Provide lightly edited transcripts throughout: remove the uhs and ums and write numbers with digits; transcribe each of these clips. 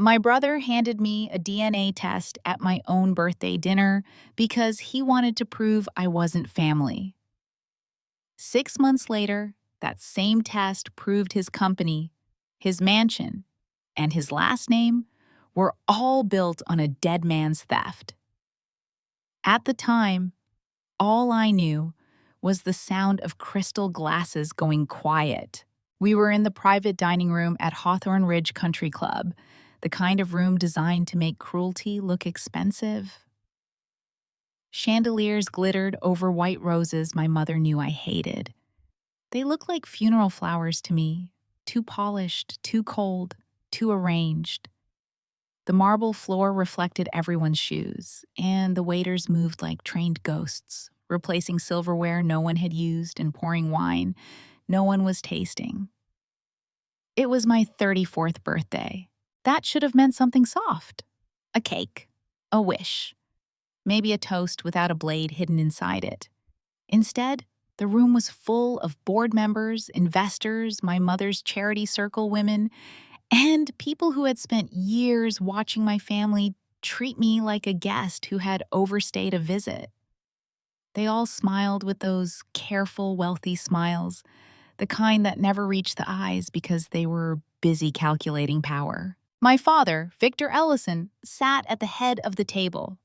My brother handed me a DNA test at my own birthday dinner because he wanted to prove I wasn't family. 6 months later, that same test proved his company, his mansion, and his last name were all built on a dead man's theft. At the time, all I knew was the sound of crystal glasses going quiet. We were in the private dining room at Hawthorne Ridge Country Club, the kind of room designed to make cruelty look expensive. Chandeliers glittered over white roses my mother knew I hated. They looked like funeral flowers to me, too polished, too cold, too arranged. The marble floor reflected everyone's shoes, and the waiters moved like trained ghosts, replacing silverware no one had used and pouring wine no one was tasting. It was my 34th birthday. That should have meant something soft. A cake, a wish, maybe a toast without a blade hidden inside it. Instead, the room was full of board members, investors, my mother's charity circle women, and people who had spent years watching my family treat me like a guest who had overstayed a visit. They all smiled with those careful, wealthy smiles, the kind that never reached the eyes because they were busy calculating power. My father, Victor Ellison, sat at the head of the table.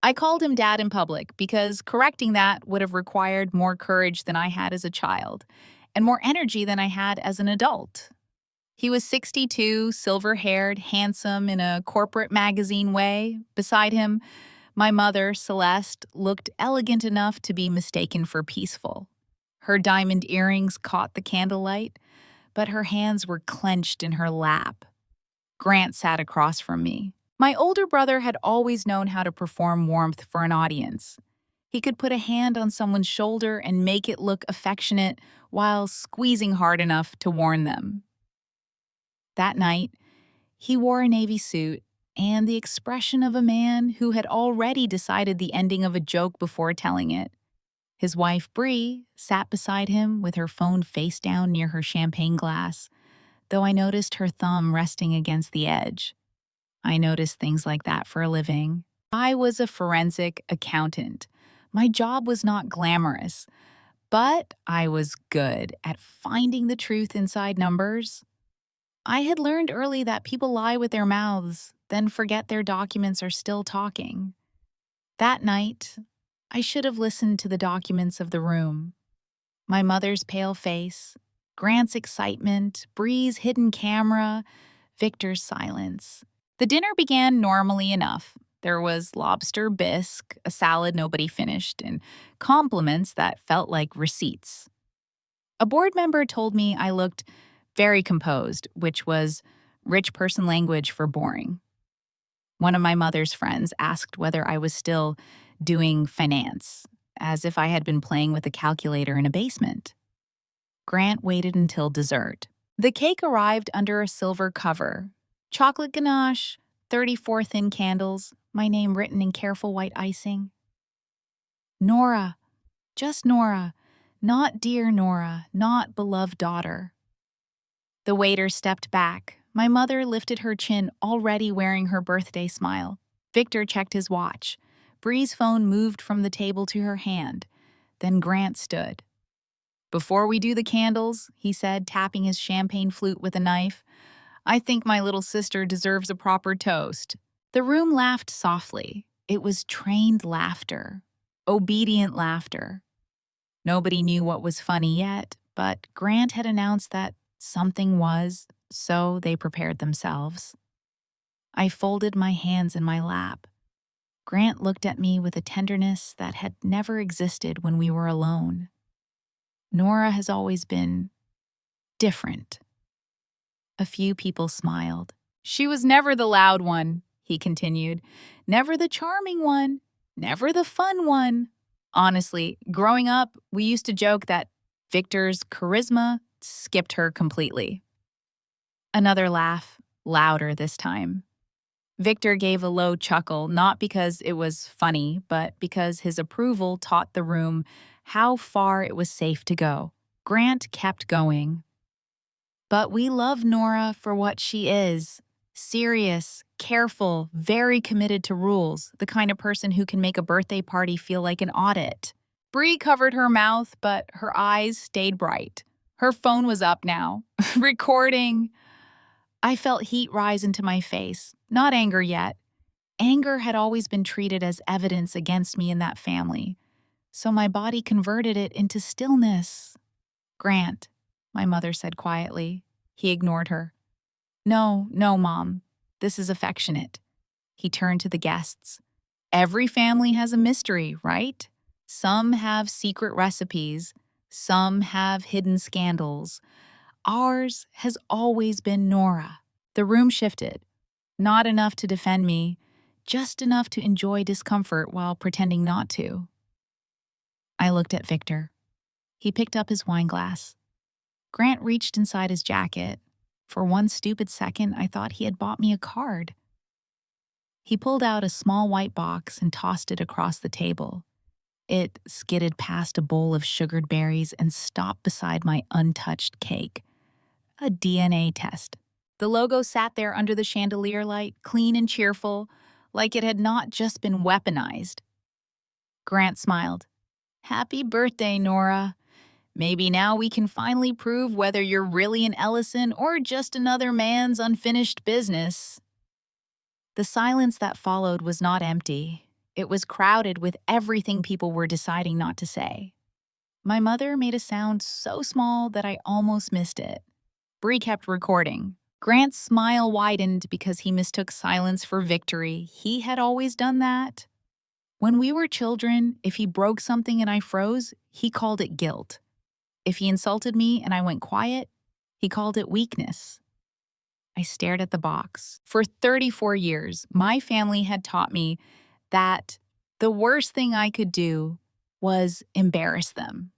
I called him Dad in public because correcting that would have required more courage than I had as a child and more energy than I had as an adult. He was 62, silver-haired, handsome in a corporate magazine way. Beside him, my mother, Celeste, looked elegant enough to be mistaken for peaceful. Her diamond earrings caught the candlelight, but her hands were clenched in her lap. Grant sat across from me. My older brother had always known how to perform warmth for an audience. He could put a hand on someone's shoulder and make it look affectionate while squeezing hard enough to warn them. That night, he wore a navy suit and the expression of a man who had already decided the ending of a joke before telling it. His wife, Bree, sat beside him with her phone face down near her champagne glass, though I noticed her thumb resting against the edge. I noticed things like that for a living. I was a forensic accountant. My job was not glamorous, but I was good at finding the truth inside numbers. I had learned early that people lie with their mouths, then forget their documents are still talking. That night, I should have listened to the documents of the room. My mother's pale face, Grant's excitement, Bree's hidden camera, Victor's silence. The dinner began normally enough. There was lobster bisque, a salad nobody finished, and compliments that felt like receipts. A board member told me I looked very composed, which was rich person language for boring. One of my mother's friends asked whether I was still doing finance, as if I had been playing with a calculator in a basement. Grant waited until dessert. The cake arrived under a silver cover. Chocolate ganache, 34 thin candles, my name written in careful white icing. Nora, just Nora, not dear Nora, not beloved daughter. The waiter stepped back. My mother lifted her chin, already wearing her birthday smile. Victor checked his watch. Bree's phone moved from the table to her hand. Then Grant stood. "Before we do the candles," he said, tapping his champagne flute with a knife, "I think my little sister deserves a proper toast." The room laughed softly. It was trained laughter, obedient laughter. Nobody knew what was funny yet, but Grant had announced that something was, so they prepared themselves. I folded my hands in my lap. Grant looked at me with a tenderness that had never existed when we were alone. Nora has always been different. A few people smiled. "She was never the loud one," he continued. "Never the charming one. Never the fun one. Honestly, growing up, we used to joke that Victor's charisma skipped her completely." Another laugh, louder this time. Victor gave a low chuckle, not because it was funny, but because his approval taught the room how far it was safe to go. Grant kept going. "But we love Nora for what she is, Serious, careful, very committed to rules, the kind of person who can make a birthday party feel like an audit. Bree covered her mouth, but her eyes stayed bright. Her phone was up now, recording. I felt heat rise into my face, not anger yet. Anger had always been treated as evidence against me in that family, so my body converted it into stillness. Grant, my mother said quietly. He ignored her. No, no, Mom. This is affectionate. He turned to the guests. Every family has a mystery, right? Some have secret recipes. Some have hidden scandals. Ours has always been Nora. The room shifted. Not enough to defend me, just enough to enjoy discomfort while pretending not to. I looked at Victor. He picked up his wine glass. Grant reached inside his jacket. For one stupid second, I thought he had bought me a card. He pulled out a small white box and tossed it across the table. It skidded past a bowl of sugared berries and stopped beside my untouched cake. A DNA test. The logo sat there under the chandelier light, clean and cheerful, like it had not just been weaponized. Grant smiled. Happy birthday, Nora. Maybe now we can finally prove whether you're really an Ellison or just another man's unfinished business. The silence that followed was not empty. It was crowded with everything people were deciding not to say. My mother made a sound so small that I almost missed it. Bree kept recording. Grant's smile widened because he mistook silence for victory. He had always done that. When we were children, if he broke something and I froze, he called it guilt. If he insulted me and I went quiet, he called it weakness. I stared at the box. For 34 years, my family had taught me that the worst thing I could do was embarrass them.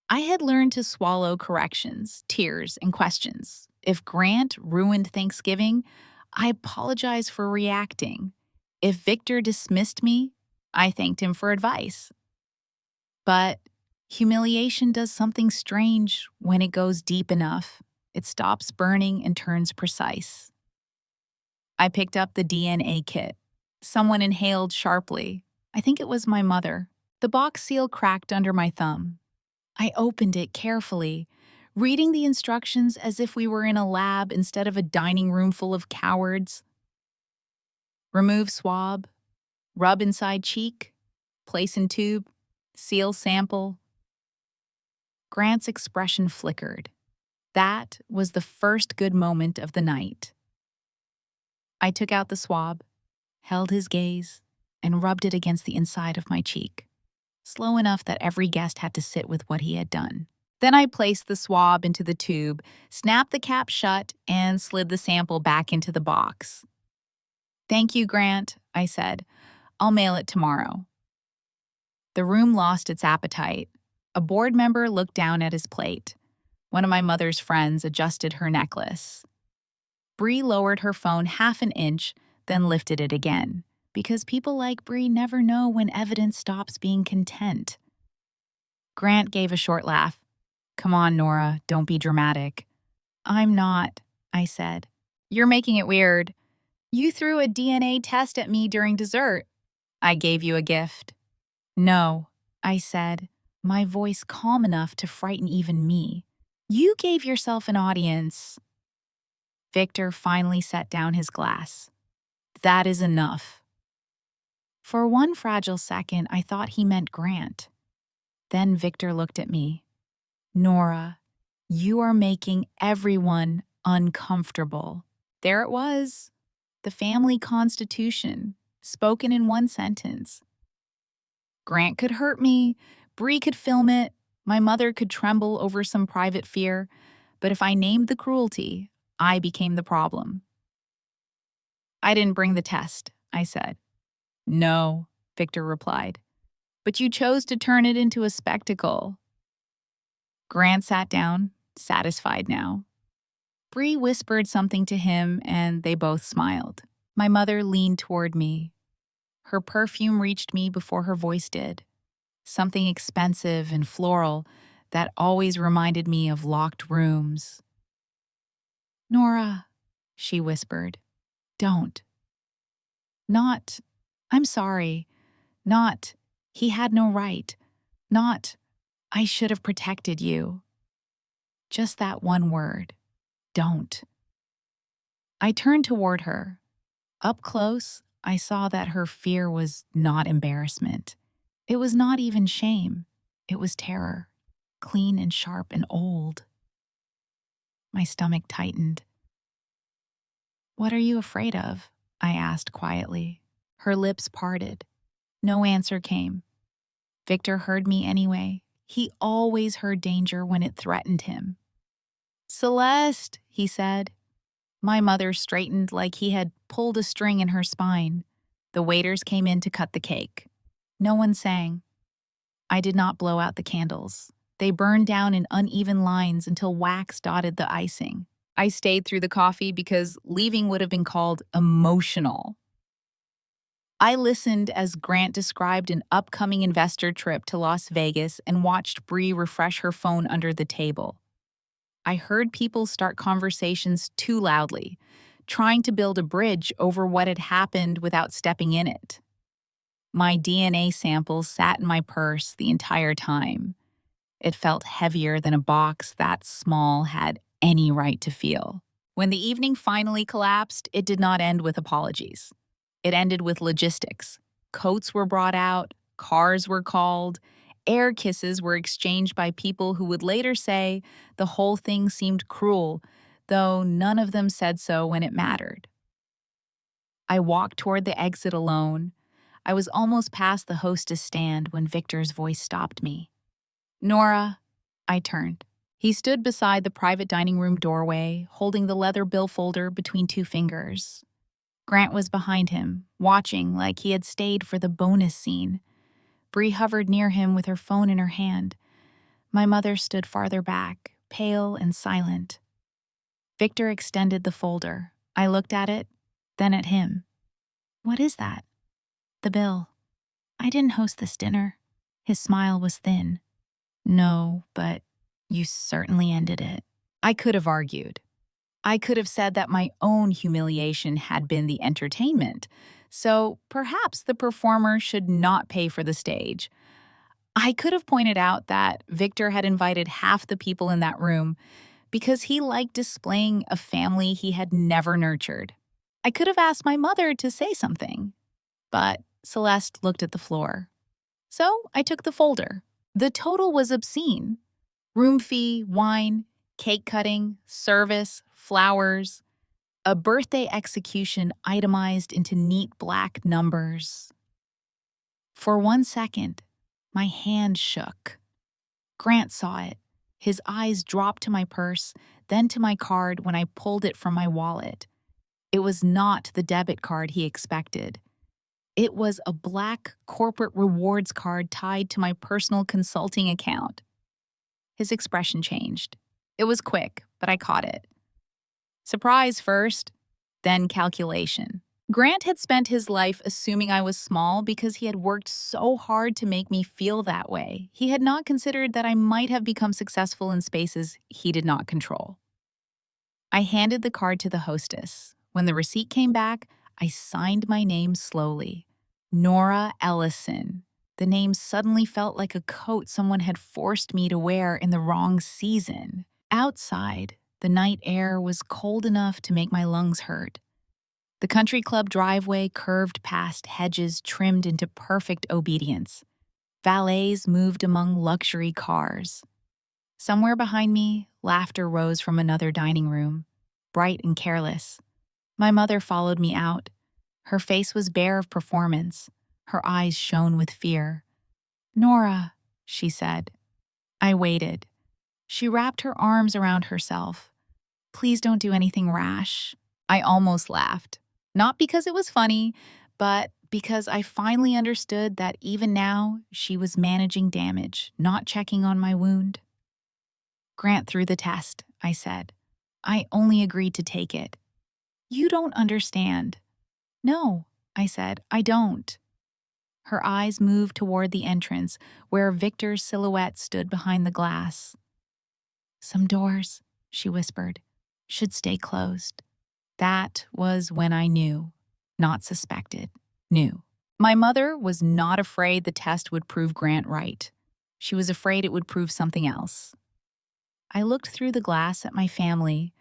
I had learned to swallow corrections, tears, and questions. If Grant ruined Thanksgiving, I apologized for reacting. If Victor dismissed me, I thanked him for advice. But humiliation does something strange when it goes deep enough. It stops burning and turns precise. I picked up the DNA kit. Someone inhaled sharply. I think it was my mother. The box seal cracked under my thumb. I opened it carefully, reading the instructions as if we were in a lab instead of a dining room full of cowards. Remove swab, rub inside cheek, place in tube, seal sample. Grant's expression flickered. That was the first good moment of the night. I took out the swab, held his gaze, and rubbed it against the inside of my cheek, slow enough that every guest had to sit with what he had done. Then I placed the swab into the tube, snapped the cap shut, and slid the sample back into the box. Thank you, Grant, I said. I'll mail it tomorrow. The room lost its appetite. A board member looked down at his plate. One of my mother's friends adjusted her necklace. Bree lowered her phone half an inch, then lifted it again, because people like Bree never know when evidence stops being content. Grant gave a short laugh. Come on, Nora, don't be dramatic. I'm not, I said. You're making it weird. You threw a DNA test at me during dessert. I gave you a gift. No, I said, my voice calm enough to frighten even me. You gave yourself an audience. Victor finally set down his glass. That is enough. For one fragile second, I thought he meant Grant. Then Victor looked at me. Nora, you are making everyone uncomfortable. There it was. The family constitution, spoken in one sentence. Grant could hurt me, Bree could film it, my mother could tremble over some private fear, but if I named the cruelty, I became the problem. I didn't bring the test, I said. No, Victor replied. But you chose to turn it into a spectacle. Grant sat down, satisfied now. Bree whispered something to him, and they both smiled. My mother leaned toward me. Her perfume reached me before her voice did. Something expensive and floral that always reminded me of locked rooms. Nora, she whispered. Don't. Not, I'm sorry. Not, he had no right. Not, I should have protected you. Just that one word. Don't. I turned toward her. Up close, I saw that her fear was not embarrassment. It was not even shame. It was terror, clean and sharp and old. My stomach tightened. "What are you afraid of?" I asked quietly. Her lips parted. No answer came. Victor heard me anyway. He always heard danger when it threatened him. "Celeste," he said. My mother straightened like he had pulled a string in her spine. The waiters came in to cut the cake. No one sang. I did not blow out the candles. They burned down in uneven lines until wax dotted the icing. I stayed through the coffee because leaving would have been called emotional. I listened as Grant described an upcoming investor trip to Las Vegas and watched Bree refresh her phone under the table. I heard people start conversations too loudly, trying to build a bridge over what had happened without stepping in it. My DNA samples sat in my purse the entire time. It felt heavier than a box that small had any right to feel. When the evening finally collapsed, it did not end with apologies. It ended with logistics. Coats were brought out, cars were called, air kisses were exchanged by people who would later say the whole thing seemed cruel, though none of them said so when it mattered. I walked toward the exit alone. I was almost past the hostess stand when Victor's voice stopped me. "Nora," I turned. He stood beside the private dining room doorway, holding the leather billfolder between two fingers. Grant was behind him, watching like he had stayed for the bonus scene. Bree hovered near him with her phone in her hand. My mother stood farther back, pale and silent. Victor extended the folder. I looked at it, then at him. "What is that?" "The bill. I didn't host this dinner." His smile was thin. "No, but you certainly ended it." I could have argued. I could have said that my own humiliation had been the entertainment, so perhaps the performer should not pay for the stage. I could have pointed out that Victor had invited half the people in that room because he liked displaying a family he had never nurtured. I could have asked my mother to say something, but Celeste looked at the floor. So I took the folder. The total was obscene. Room fee, wine, cake cutting, service, flowers. A birthday execution itemized into neat black numbers. For 1 second, my hand shook. Grant saw it. His eyes dropped to my purse, then to my card when I pulled it from my wallet. It was not the debit card he expected. It was a black corporate rewards card tied to my personal consulting account. His expression changed. It was quick, but I caught it. Surprise first, then calculation. Grant had spent his life assuming I was small because he had worked so hard to make me feel that way. He had not considered that I might have become successful in spaces he did not control. I handed the card to the hostess. When the receipt came back, I signed my name slowly. Nora Ellison. The name suddenly felt like a coat someone had forced me to wear in the wrong season. Outside, the night air was cold enough to make my lungs hurt. The country club driveway curved past hedges trimmed into perfect obedience. Valets moved among luxury cars. Somewhere behind me, laughter rose from another dining room, bright and careless. My mother followed me out. Her face was bare of performance. Her eyes shone with fear. "Nora," she said. I waited. She wrapped her arms around herself. "Please don't do anything rash." I almost laughed. Not because it was funny, but because I finally understood that even now she was managing damage, not checking on my wound. "Grant through the test," I said. "I only agreed to take it." "You don't understand." "No," I said, "I don't." Her eyes moved toward the entrance, where Victor's silhouette stood behind the glass. "Some doors," she whispered, "should stay closed." That was when I knew, not suspected, knew. My mother was not afraid the test would prove Grant right. She was afraid it would prove something else. I looked through the glass at my family,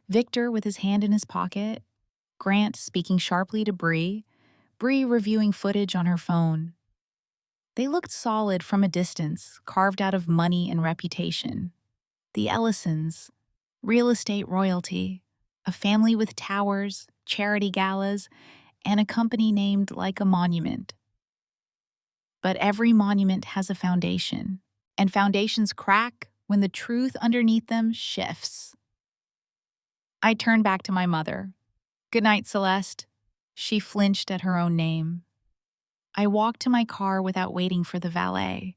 Victor with his hand in his pocket, Grant speaking sharply to Bree reviewing footage on her phone. They looked solid from a distance, carved out of money and reputation. The Ellisons, real estate royalty, a family with towers, charity galas, and a company named like a monument. But every monument has a foundation, and foundations crack when the truth underneath them shifts. I turned back to my mother. "Good night, Celeste." She flinched at her own name. I walked to my car without waiting for the valet.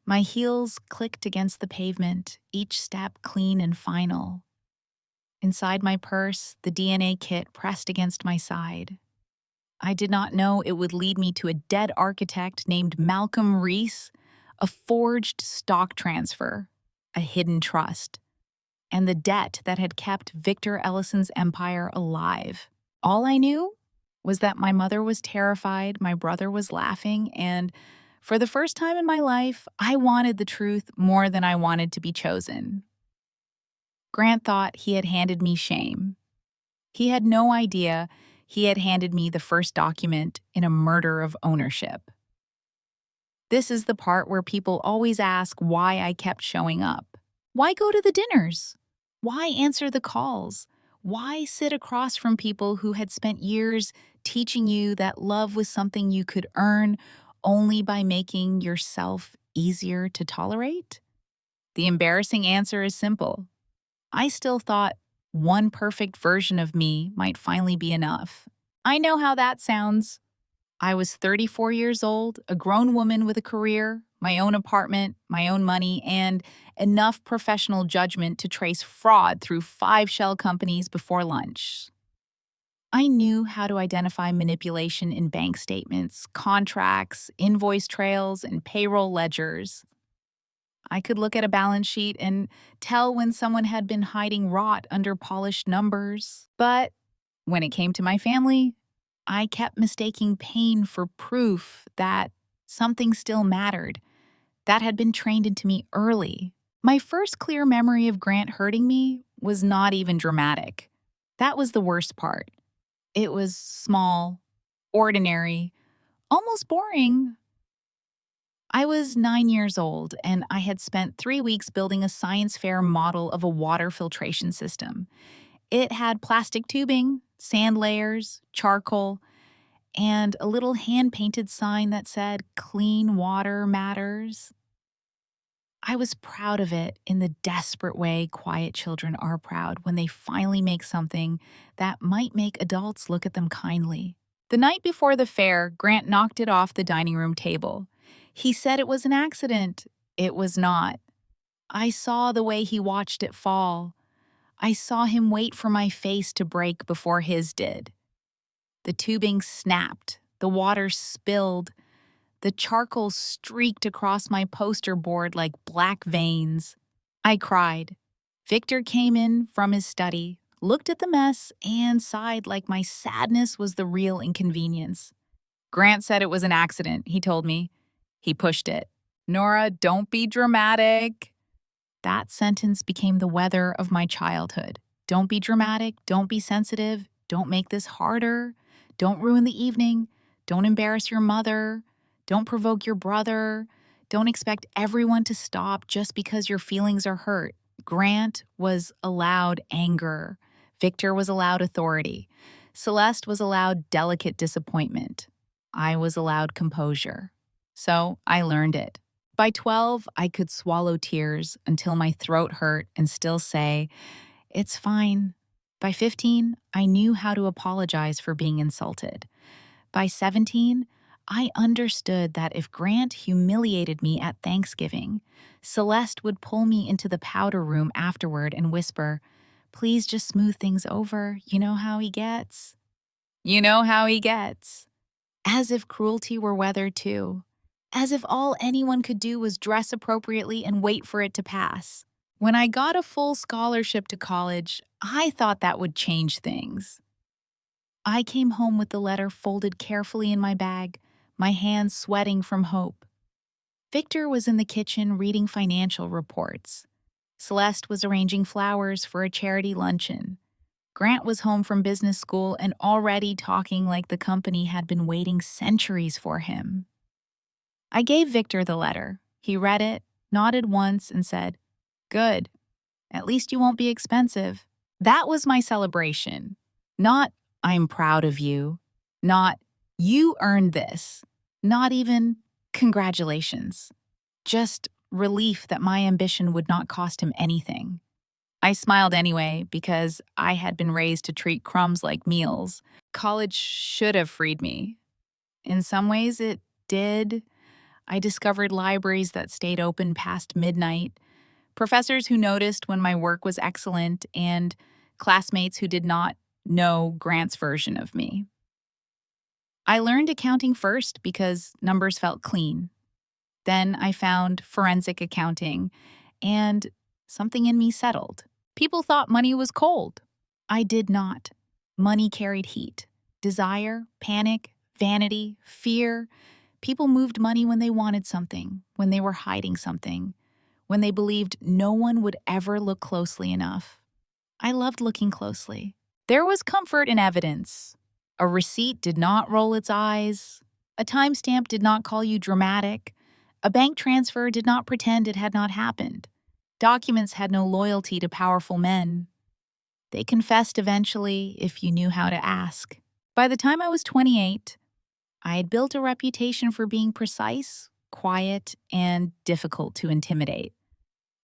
My heels clicked against the pavement, each step clean and final. Inside my purse, the DNA kit pressed against my side. I did not know it would lead me to a dead architect named Malcolm Reese, a forged stock transfer, a hidden trust, and the debt that had kept Victor Ellison's empire alive. All I knew was that my mother was terrified, my brother was laughing, and for the first time in my life, I wanted the truth more than I wanted to be chosen. Grant thought he had handed me shame. He had no idea he had handed me the first document in a murder of ownership. This is the part where people always ask why I kept showing up. Why go to the dinners? Why answer the calls? Why sit across from people who had spent years teaching you that love was something you could earn only by making yourself easier to tolerate? The embarrassing answer is simple. I still thought one perfect version of me might finally be enough. I know how that sounds. I was 34 years old, a grown woman with a career, my own apartment, my own money, and enough professional judgment to trace fraud through 5 shell companies before lunch. I knew how to identify manipulation in bank statements, contracts, invoice trails, and payroll ledgers. I could look at a balance sheet and tell when someone had been hiding rot under polished numbers. But when it came to my family, I kept mistaking pain for proof that something still mattered. That had been trained into me early. My first clear memory of Grant hurting me was not even dramatic. That was the worst part. It was small, ordinary, almost boring. I was 9 years old, and I had spent 3 weeks building a science fair model of a water filtration system. It had plastic tubing, sand layers, charcoal, and a little hand-painted sign that said, "Clean water matters." I was proud of it in the desperate way quiet children are proud when they finally make something that might make adults look at them kindly. The night before the fair, Grant knocked it off the dining room table. He said it was an accident. It was not. I saw the way he watched it fall. I saw him wait for my face to break before his did. The tubing snapped, the water spilled, the charcoal streaked across my poster board like black veins. I cried. Victor came in from his study, looked at the mess, and sighed like my sadness was the real inconvenience. "Grant said it was an accident," he told me. He pushed it. "Nora, don't be dramatic." That sentence became the weather of my childhood. Don't be dramatic, don't be sensitive, don't make this harder, don't ruin the evening, don't embarrass your mother, don't provoke your brother, don't expect everyone to stop just because your feelings are hurt. Grant was allowed anger. Victor was allowed authority. Celeste was allowed delicate disappointment. I was allowed composure. So I learned it. By 12, I could swallow tears until my throat hurt and still say, "It's fine." By 15, I knew how to apologize for being insulted. By 17, I understood that if Grant humiliated me at Thanksgiving, Celeste would pull me into the powder room afterward and whisper, "Please just smooth things over. You know how he gets." You know how he gets. As if cruelty were weather too. As if all anyone could do was dress appropriately and wait for it to pass. When I got a full scholarship to college, I thought that would change things. I came home with the letter folded carefully in my bag, my hands sweating from hope. Victor was in the kitchen reading financial reports. Celeste was arranging flowers for a charity luncheon. Grant was home from business school and already talking like the company had been waiting centuries for him. I gave Victor the letter. He read it, nodded once, and said, "Good. At least you won't be expensive." That was my celebration. Not, "I'm proud of you." Not, "You earned this." Not even, "Congratulations." Just relief that my ambition would not cost him anything. I smiled anyway because I had been raised to treat crumbs like meals. College should have freed me. In some ways, it did. I discovered libraries that stayed open past midnight, professors who noticed when my work was excellent, and classmates who did not know Grant's version of me. I learned accounting first because numbers felt clean. Then I found forensic accounting, and something in me settled. People thought money was cold. I did not. Money carried heat. Desire, panic, vanity, fear. People moved money when they wanted something, when they were hiding something, when they believed no one would ever look closely enough. I loved looking closely. There was comfort in evidence. A receipt did not roll its eyes. A timestamp did not call you dramatic. A bank transfer did not pretend it had not happened. Documents had no loyalty to powerful men. They confessed eventually if you knew how to ask. By the time I was 28, I had built a reputation for being precise, quiet, and difficult to intimidate.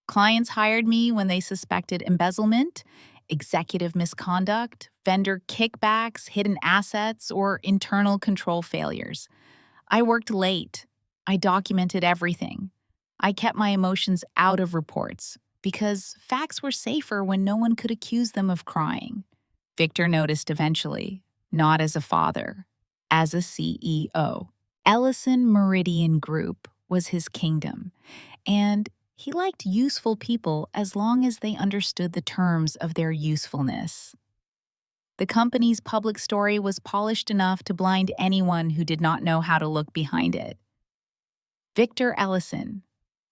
Clients hired me when they suspected embezzlement, executive misconduct, vendor kickbacks, hidden assets, or internal control failures. I worked late. I documented everything. I kept my emotions out of reports because facts were safer when no one could accuse them of crying. Victor noticed eventually, not as a father, as a CEO. Ellison Meridian Group was his kingdom, and he liked useful people as long as they understood the terms of their usefulness. The company's public story was polished enough to blind anyone who did not know how to look behind it. Victor Ellison,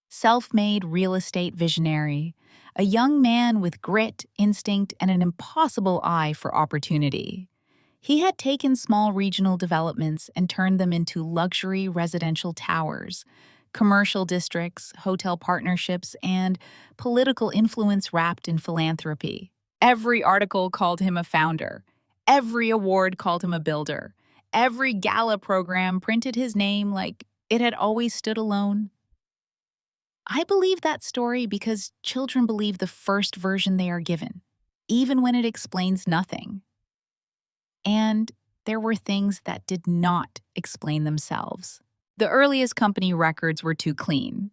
self-made real estate visionary, a young man with grit, instinct, and an impossible eye for opportunity. He had taken small regional developments and turned them into luxury residential towers, commercial districts, hotel partnerships, and political influence wrapped in philanthropy. Every article called him a founder. Every award called him a builder. Every gala program printed his name like it had always stood alone. I believe that story because children believe the first version they are given, even when it explains nothing. And there were things that did not explain themselves. The earliest company records were too clean.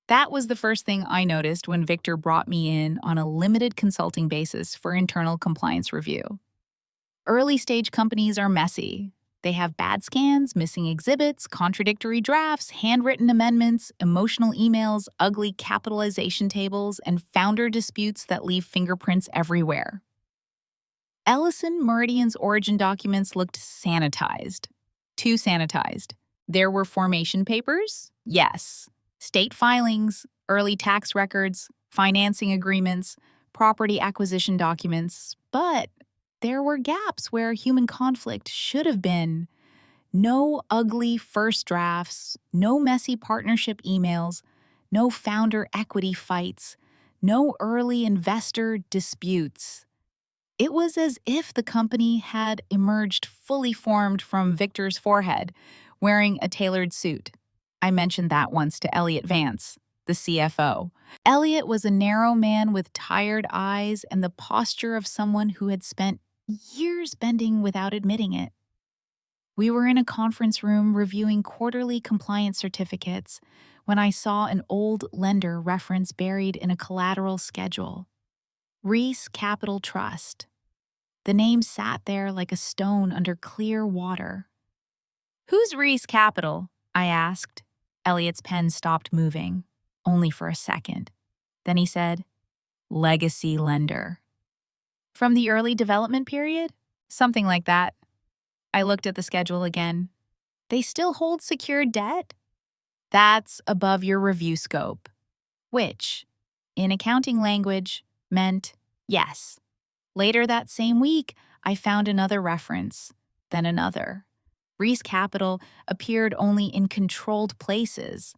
That was the first thing I noticed when Victor brought me in on a limited consulting basis for internal compliance review. Early-stage companies are messy. They have bad scans, missing exhibits, contradictory drafts, handwritten amendments, emotional emails, ugly capitalization tables, and founder disputes that leave fingerprints everywhere. Ellison Meridian's origin documents looked sanitized. Too sanitized. There were formation papers? Yes. State filings, early tax records, financing agreements, property acquisition documents, but there were gaps where human conflict should have been. No ugly first drafts, no messy partnership emails, no founder equity fights, no early investor disputes. It was as if the company had emerged fully formed from Victor's forehead, wearing a tailored suit. I mentioned that once to Elliot Vance, the CFO. Elliot was a narrow man with tired eyes and the posture of someone who had spent years bending without admitting it. We were in a conference room reviewing quarterly compliance certificates when I saw an old lender reference buried in a collateral schedule. Reese Capital Trust. The name sat there like a stone under clear water. "Who's Reese Capital?" I asked. Elliot's pen stopped moving, only for a second. Then he said, "Legacy lender." "From the early development period?" "Something like that." I looked at the schedule again. They still hold secured debt? That's above your review scope, which, in accounting language, meant yes. Later that same week, I found another reference, then another. Reese Capital appeared only in controlled places.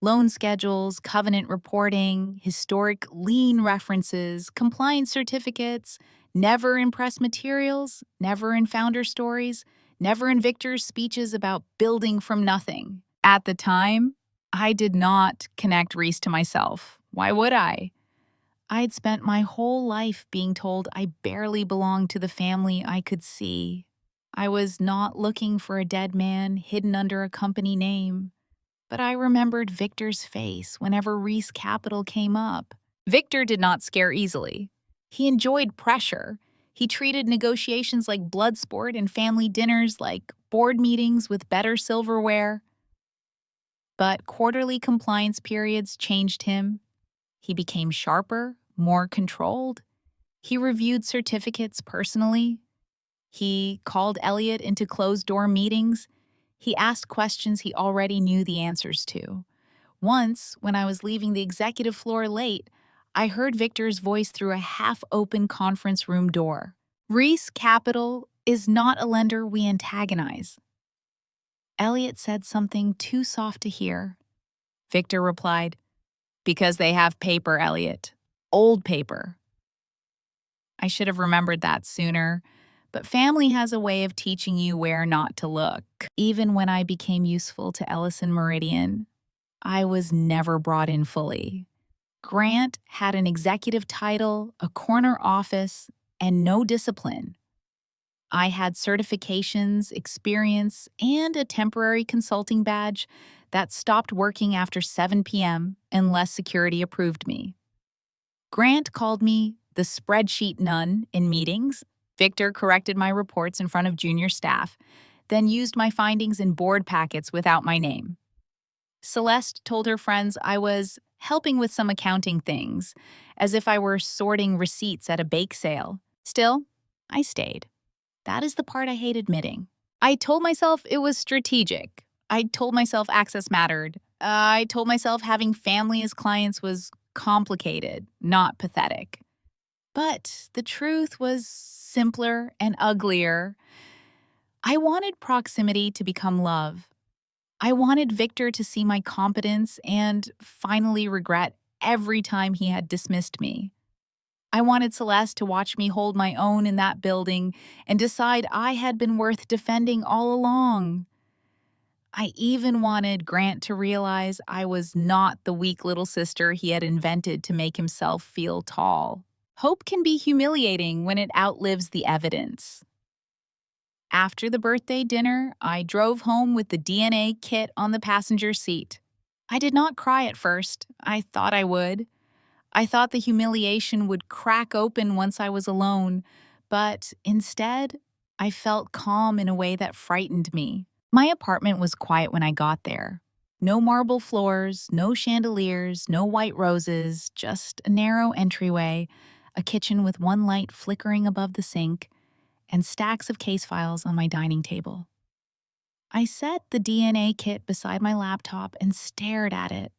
Loan schedules, covenant reporting, historic lien references, compliance certificates, never in press materials, never in founder stories, never in Victor's speeches about building from nothing. At the time, I did not connect Reese to myself. Why would I? I'd spent my whole life being told I barely belonged to the family I could see. I was not looking for a dead man hidden under a company name, but I remembered Victor's face whenever Reese Capital came up. Victor did not scare easily. He enjoyed pressure. He treated negotiations like blood sport and family dinners like board meetings with better silverware. But quarterly compliance periods changed him. He became sharper, more controlled. He reviewed certificates personally. He called Elliot into closed-door meetings. He asked questions he already knew the answers to. Once, when I was leaving the executive floor late, I heard Victor's voice through a half-open conference room door. Reese Capital is not a lender we antagonize. Elliot said something too soft to hear. Victor replied, "Because they have paper, Elliot. Old paper." I should have remembered that sooner, but family has a way of teaching you where not to look. Even when I became useful to Ellison Meridian, I was never brought in fully. Grant had an executive title, a corner office, and no discipline. I had certifications, experience, and a temporary consulting badge that stopped working after 7 p.m. unless security approved me. Grant called me the spreadsheet nun in meetings. Victor corrected my reports in front of junior staff, then used my findings in board packets without my name. Celeste told her friends I was helping with some accounting things, as if I were sorting receipts at a bake sale. Still, I stayed. That is the part I hate admitting. I told myself it was strategic. I told myself access mattered. I told myself having family as clients was complicated, not pathetic. But the truth was simpler and uglier. I wanted proximity to become love. I wanted Victor to see my competence and finally regret every time he had dismissed me. I wanted Celeste to watch me hold my own in that building and decide I had been worth defending all along. I even wanted Grant to realize I was not the weak little sister he had invented to make himself feel tall. Hope can be humiliating when it outlives the evidence. After the birthday dinner, I drove home with the DNA kit on the passenger seat. I did not cry at first. I thought I would. I thought the humiliation would crack open once I was alone, but instead, I felt calm in a way that frightened me. My apartment was quiet when I got there. No marble floors, no chandeliers, no white roses, just a narrow entryway, a kitchen with one light flickering above the sink, and stacks of case files on my dining table. I set the DNA kit beside my laptop and stared at it.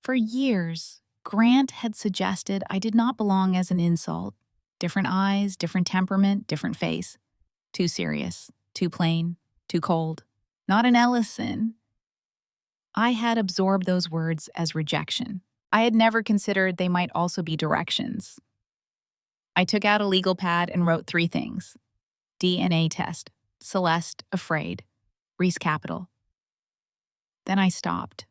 For years, Grant had suggested I did not belong as an insult. Different eyes, different temperament, different face. Too serious, too plain, too cold. Not an Ellison. I had absorbed those words as rejection. I had never considered they might also be directions. I took out a legal pad and wrote 3 things. DNA test. Celeste, afraid. Reese Capital. Then I stopped.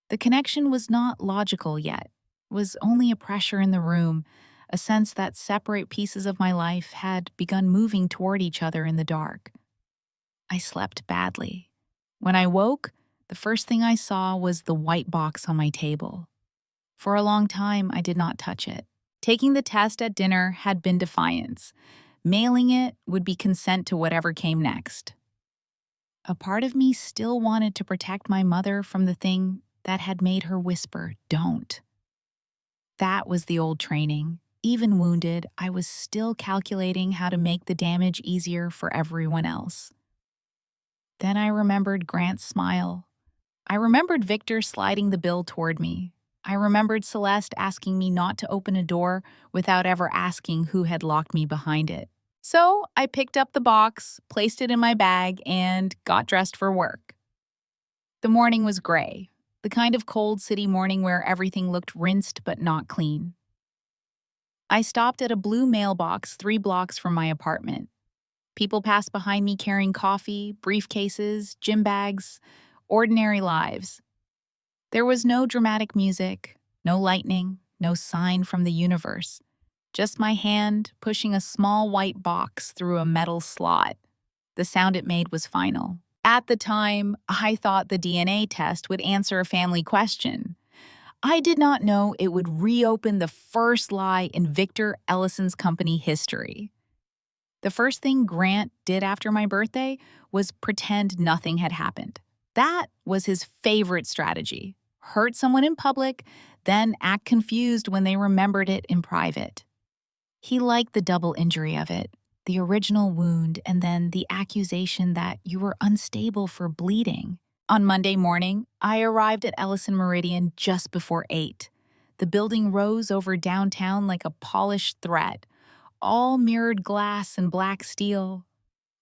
The connection was not logical yet. It was only a pressure in the room, a sense that separate pieces of my life had begun moving toward each other in the dark. I slept badly. When I woke, the first thing I saw was the white box on my table. For a long time, I did not touch it. Taking the test at dinner had been defiance. Mailing it would be consent to whatever came next. A part of me still wanted to protect my mother from the thing that had made her whisper, "Don't." That was the old training. Even wounded, I was still calculating how to make the damage easier for everyone else. Then I remembered Grant's smile. I remembered Victor sliding the bill toward me. I remembered Celeste asking me not to open a door without ever asking who had locked me behind it. So I picked up the box, placed it in my bag, and got dressed for work. The morning was gray, the kind of cold city morning where everything looked rinsed but not clean. I stopped at a blue mailbox 3 blocks from my apartment. People passed behind me carrying coffee, briefcases, gym bags, ordinary lives. There was no dramatic music, no lightning, no sign from the universe. Just my hand pushing a small white box through a metal slot. The sound it made was final. At the time, I thought the DNA test would answer a family question. I did not know it would reopen the first lie in Victor Ellison's company history. The first thing Grant did after my birthday was pretend nothing had happened. That was his favorite strategy. Hurt someone in public, then act confused when they remembered it in private. He liked the double injury of it, the original wound and then the accusation that you were unstable for bleeding. On Monday morning, I arrived at Ellison Meridian just before 8. The building rose over downtown like a polished thread, all mirrored glass and black steel.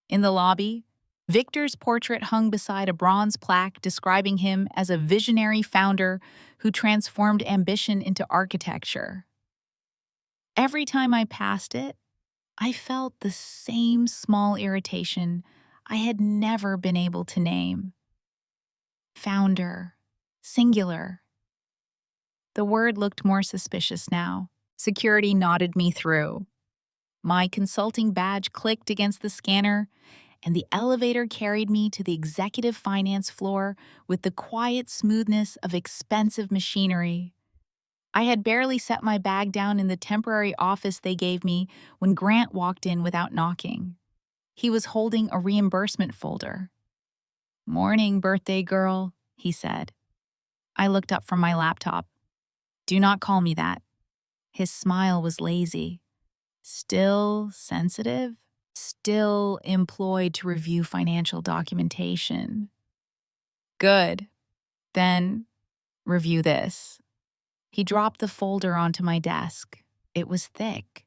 In the lobby, Victor's portrait hung beside a bronze plaque describing him as a visionary founder who transformed ambition into architecture. Every time I passed it, I felt the same small irritation I had never been able to name. Founder. Singular. The word looked more suspicious now. Security nodded me through. My consulting badge clicked against the scanner, and the elevator carried me to the executive finance floor with the quiet smoothness of expensive machinery. I had barely set my bag down in the temporary office they gave me when Grant walked in without knocking. He was holding a reimbursement folder. "Morning, birthday girl," he said. I looked up from my laptop. "Do not call me that." His smile was lazy. "Still sensitive? Still employed to review financial documentation." "Good. Then review this." He dropped the folder onto my desk. It was thick.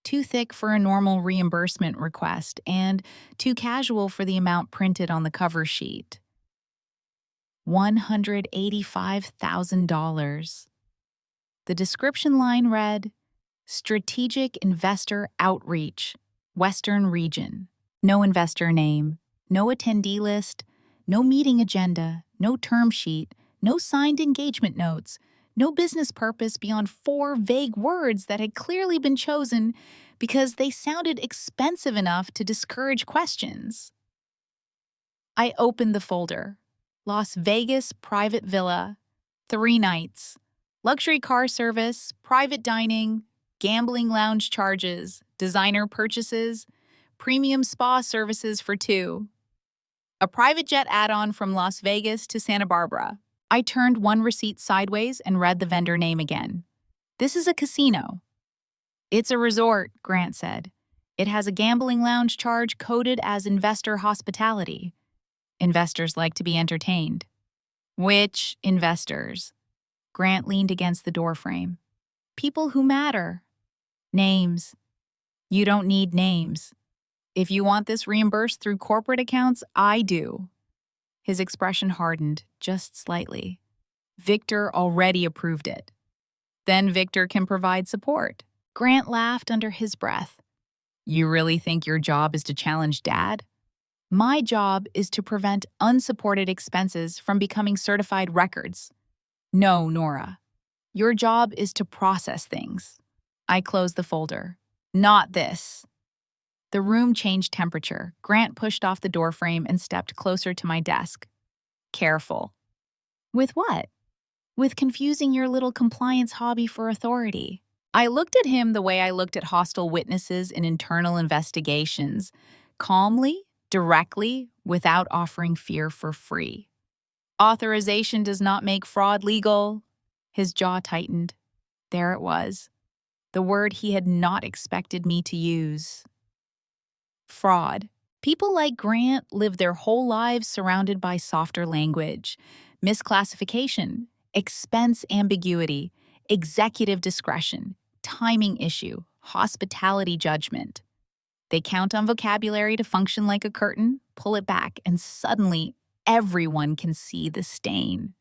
Too thick for a normal reimbursement request and too casual for the amount printed on the cover sheet. $185,000. The description line read, "Strategic Investor Outreach, Western Region." No investor name, no attendee list, no meeting agenda, no term sheet, no signed engagement notes, no business purpose beyond 4 vague words that had clearly been chosen because they sounded expensive enough to discourage questions. I opened the folder. Las Vegas private villa, 3 nights, luxury car service, private dining, gambling lounge charges, designer purchases, premium spa services for 2, a private jet add-on from Las Vegas to Santa Barbara. I turned one receipt sideways and read the vendor name again. "This is a casino." "It's a resort," Grant said. "It has a gambling lounge charge coded as investor hospitality. Investors like to be entertained." "Which investors?" Grant leaned against the doorframe. "People who matter." "Names." "You don't need names. If you want this reimbursed through corporate accounts, I do." His expression hardened, just slightly. Victor already approved it. "Then Victor can provide support." Grant laughed under his breath. "You really think your job is to challenge Dad? My job is to prevent unsupported expenses from becoming certified records. No, Nora. Your job is to process things." I closed the folder. "Not this." The room changed temperature. Grant pushed off the doorframe and stepped closer to my desk. "Careful." "With what?" "With confusing your little compliance hobby for authority." I looked at him the way I looked at hostile witnesses in internal investigations, calmly, directly, without offering fear for free. "Authorization does not make fraud legal." His jaw tightened. There it was, the word he had not expected me to use. Fraud. People like Grant live their whole lives surrounded by softer language, misclassification, expense ambiguity, executive discretion, timing issue, hospitality judgment. They count on vocabulary to function like a curtain, pull it back, and suddenly everyone can see the stain.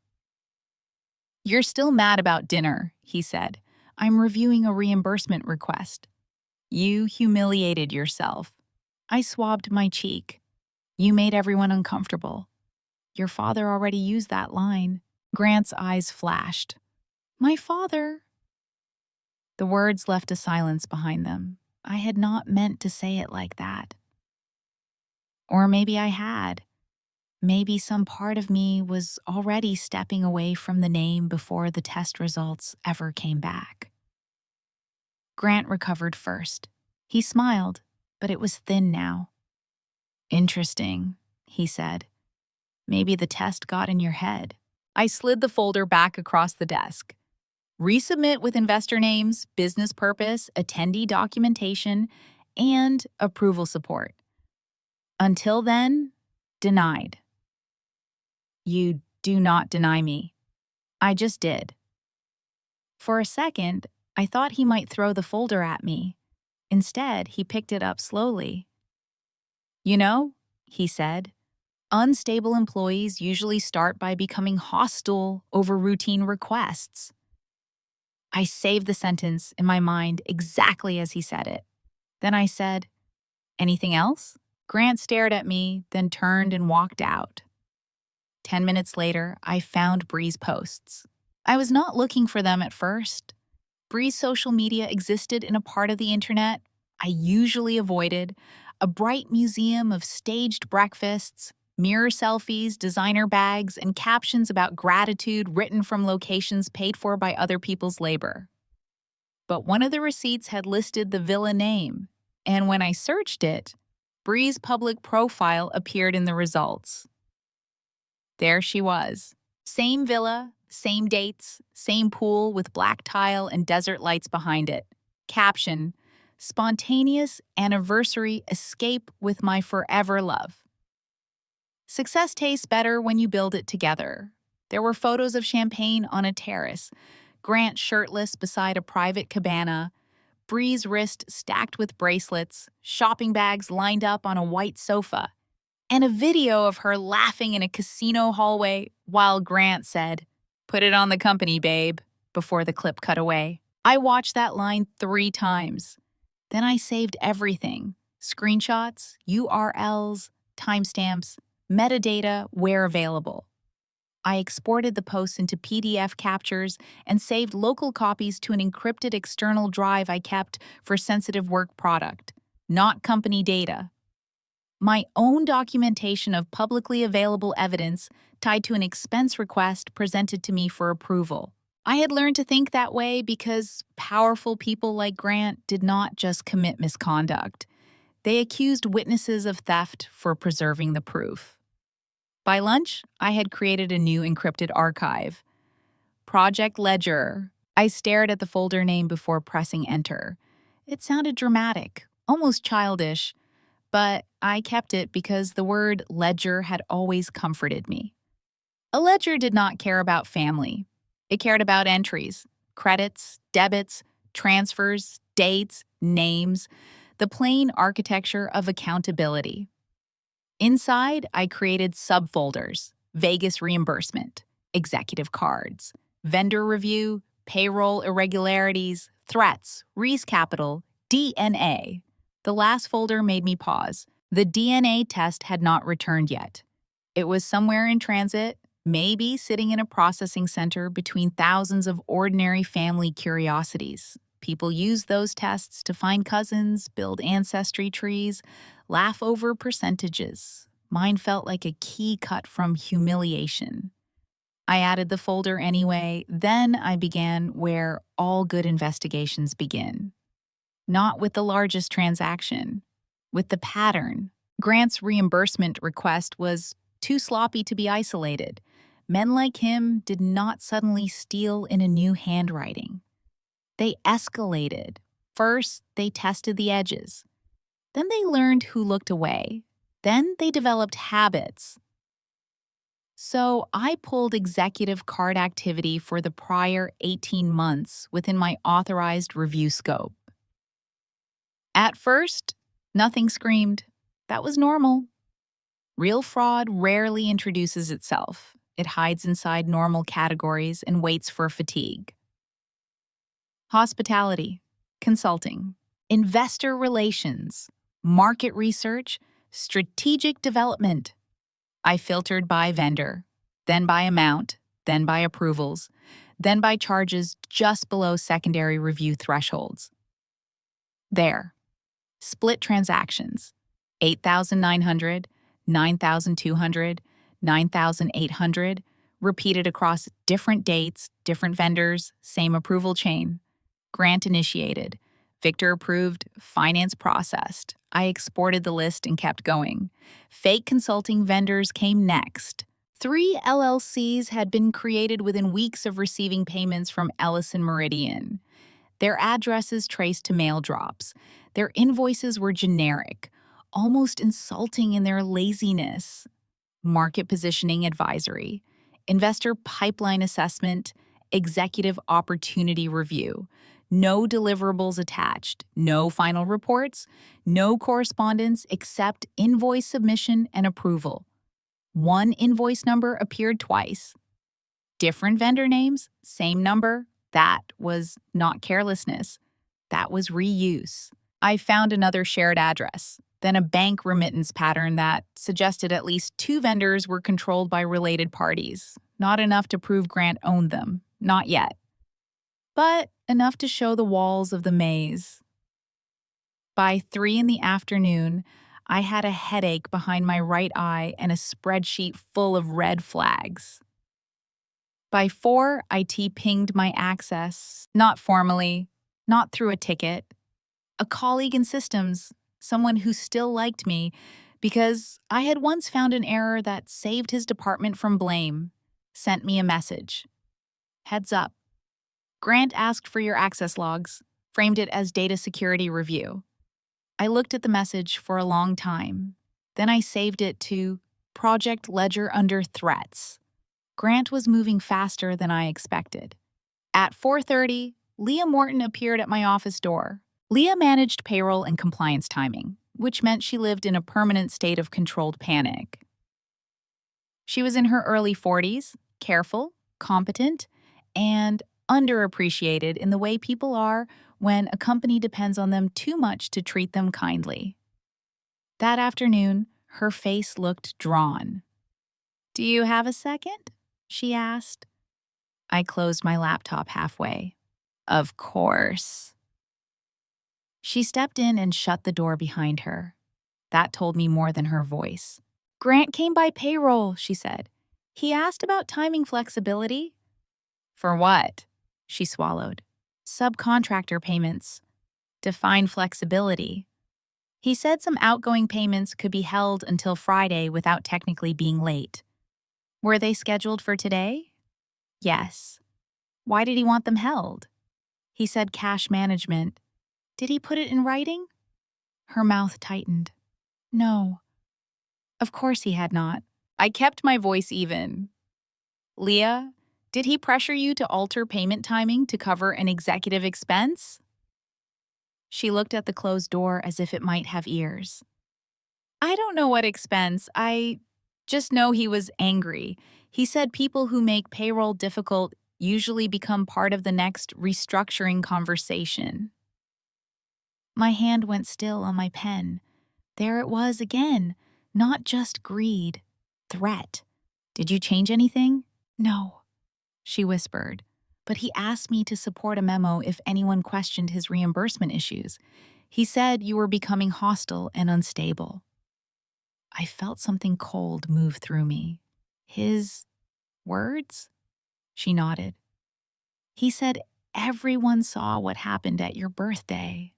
"You're still mad about dinner," he said. "I'm reviewing a reimbursement request." "You humiliated yourself." I swabbed my cheek. "You made everyone uncomfortable." "Your father already used that line." Grant's eyes flashed. "My father?" The words left a silence behind them. I had not meant to say it like that. Or maybe I had. Maybe some part of me was already stepping away from the name before the test results ever came back. Grant recovered first. He smiled, but it was thin now. "Interesting," he said. "Maybe the test got in your head." I slid the folder back across the desk. "Resubmit with investor names, business purpose, attendee documentation, and approval support. Until then, denied." "You do not deny me." "I just did." For a second, I thought he might throw the folder at me. Instead, he picked it up slowly. "You know," he said, "unstable employees usually start by becoming hostile over routine requests." I saved the sentence in my mind exactly as he said it. Then I said, "Anything else?" Grant stared at me, then turned and walked out. 10 minutes later, I found Bree's posts. I was not looking for them at first. Bree's social media existed in a part of the internet I usually avoided, a bright museum of staged breakfasts, mirror selfies, designer bags, and captions about gratitude written from locations paid for by other people's labor. But one of the receipts had listed the villa name, and when I searched it, Bree's public profile appeared in the results. There she was. Same villa, same dates, same pool with black tile and desert lights behind it. Caption: "Spontaneous anniversary escape with my forever love." Success tastes better when you build it together. There were photos of champagne on a terrace, Grant shirtless beside a private cabana, Bree's wrist stacked with bracelets, shopping bags lined up on a white sofa, and a video of her laughing in a casino hallway while Grant said, "Put it on the company, babe," before the clip cut away. I watched that line 3 times. Then I saved everything: screenshots, URLs, timestamps, metadata where available. I exported the posts into PDF captures and saved local copies to an encrypted external drive I kept for sensitive work product, not company data. My own documentation of publicly available evidence tied to an expense request presented to me for approval. I had learned to think that way because powerful people like Grant did not just commit misconduct. They accused witnesses of theft for preserving the proof. By lunch, I had created a new encrypted archive. Project Ledger. I stared at the folder name before pressing enter. It sounded dramatic, almost childish, but I kept it because the word ledger had always comforted me. A ledger did not care about family. It cared about entries, credits, debits, transfers, dates, names, the plain architecture of accountability. Inside, I created subfolders: Vegas reimbursement, executive cards, vendor review, payroll irregularities, threats, Reese Capital, DNA. The last folder made me pause. The DNA test had not returned yet. It was somewhere in transit, maybe sitting in a processing center between thousands of ordinary family curiosities. People use those tests to find cousins, build ancestry trees, laugh over percentages. Mine felt like a key cut from humiliation. I added the folder anyway, then I began where all good investigations begin. Not with the largest transaction, with the pattern. Grant's reimbursement request was too sloppy to be isolated. Men like him did not suddenly steal in a new handwriting. They escalated. First, they tested the edges. Then they learned who looked away. Then they developed habits. So I pulled executive card activity for the prior 18 months within my authorized review scope. At first, nothing screamed. That was normal. Real fraud rarely introduces itself. It hides inside normal categories and waits for fatigue. Hospitality, consulting, investor relations, market research, strategic development. I filtered by vendor, then by amount, then by approvals, then by charges just below secondary review thresholds. There. Split transactions. 8,900, 9,200, 9,800, repeated across different dates, different vendors, same approval chain. Grant initiated. Victor approved, finance processed. I exported the list and kept going. Fake consulting vendors came next. 3 LLCs had been created within weeks of receiving payments from Ellison Meridian. Their addresses traced to mail drops. Their invoices were generic, almost insulting in their laziness. Market positioning advisory, investor pipeline assessment, executive opportunity review. No deliverables attached, no final reports, no correspondence except invoice submission and approval. One invoice number appeared twice. Different vendor names, same number. That was not carelessness. That was reuse. I found another shared address, then a bank remittance pattern that suggested at least 2 vendors were controlled by related parties. Not enough to prove Grant owned them. Not yet. But enough to show the walls of the maze. By 3 in the afternoon, I had a headache behind my right eye and a spreadsheet full of red flags. By 4, IT pinged my access, not formally, not through a ticket. A colleague in systems, someone who still liked me, because I had once found an error that saved his department from blame, sent me a message. Heads up. Grant asked for your access logs, framed it as data security review. I looked at the message for a long time. Then I saved it to Project Ledger under threats. Grant was moving faster than I expected. At 4:30, Leah Morton appeared at my office door. Leah managed payroll and compliance timing, which meant she lived in a permanent state of controlled panic. She was in her early 40s, careful, competent, and underappreciated in the way people are when a company depends on them too much to treat them kindly. That afternoon, her face looked drawn. "Do you have a second?" she asked. I closed my laptop halfway. Of course. She stepped in and shut the door behind her. That told me more than her voice. "Grant came by payroll," she said. "He asked about timing flexibility." "For what?" She swallowed. "Subcontractor payments. Define flexibility. He said some outgoing payments could be held until Friday without technically being late." "Were they scheduled for today?" "Yes." "Why did he want them held?" "He said cash management." "Did he put it in writing?" Her mouth tightened. "No." Of course he had not. I kept my voice even. "Leah, did he pressure you to alter payment timing to cover an executive expense?" She looked at the closed door as if it might have ears. "I don't know what expense. I just know he was angry. He said people who make payroll difficult usually become part of the next restructuring conversation." My hand went still on my pen. There it was again. Not just greed. Threat. "Did you change anything?" "No," she whispered. "But he asked me to support a memo if anyone questioned his reimbursement issues. He said you were becoming hostile and unstable." I felt something cold move through me. "His words?" She nodded. "He said everyone saw what happened at your birthday."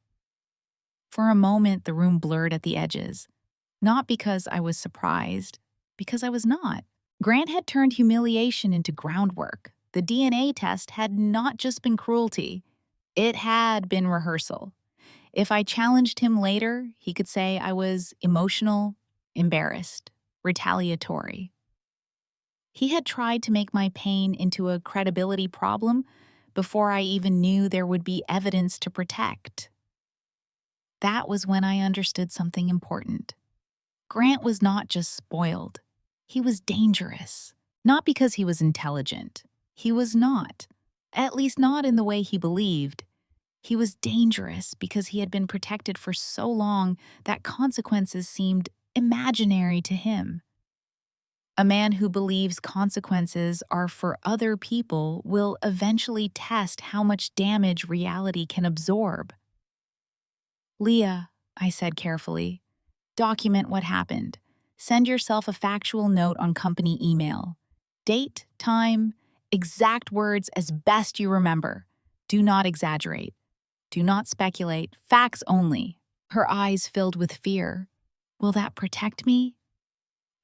For a moment, the room blurred at the edges. Not because I was surprised, because I was not. Grant had turned humiliation into groundwork. The DNA test had not just been cruelty. It had been rehearsal. If I challenged him later, he could say I was emotional, embarrassed, retaliatory. He had tried to make my pain into a credibility problem before I even knew there would be evidence to protect. That was when I understood something important. Grant was not just spoiled. He was dangerous. Not because he was intelligent. He was not. At least not in the way he believed. He was dangerous because he had been protected for so long that consequences seemed imaginary to him. A man who believes consequences are for other people will eventually test how much damage reality can absorb. Leah, I said carefully, document what happened. Send yourself a factual note on company email. Date, time, exact words as best you remember. Do not exaggerate. Do not speculate. Facts only. Her eyes filled with fear. Will that protect me?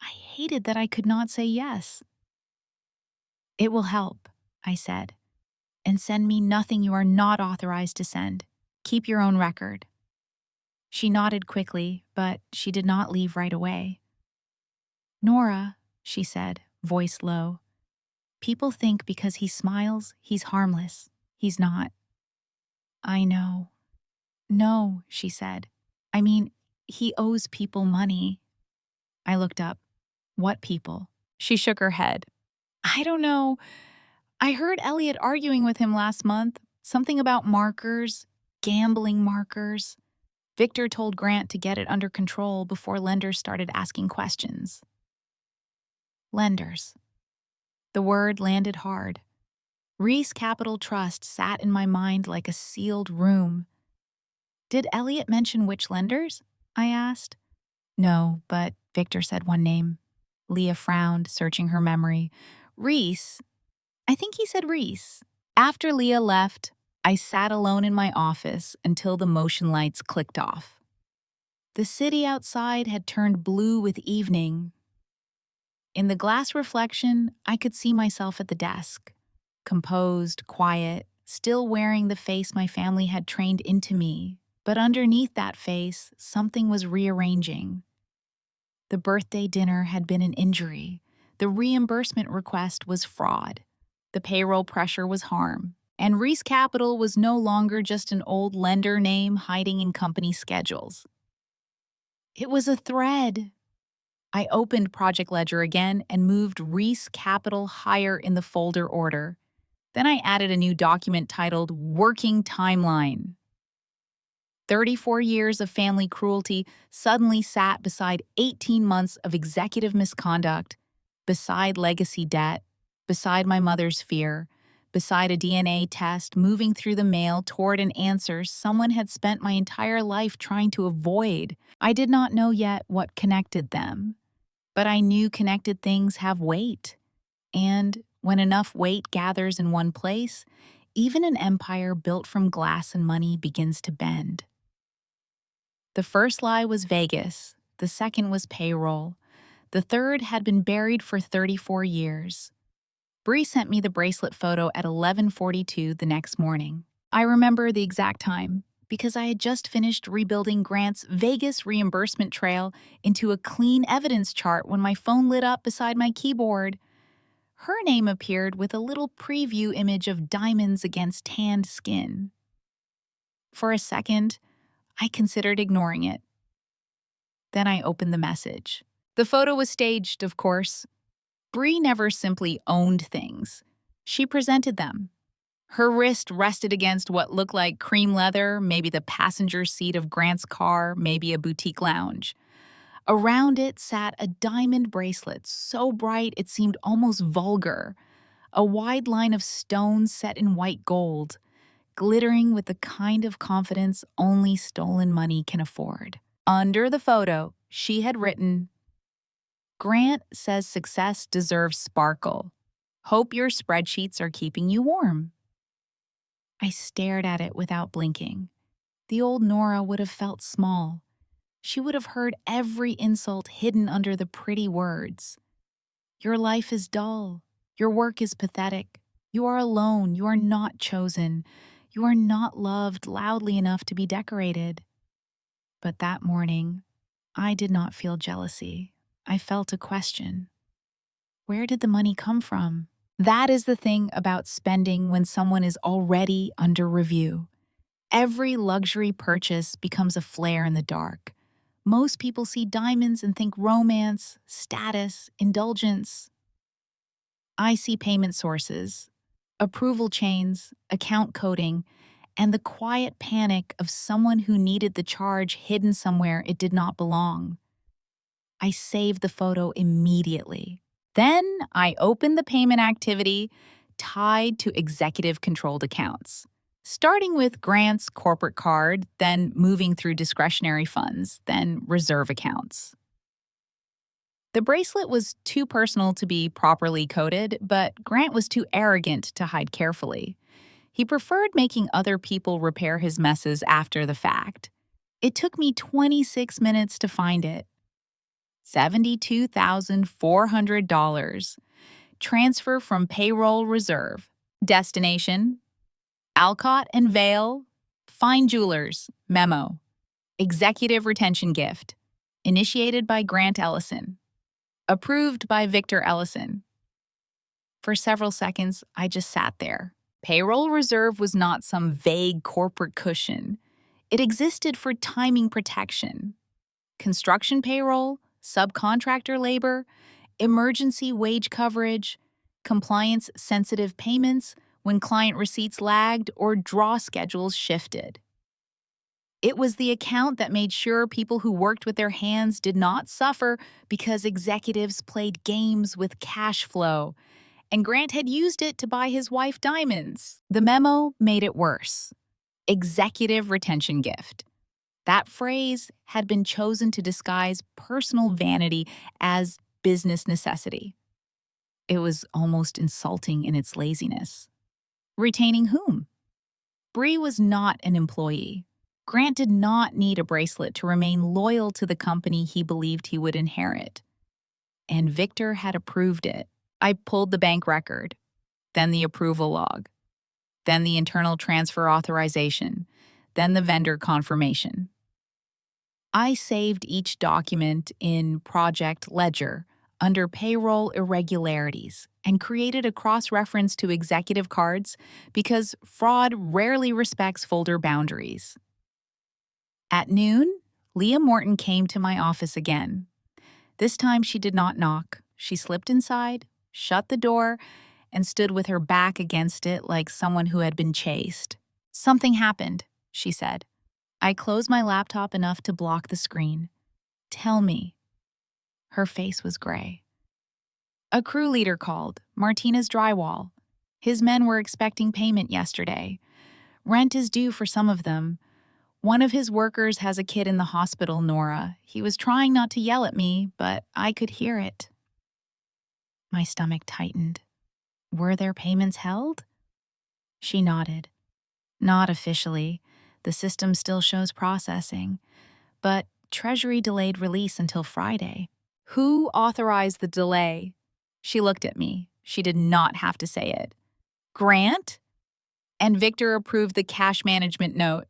I hated that I could not say yes. It will help, I said. And send me nothing you are not authorized to send. Keep your own record. She nodded quickly, but she did not leave right away. Nora, she said, voice low. People think because he smiles, he's harmless. He's not. I know. No, she said. I mean, he owes people money. I looked up. What people? She shook her head. I don't know. I heard Elliot arguing with him last month. Something about markers, gambling markers. Victor told Grant to get it under control before lenders started asking questions. Lenders. The word landed hard. Reese Capital Trust sat in my mind like a sealed room. Did Elliot mention which lenders? I asked. No, but Victor said one name. Leah frowned, searching her memory. Reese. I think he said Reese. After Leah left, I sat alone in my office until the motion lights clicked off. The city outside had turned blue with evening. In the glass reflection, I could see myself at the desk, composed, quiet, still wearing the face my family had trained into me. But underneath that face, something was rearranging. The birthday dinner had been an injury. The reimbursement request was fraud. The payroll pressure was harm. And Reese Capital was no longer just an old lender name hiding in company schedules. It was a thread. I opened Project Ledger again and moved Reese Capital higher in the folder order. Then I added a new document titled Working Timeline. 34 years of family cruelty suddenly sat beside 18 months of executive misconduct, beside legacy debt, beside my mother's fear, beside a DNA test moving through the mail toward an answer someone had spent my entire life trying to avoid. I did not know yet what connected them, but I knew connected things have weight. And when enough weight gathers in one place, even an empire built from glass and money begins to bend. The first lie was Vegas, the second was payroll, the third had been buried for 34 years. Bree sent me the bracelet photo at 11:42 the next morning. I remember the exact time because I had just finished rebuilding Grant's Vegas reimbursement trail into a clean evidence chart when my phone lit up beside my keyboard. Her name appeared with a little preview image of diamonds against tanned skin. For a second, I considered ignoring it. Then I opened the message. The photo was staged, of course. Bree never simply owned things. She presented them. Her wrist rested against what looked like cream leather, maybe the passenger seat of Grant's car, maybe a boutique lounge. Around it sat a diamond bracelet, so bright it seemed almost vulgar. A wide line of stones set in white gold, glittering with the kind of confidence only stolen money can afford. Under the photo, she had written, Grant says success deserves sparkle. Hope your spreadsheets are keeping you warm. I stared at it without blinking. The old Nora would have felt small. She would have heard every insult hidden under the pretty words. Your life is dull. Your work is pathetic. You are alone. You are not chosen. You are not loved loudly enough to be decorated. But that morning, I did not feel jealousy. I felt a question. Where did the money come from? That is the thing about spending when someone is already under review. Every luxury purchase becomes a flare in the dark. Most people see diamonds and think romance, status, indulgence. I see payment sources, approval chains, account coding, and the quiet panic of someone who needed the charge hidden somewhere it did not belong. I saved the photo immediately. Then I opened the payment activity tied to executive-controlled accounts, starting with Grant's corporate card, then moving through discretionary funds, then reserve accounts. The bracelet was too personal to be properly coded, but Grant was too arrogant to hide carefully. He preferred making other people repair his messes after the fact. It took me 26 minutes to find it. $72,400. Transfer from payroll reserve. Destination: Alcott and Vale. Fine Jewelers. Memo. Executive retention gift. Initiated by Grant Ellison. Approved by Victor Ellison. For several seconds, I just sat there. Payroll reserve was not some vague corporate cushion. It existed for timing protection. Construction payroll, subcontractor labor, emergency wage coverage, compliance-sensitive payments when client receipts lagged or draw schedules shifted. It was the account that made sure people who worked with their hands did not suffer because executives played games with cash flow, and Grant had used it to buy his wife diamonds. The memo made it worse. Executive retention gift. That phrase had been chosen to disguise personal vanity as business necessity. It was almost insulting in its laziness. Retaining whom? Bree was not an employee. Grant did not need a bracelet to remain loyal to the company he believed he would inherit. And Victor had approved it. I pulled the bank record, then the approval log, then the internal transfer authorization, then the vendor confirmation. I saved each document in Project Ledger under payroll irregularities and created a cross-reference to executive cards because fraud rarely respects folder boundaries. At noon, Leah Morton came to my office again. This time she did not knock. She slipped inside, shut the door, and stood with her back against it like someone who had been chased. "Something happened," she said. I closed my laptop enough to block the screen. "Tell me." Her face was gray. "A crew leader called, Martinez Drywall. His men were expecting payment yesterday. Rent is due for some of them. One of his workers has a kid in the hospital, Nora. He was trying not to yell at me, but I could hear it." My stomach tightened. Were their payments held? She nodded. "Not officially. The system still shows processing. But Treasury delayed release until Friday." "Who authorized the delay?" She looked at me. She did not have to say it. "Grant?" "And Victor approved the cash management note."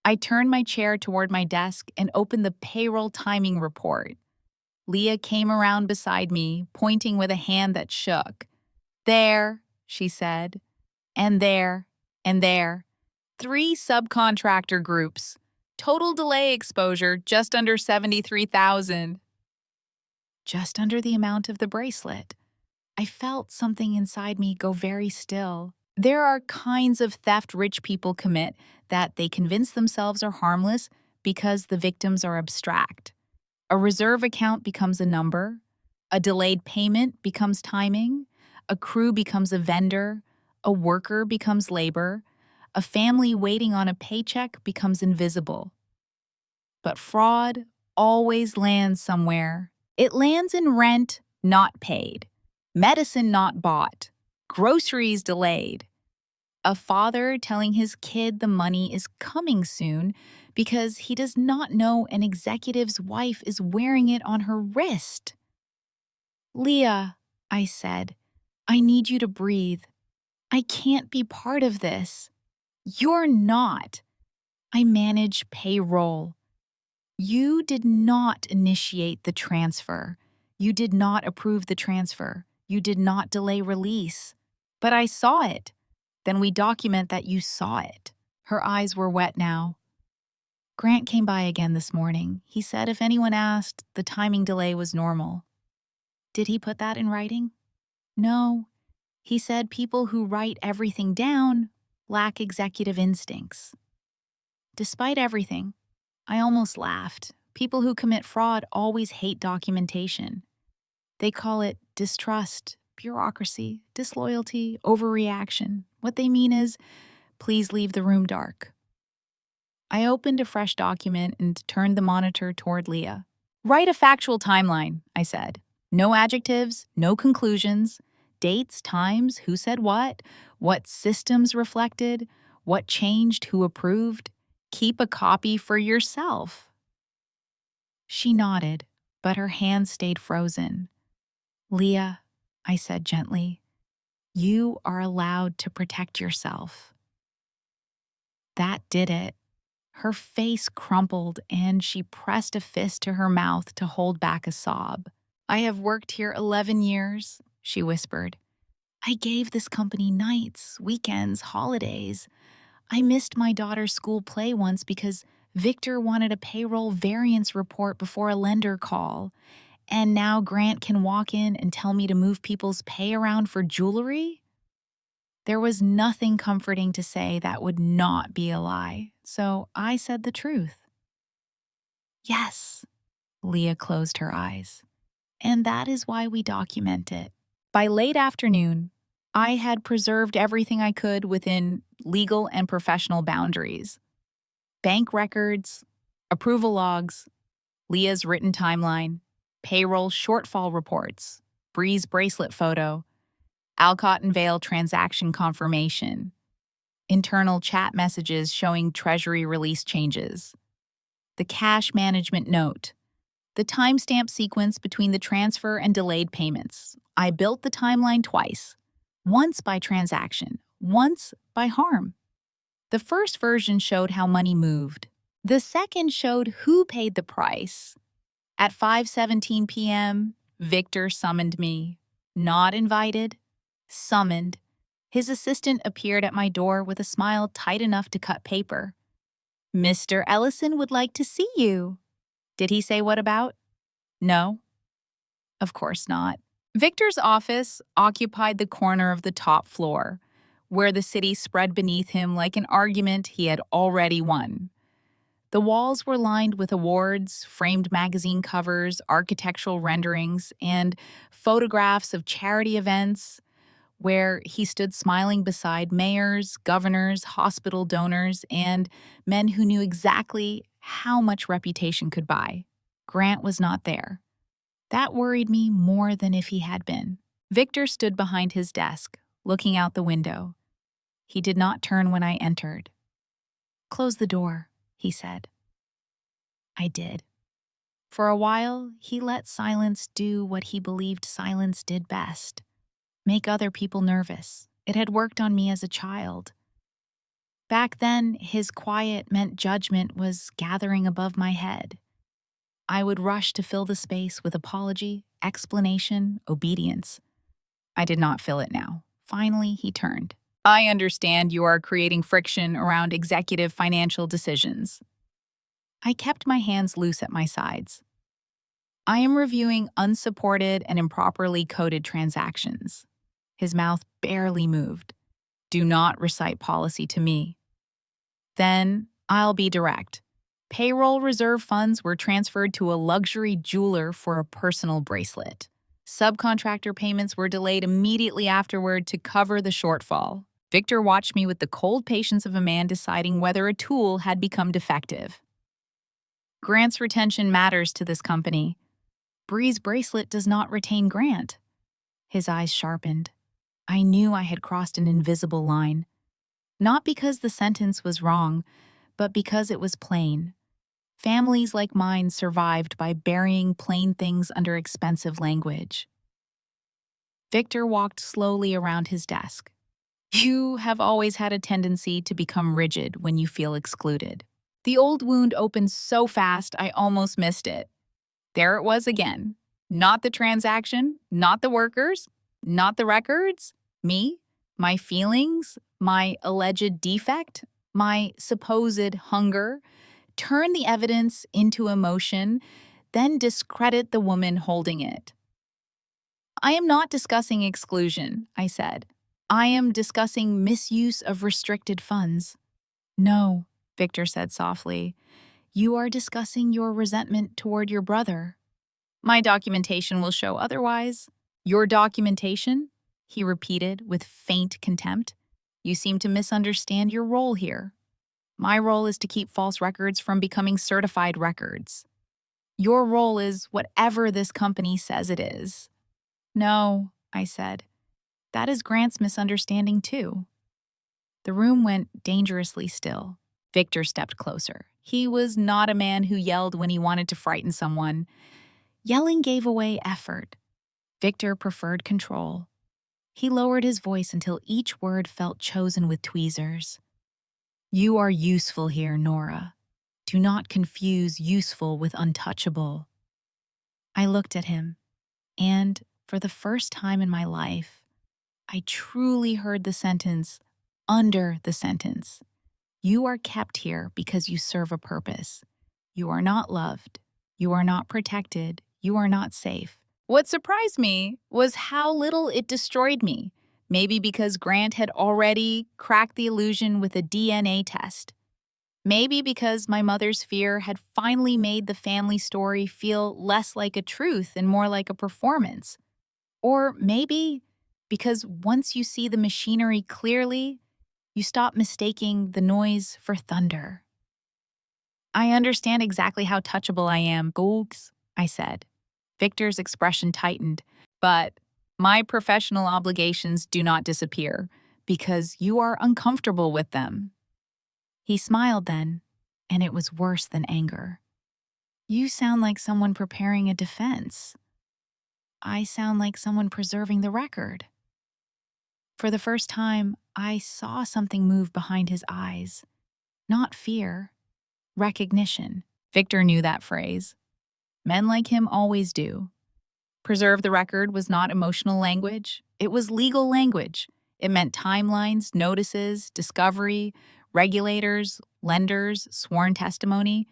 I turned my chair toward my desk and opened the payroll timing report. Leah came around beside me, pointing with a hand that shook. "There," she said. "And there, and there. 3 subcontractor groups. Total delay exposure just under $73,000. Just under the amount of the bracelet. I felt something inside me go very still. There are kinds of theft rich people commit that they convince themselves are harmless because the victims are abstract. A reserve account becomes a number. A delayed payment becomes timing. A crew becomes a vendor. A worker becomes labor. A family waiting on a paycheck becomes invisible. But fraud always lands somewhere. It lands in rent not paid, medicine not bought, groceries delayed, a father telling his kid the money is coming soon because he does not know an executive's wife is wearing it on her wrist. "Leah," I said, "I need you to breathe. I can't be part of this." "You're not. I manage payroll. You did not initiate the transfer. You did not approve the transfer. You did not delay release. But I saw it. Then we document that you saw it. Her eyes were wet now. Grant came by again this morning. He said if anyone asked, the timing delay was normal. Did he put that in writing? No. He said people who write everything down lack executive instincts. Despite everything, I almost laughed. People who commit fraud always hate documentation. They call it distrust, bureaucracy, disloyalty, overreaction. What they mean is, please leave the room dark. I opened a fresh document and turned the monitor toward Leah. Write a factual timeline, I said. No adjectives, no conclusions. Dates, times, who said what systems reflected, what changed, who approved. Keep a copy for yourself. She nodded, but her hand stayed frozen. Leah, I said gently, you are allowed to protect yourself. That did it. Her face crumpled and she pressed a fist to her mouth to hold back a sob. I have worked here 11 years, she whispered. I gave this company nights, weekends, holidays. I missed my daughter's school play once because Victor wanted a payroll variance report before a lender call. And now Grant can walk in and tell me to move people's pay around for jewelry? There was nothing comforting to say that would not be a lie, so I said the truth. Yes, Leah closed her eyes. And that is why we document it. By late afternoon, I had preserved everything I could within legal and professional boundaries. Bank records, approval logs, Leah's written timeline, payroll shortfall reports, Bree's bracelet photo, Alcott and Vale transaction confirmation, internal chat messages showing Treasury release changes, the cash management note, the timestamp sequence between the transfer and delayed payments. I built the timeline twice, once by transaction, once by harm. The first version showed how money moved. The second showed who paid the price. At 5:17 p.m., Victor summoned me. Not invited, summoned. His assistant appeared at my door with a smile tight enough to cut paper. Mr. Ellison would like to see you. Did he say what about? No. Of course not. Victor's office occupied the corner of the top floor, where the city spread beneath him like an argument he had already won. The walls were lined with awards, framed magazine covers, architectural renderings, and photographs of charity events where he stood smiling beside mayors, governors, hospital donors, and men who knew exactly how much reputation could buy. Grant was not there. That worried me more than if he had been. Victor stood behind his desk, looking out the window. He did not turn when I entered. Close the door, he said. I did. For a while, he let silence do what he believed silence did best. Make other people nervous. It had worked on me as a child. Back then, his quiet meant judgment was gathering above my head. I would rush to fill the space with apology, explanation, obedience. I did not fill it now. Finally, he turned. I understand you are creating friction around executive financial decisions. I kept my hands loose at my sides. I am reviewing unsupported and improperly coded transactions. His mouth barely moved. Do not recite policy to me. Then I'll be direct. Payroll reserve funds were transferred to a luxury jeweler for a personal bracelet. Subcontractor payments were delayed immediately afterward to cover the shortfall. Victor watched me with the cold patience of a man deciding whether a tool had become defective. Grant's retention matters to this company. Bree's bracelet does not retain Grant. His eyes sharpened. I knew I had crossed an invisible line. Not because the sentence was wrong, but because it was plain. Families like mine survived by burying plain things under expensive language. Victor walked slowly around his desk. You have always had a tendency to become rigid when you feel excluded. The old wound opened so fast I almost missed it. There it was again. Not the transaction, not the workers, not the records. Me, my feelings, my alleged defect, my supposed hunger. Turn the evidence into emotion, then discredit the woman holding it. I am not discussing exclusion, I said. I am discussing misuse of restricted funds. No, Victor said softly. You are discussing your resentment toward your brother. My documentation will show otherwise. Your documentation? He repeated with faint contempt. You seem to misunderstand your role here. My role is to keep false records from becoming certified records. Your role is whatever this company says it is. No, I said. That is Grant's misunderstanding too. The room went dangerously still. Victor stepped closer. He was not a man who yelled when he wanted to frighten someone. Yelling gave away effort. Victor preferred control. He lowered his voice until each word felt chosen with tweezers. You are useful here, Nora. Do not confuse useful with untouchable. I looked at him, and for the first time in my life, I truly heard the sentence under the sentence. You are kept here because you serve a purpose. You are not loved. You are not protected. You are not safe. What surprised me was how little it destroyed me. Maybe because Grant had already cracked the illusion with a DNA test. Maybe because my mother's fear had finally made the family story feel less like a truth and more like a performance. Or maybe because once you see the machinery clearly, you stop mistaking the noise for thunder. I understand exactly how touchable I am, Googs, I said. Victor's expression tightened. But my professional obligations do not disappear because you are uncomfortable with them. He smiled then, and it was worse than anger. You sound like someone preparing a defense. I sound like someone preserving the record. For the first time, I saw something move behind his eyes. Not fear, recognition. Victor knew that phrase. Men like him always do. Preserve the record was not emotional language. It was legal language. It meant timelines, notices, discovery, regulators, lenders, sworn testimony.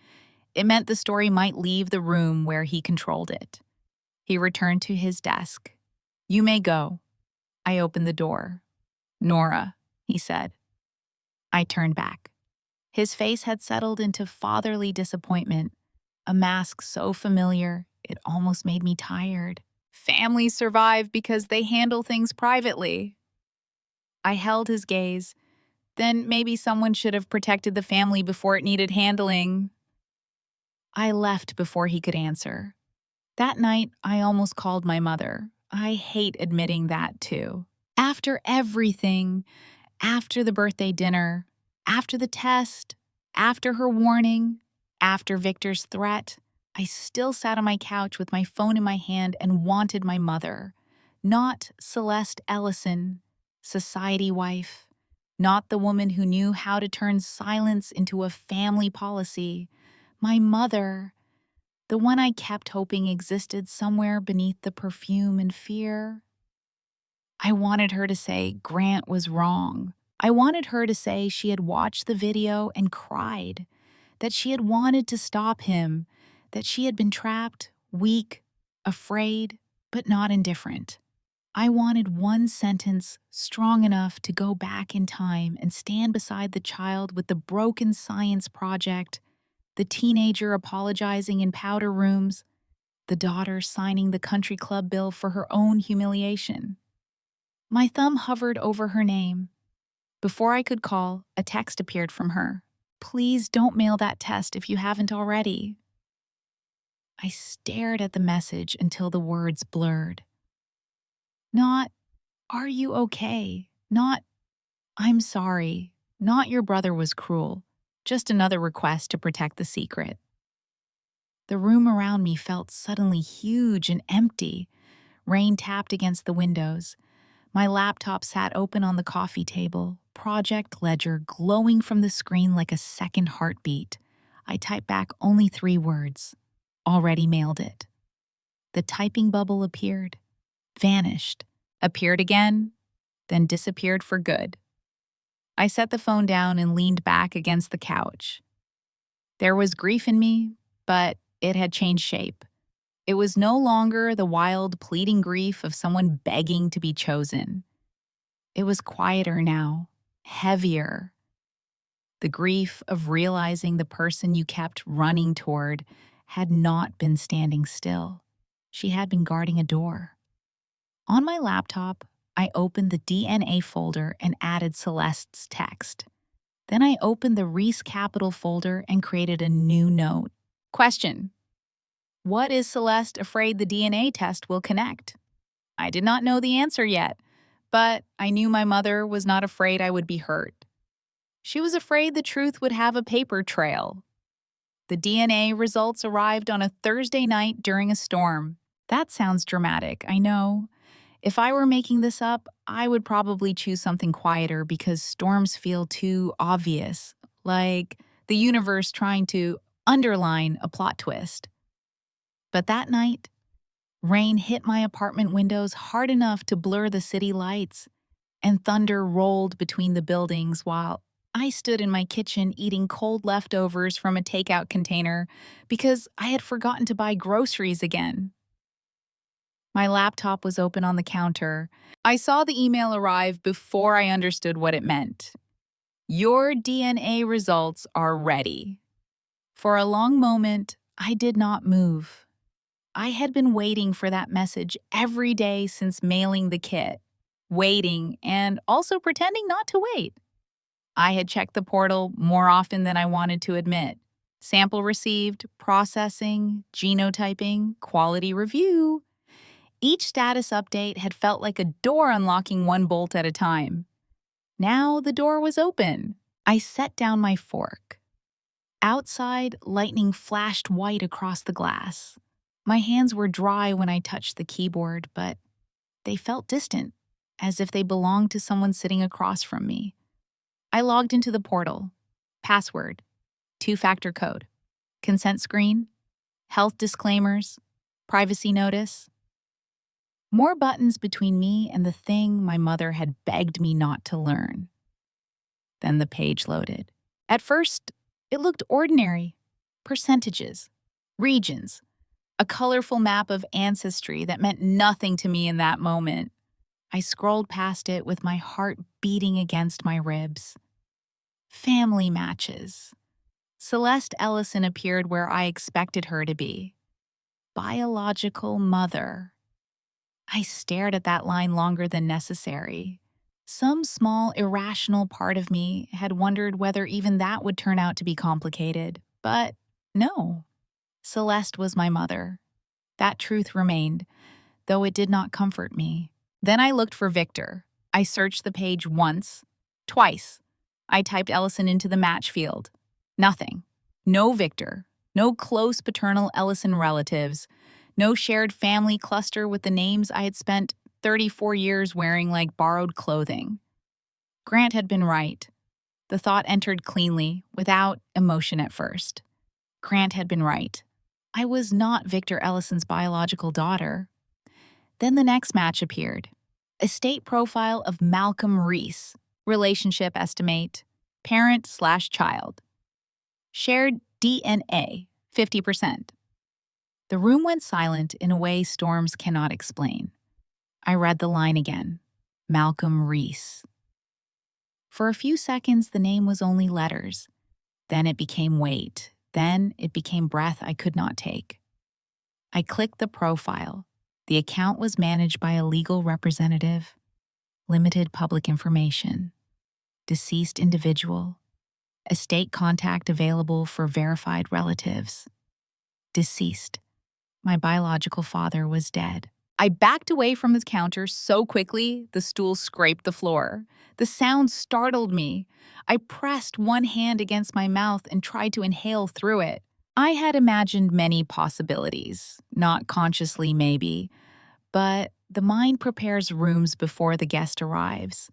It meant the story might leave the room where he controlled it. He returned to his desk. You may go. I opened the door. Nora, he said. I turned back. His face had settled into fatherly disappointment, a mask so familiar it almost made me tired. Families survive because they handle things privately. I held his gaze. Then maybe someone should have protected the family before it needed handling. I left before he could answer. That night, I almost called my mother. I hate admitting that, too. After everything, after the birthday dinner, after the test, after her warning, after Victor's threat, I still sat on my couch with my phone in my hand and wanted my mother. Not Celeste Ellison, society wife. Not the woman who knew how to turn silence into a family policy. My mother, the one I kept hoping existed somewhere beneath the perfume and fear. I wanted her to say Grant was wrong. I wanted her to say she had watched the video and cried, that she had wanted to stop him, that she had been trapped, weak, afraid, but not indifferent. I wanted one sentence strong enough to go back in time and stand beside the child with the broken science project, the teenager apologizing in powder rooms, the daughter signing the country club bill for her own humiliation. My thumb hovered over her name. Before I could call, a text appeared from her. Please don't mail that test if you haven't already. I stared at the message until the words blurred. Not, are you okay? Not, I'm sorry. Not your brother was cruel. Just another request to protect the secret. The room around me felt suddenly huge and empty. Rain tapped against the windows. My laptop sat open on the coffee table, project ledger glowing from the screen like a second heartbeat. I typed back only 3 words. Already mailed it. The typing bubble appeared, vanished, appeared again, then disappeared for good. I set the phone down and leaned back against the couch. There was grief in me, but it had changed shape. It was no longer the wild, pleading grief of someone begging to be chosen. It was quieter now, heavier. The grief of realizing the person you kept running toward had not been standing still. She had been guarding a door. On my laptop, I opened the DNA folder and added Celeste's text. Then I opened the Reese Capital folder and created a new note. Question: what is Celeste afraid the DNA test will connect? I did not know the answer yet, but I knew my mother was not afraid I would be hurt. She was afraid the truth would have a paper trail. The DNA results arrived on a Thursday night during a storm. That sounds dramatic, I know. If I were making this up, I would probably choose something quieter because storms feel too obvious, like the universe trying to underline a plot twist. But that night, rain hit my apartment windows hard enough to blur the city lights, and thunder rolled between the buildings while I stood in my kitchen eating cold leftovers from a takeout container because I had forgotten to buy groceries again. My laptop was open on the counter. I saw the email arrive before I understood what it meant. Your DNA results are ready. For a long moment, I did not move. I had been waiting for that message every day since mailing the kit. Waiting and also pretending not to wait. I had checked the portal more often than I wanted to admit. Sample received, processing, genotyping, quality review. Each status update had felt like a door unlocking one bolt at a time. Now the door was open. I set down my fork. Outside, lightning flashed white across the glass. My hands were dry when I touched the keyboard, but they felt distant, as if they belonged to someone sitting across from me. I logged into the portal. Password, 2-factor code, consent screen, health disclaimers, privacy notice. More buttons between me and the thing my mother had begged me not to learn. Then the page loaded. At first, it looked ordinary. Percentages, regions, a colorful map of ancestry that meant nothing to me in that moment. I scrolled past it with my heart beating against my ribs. Family matches. Celeste Ellison appeared where I expected her to be. Biological mother. I stared at that line longer than necessary. Some small, irrational part of me had wondered whether even that would turn out to be complicated. But no. Celeste was my mother. That truth remained, though it did not comfort me. Then I looked for Victor. I searched the page once, twice. I typed Ellison into the match field. Nothing. No Victor. No close paternal Ellison relatives. No shared family cluster with the names I had spent 34 years wearing like borrowed clothing. Grant had been right. The thought entered cleanly, without emotion at first. Grant had been right. I was not Victor Ellison's biological daughter. Then the next match appeared. Estate profile of Malcolm Reese. Relationship estimate. Parent/child. Shared DNA, 50%. The room went silent in a way storms cannot explain. I read the line again. Malcolm Reese. For a few seconds, the name was only letters. Then it became weight. Then it became breath I could not take. I clicked the profile. The account was managed by a legal representative. Limited public information. Deceased individual. Estate contact available for verified relatives. Deceased. My biological father was dead. I backed away from his counter so quickly the stool scraped the floor. The sound startled me. I pressed one hand against my mouth and tried to inhale through it. I had imagined many possibilities, not consciously maybe, but the mind prepares rooms before the guest arrives.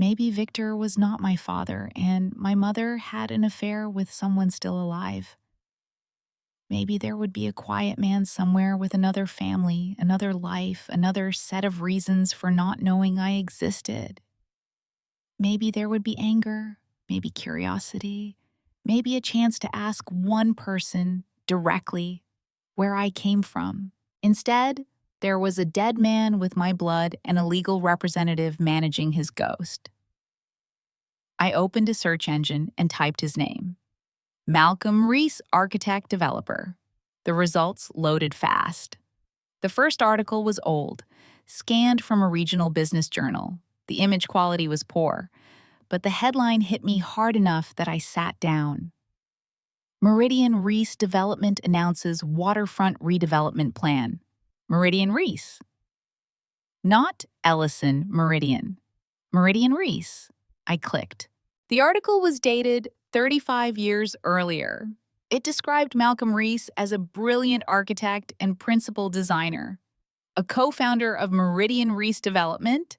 Maybe Victor was not my father and my mother had an affair with someone still alive. Maybe there would be a quiet man somewhere with another family, another life, another set of reasons for not knowing I existed. Maybe there would be anger, maybe curiosity, maybe a chance to ask one person directly where I came from. Instead, there was a dead man with my blood and a legal representative managing his ghost. I opened a search engine and typed his name. Malcolm Reese, architect developer. The results loaded fast. The first article was old, scanned from a regional business journal. The image quality was poor, but the headline hit me hard enough that I sat down. Meridian Reese Development announces waterfront redevelopment plan. Meridian Reese. Not Ellison Meridian. Meridian Reese. I clicked. The article was dated 35 years earlier. It described Malcolm Reese as a brilliant architect and principal designer, a co-founder of Meridian Reese Development,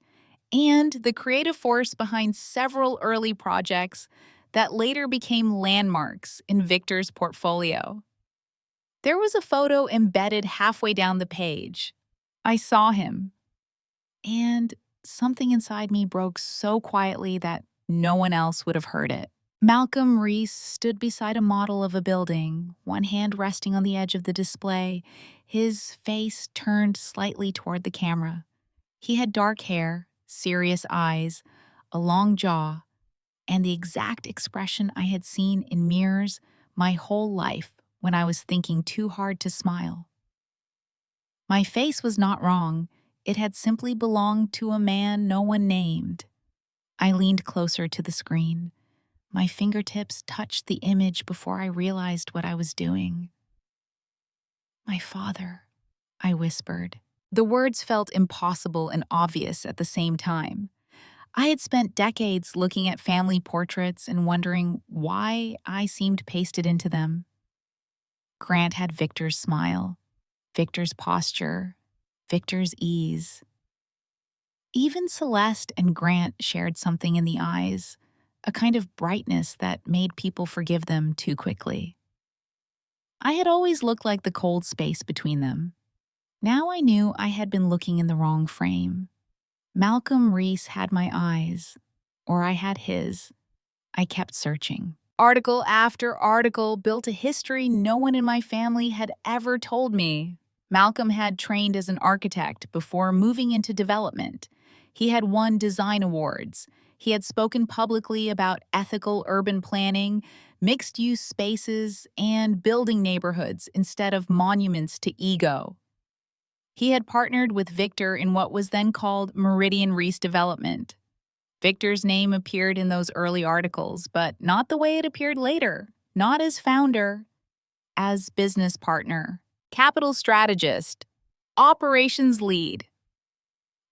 and the creative force behind several early projects that later became landmarks in Victor's portfolio. There was a photo embedded halfway down the page. I saw him, and something inside me broke so quietly that no one else would have heard it. Malcolm Reese stood beside a model of a building, one hand resting on the edge of the display, his face turned slightly toward the camera. He had dark hair, serious eyes, a long jaw, and the exact expression I had seen in mirrors my whole life when I was thinking too hard to smile. My face was not wrong. It had simply belonged to a man no one named. I leaned closer to the screen. My fingertips touched the image before I realized what I was doing. My father, I whispered. The words felt impossible and obvious at the same time. I had spent decades looking at family portraits and wondering why I seemed pasted into them. Grant had Victor's smile, Victor's posture, Victor's ease. Even Celeste and Grant shared something in the eyes, a kind of brightness that made people forgive them too quickly. I had always looked like the cold space between them. Now I knew I had been looking in the wrong frame. Malcolm Reese had my eyes, or I had his. I kept searching. Article after article built a history no one in my family had ever told me. Malcolm had trained as an architect before moving into development. He had won design awards. He had spoken publicly about ethical urban planning, mixed-use spaces, and building neighborhoods instead of monuments to ego. He had partnered with Victor in what was then called Meridian Reese Development. Victor's name appeared in those early articles, but not the way it appeared later. Not as founder, as business partner, capital strategist, operations lead.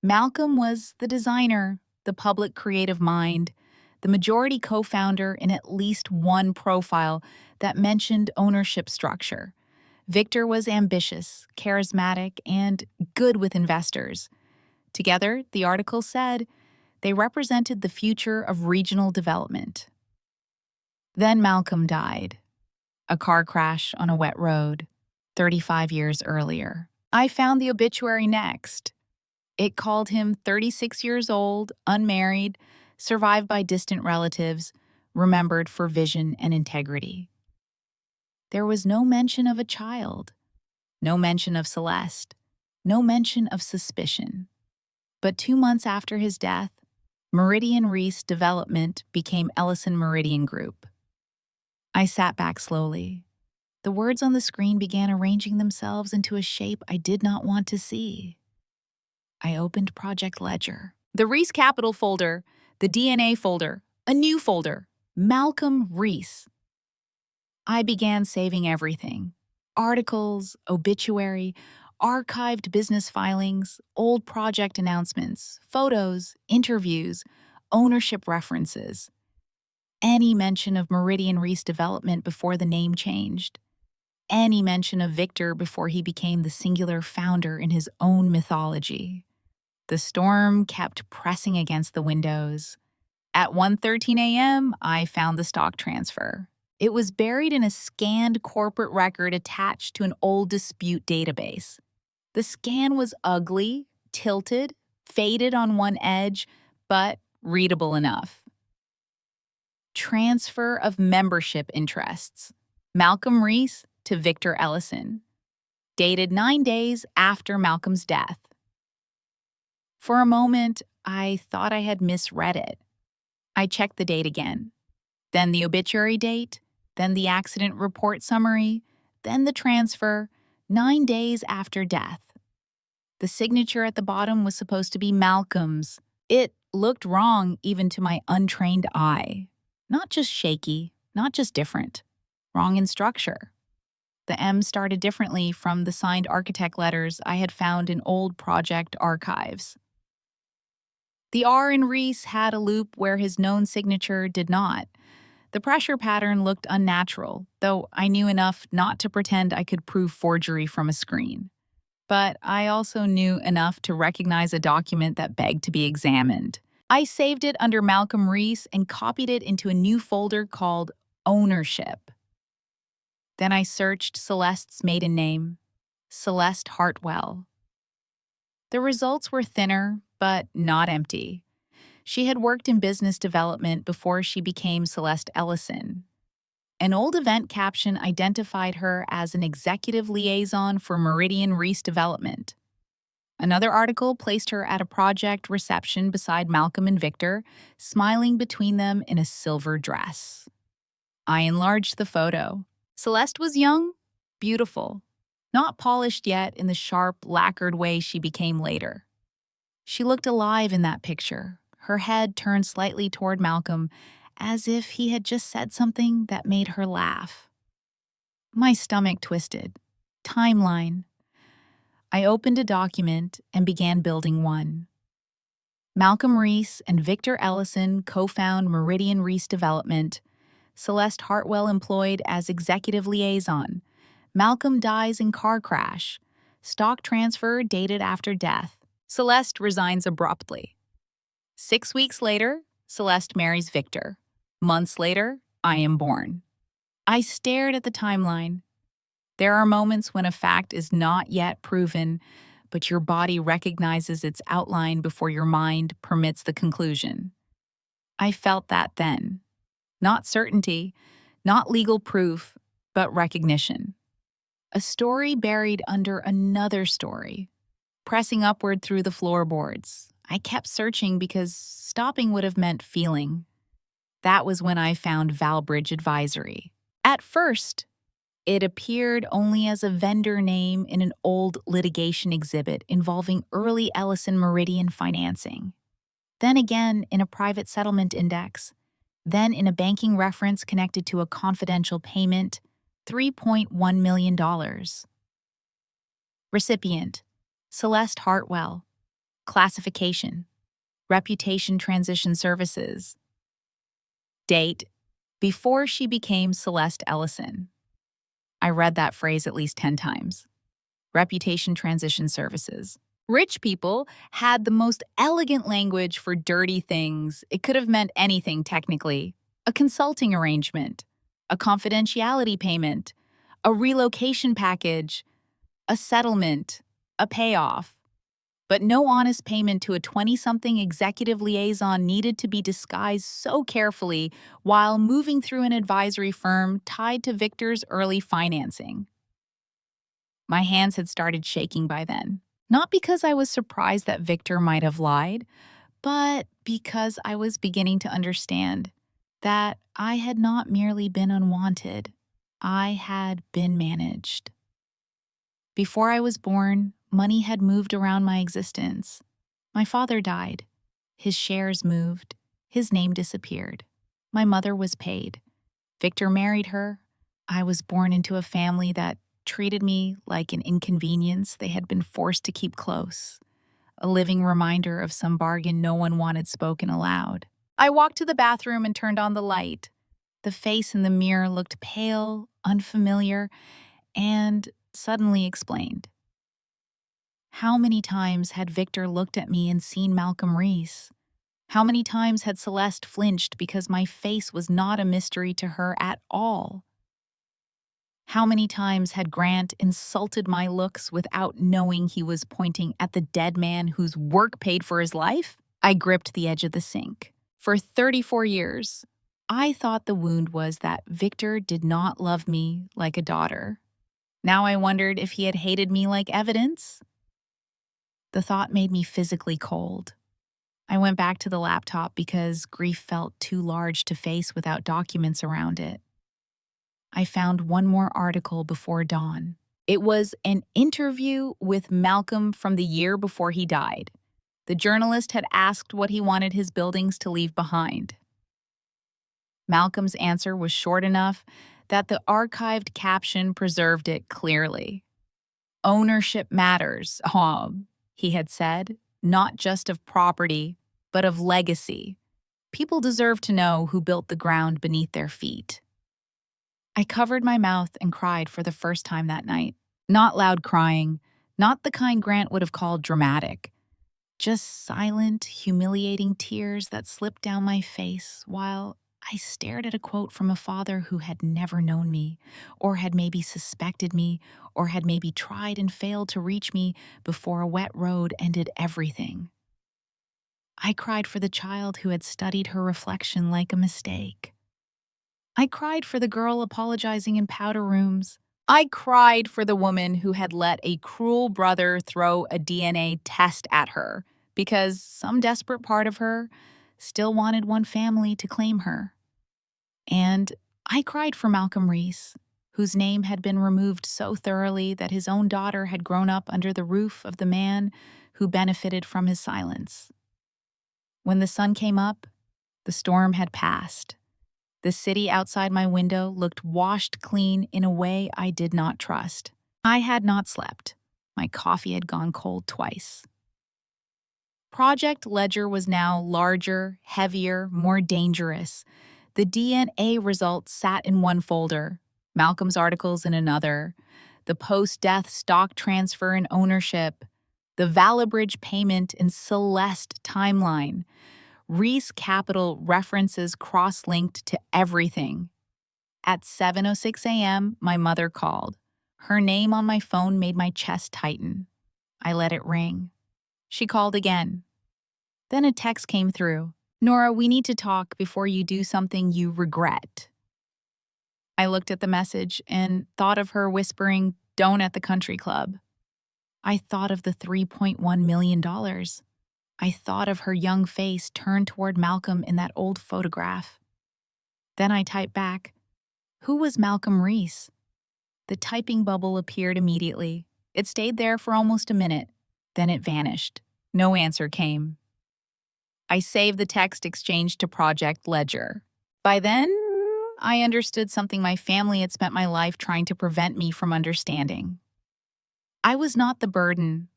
Malcolm was the designer, the public creative mind, the majority co-founder in at least one profile that mentioned ownership structure. Victor was ambitious, charismatic, and good with investors. Together, the article said, they represented the future of regional development. Then Malcolm died. A car crash on a wet road, 35 years earlier. I found the obituary next. It called him 36 years old, unmarried, survived by distant relatives, remembered for vision and integrity. There was no mention of a child, no mention of Celeste, no mention of suspicion. But 2 months after his death, Meridian Reese Development became Ellison Meridian Group. I sat back slowly. The words on the screen began arranging themselves into a shape I did not want to see. I opened Project Ledger. The Reese Capital folder, the DNA folder, a new folder, Malcolm Reese. I began saving everything. Articles, obituary, archived business filings, old project announcements, photos, interviews, ownership references. Any mention of Meridian Reese Development before the name changed. Any mention of Victor before he became the singular founder in his own mythology. The storm kept pressing against the windows. At 1:13 a.m., I found the stock transfer. It was buried in a scanned corporate record attached to an old dispute database. The scan was ugly, tilted, faded on one edge, but readable enough. Transfer of membership interests. Malcolm Reese to Victor Ellison. Dated 9 days after Malcolm's death. For a moment, I thought I had misread it. I checked the date again, then the obituary date, then the accident report summary, then the transfer, 9 days after death. The signature at the bottom was supposed to be Malcolm's. It looked wrong even to my untrained eye. Not just shaky, not just different. Wrong in structure. The M started differently from the signed architect letters I had found in old project archives. The R in Reese had a loop where his known signature did not. The pressure pattern looked unnatural, though I knew enough not to pretend I could prove forgery from a screen. But I also knew enough to recognize a document that begged to be examined. I saved it under Malcolm Reese and copied it into a new folder called Ownership. Then I searched Celeste's maiden name, Celeste Hartwell. The results were thinner, but not empty. She had worked in business development before she became Celeste Ellison. An old event caption identified her as an executive liaison for Meridian Reese Development. Another article placed her at a project reception beside Malcolm and Victor, smiling between them in a silver dress. I enlarged the photo. Celeste was young, beautiful, not polished yet in the sharp, lacquered way she became later. She looked alive in that picture, her head turned slightly toward Malcolm, as if he had just said something that made her laugh. My stomach twisted. Timeline. I opened a document and began building one. Malcolm Reese and Victor Ellison co-found Meridian Reese Development. Celeste Hartwell employed as executive liaison. Malcolm dies in car crash. Stock transfer dated after death. Celeste resigns abruptly. 6 weeks later, Celeste marries Victor. Months later, I am born. I stared at the timeline. There are moments when a fact is not yet proven, but your body recognizes its outline before your mind permits the conclusion. I felt that then. Not certainty, not legal proof, but recognition. A story buried under another story, pressing upward through the floorboards. I kept searching because stopping would have meant feeling. That was when I found Valbridge Advisory. At first, it appeared only as a vendor name in an old litigation exhibit involving early Ellison Meridian financing. Then again in a private settlement index. Then in a banking reference connected to a confidential payment, $3.1 million. Recipient, Celeste Hartwell. Classification, Reputation Transition Services. Date, before she became Celeste Ellison. I read that phrase at least 10 times. Reputation Transition Services. Rich people had the most elegant language for dirty things. It could have meant anything technically. A consulting arrangement, a confidentiality payment, a relocation package, a settlement, a payoff. But no honest payment to a 20-something executive liaison needed to be disguised so carefully while moving through an advisory firm tied to Victor's early financing. My hands had started shaking by then. Not because I was surprised that Victor might have lied, but because I was beginning to understand that I had not merely been unwanted, I had been managed. Before I was born, money had moved around my existence. My father died. His shares moved. His name disappeared. My mother was paid. Victor married her. I was born into a family that treated me like an inconvenience they had been forced to keep close, a living reminder of some bargain no one wanted spoken aloud. I walked to the bathroom and turned on the light. The face in the mirror looked pale, unfamiliar, and suddenly explained. How many times had Victor looked at me and seen Malcolm Reese? How many times had Celeste flinched because my face was not a mystery to her at all? How many times had Grant insulted my looks without knowing he was pointing at the dead man whose work paid for his life? I gripped the edge of the sink. For 34 years, I thought the wound was that Victor did not love me like a daughter. Now I wondered if he had hated me like evidence. The thought made me physically cold. I went back to the laptop because grief felt too large to face without documents around it. I found one more article before dawn. It was an interview with Malcolm from the year before he died. The journalist had asked what he wanted his buildings to leave behind. Malcolm's answer was short enough that the archived caption preserved it clearly. Ownership matters, he had said, not just of property, but of legacy. People deserve to know who built the ground beneath their feet. I covered my mouth and cried for the first time that night. Not loud crying, not the kind Grant would have called dramatic. Just silent, humiliating tears that slipped down my face while I stared at a quote from a father who had never known me, or had maybe suspected me, or had maybe tried and failed to reach me before a wet road ended everything. I cried for the child who had studied her reflection like a mistake. I cried for the girl apologizing in powder rooms. I cried for the woman who had let a cruel brother throw a DNA test at her because some desperate part of her still wanted one family to claim her. And I cried for Malcolm Reese, whose name had been removed so thoroughly that his own daughter had grown up under the roof of the man who benefited from his silence. When the sun came up, the storm had passed. The city outside my window looked washed clean in a way I did not trust. I had not slept. My coffee had gone cold twice. Project Ledger was now larger, heavier, more dangerous. The DNA results sat in one folder, Malcolm's articles in another, the post-death stock transfer and ownership, the Valabridge payment and Celeste timeline. Reese Capital references cross-linked to everything. At 7:06 a.m., my mother called. Her name on my phone made my chest tighten. I let it ring. She called again. Then a text came through. Nora, we need to talk before you do something you regret. I looked at the message and thought of her whispering, "Don't at the country club." I thought of the $3.1 million. I thought of her young face turned toward Malcolm in that old photograph. Then I typed back, "Who was Malcolm Reese?" The typing bubble appeared immediately. It stayed there for almost a minute. Then it vanished. No answer came. I saved the text exchange to Project Ledger. By then, I understood something my family had spent my life trying to prevent me from understanding. I was not the burden.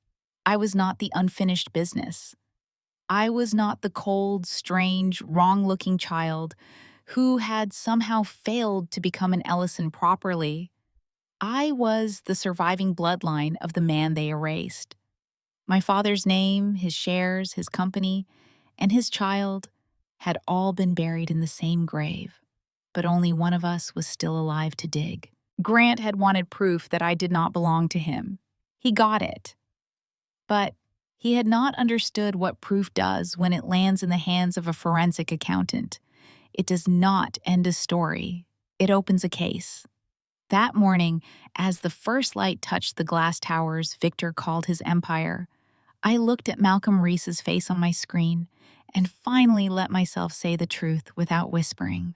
I was not the unfinished business. I was not the cold, strange, wrong-looking child who had somehow failed to become an Ellison properly. I was the surviving bloodline of the man they erased. My father's name, his shares, his company, and his child had all been buried in the same grave, but only one of us was still alive to dig. Grant had wanted proof that I did not belong to him. He got it. But he had not understood what proof does when it lands in the hands of a forensic accountant. It does not end a story. It opens a case. That morning, as the first light touched the glass towers Victor called his empire, I looked at Malcolm Reese's face on my screen and finally let myself say the truth without whispering.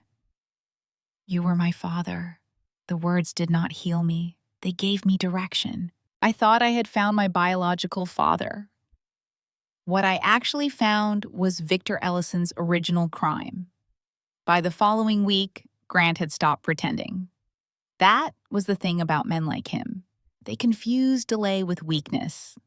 You were my father. The words did not heal me. They gave me direction. I thought I had found my biological father. What I actually found was Victor Ellison's original crime. By the following week, Grant had stopped pretending. That was the thing about men like him. They confused delay with weakness.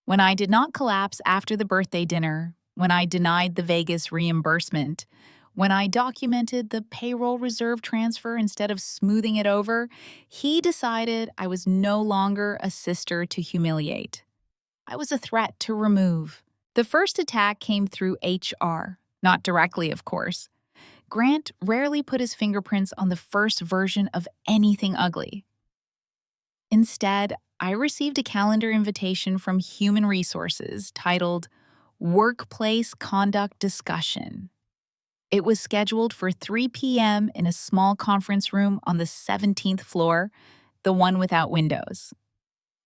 When I did not collapse after the birthday dinner, when I denied the Vegas reimbursement, when I documented the payroll reserve transfer instead of smoothing it over, he decided I was no longer a sister to humiliate. I was a threat to remove. The first attack came through HR, not directly, of course. Grant rarely put his fingerprints on the first version of anything ugly. Instead, I received a calendar invitation from Human Resources titled Workplace Conduct Discussion. It was scheduled for 3 p.m. in a small conference room on the 17th floor, the one without windows.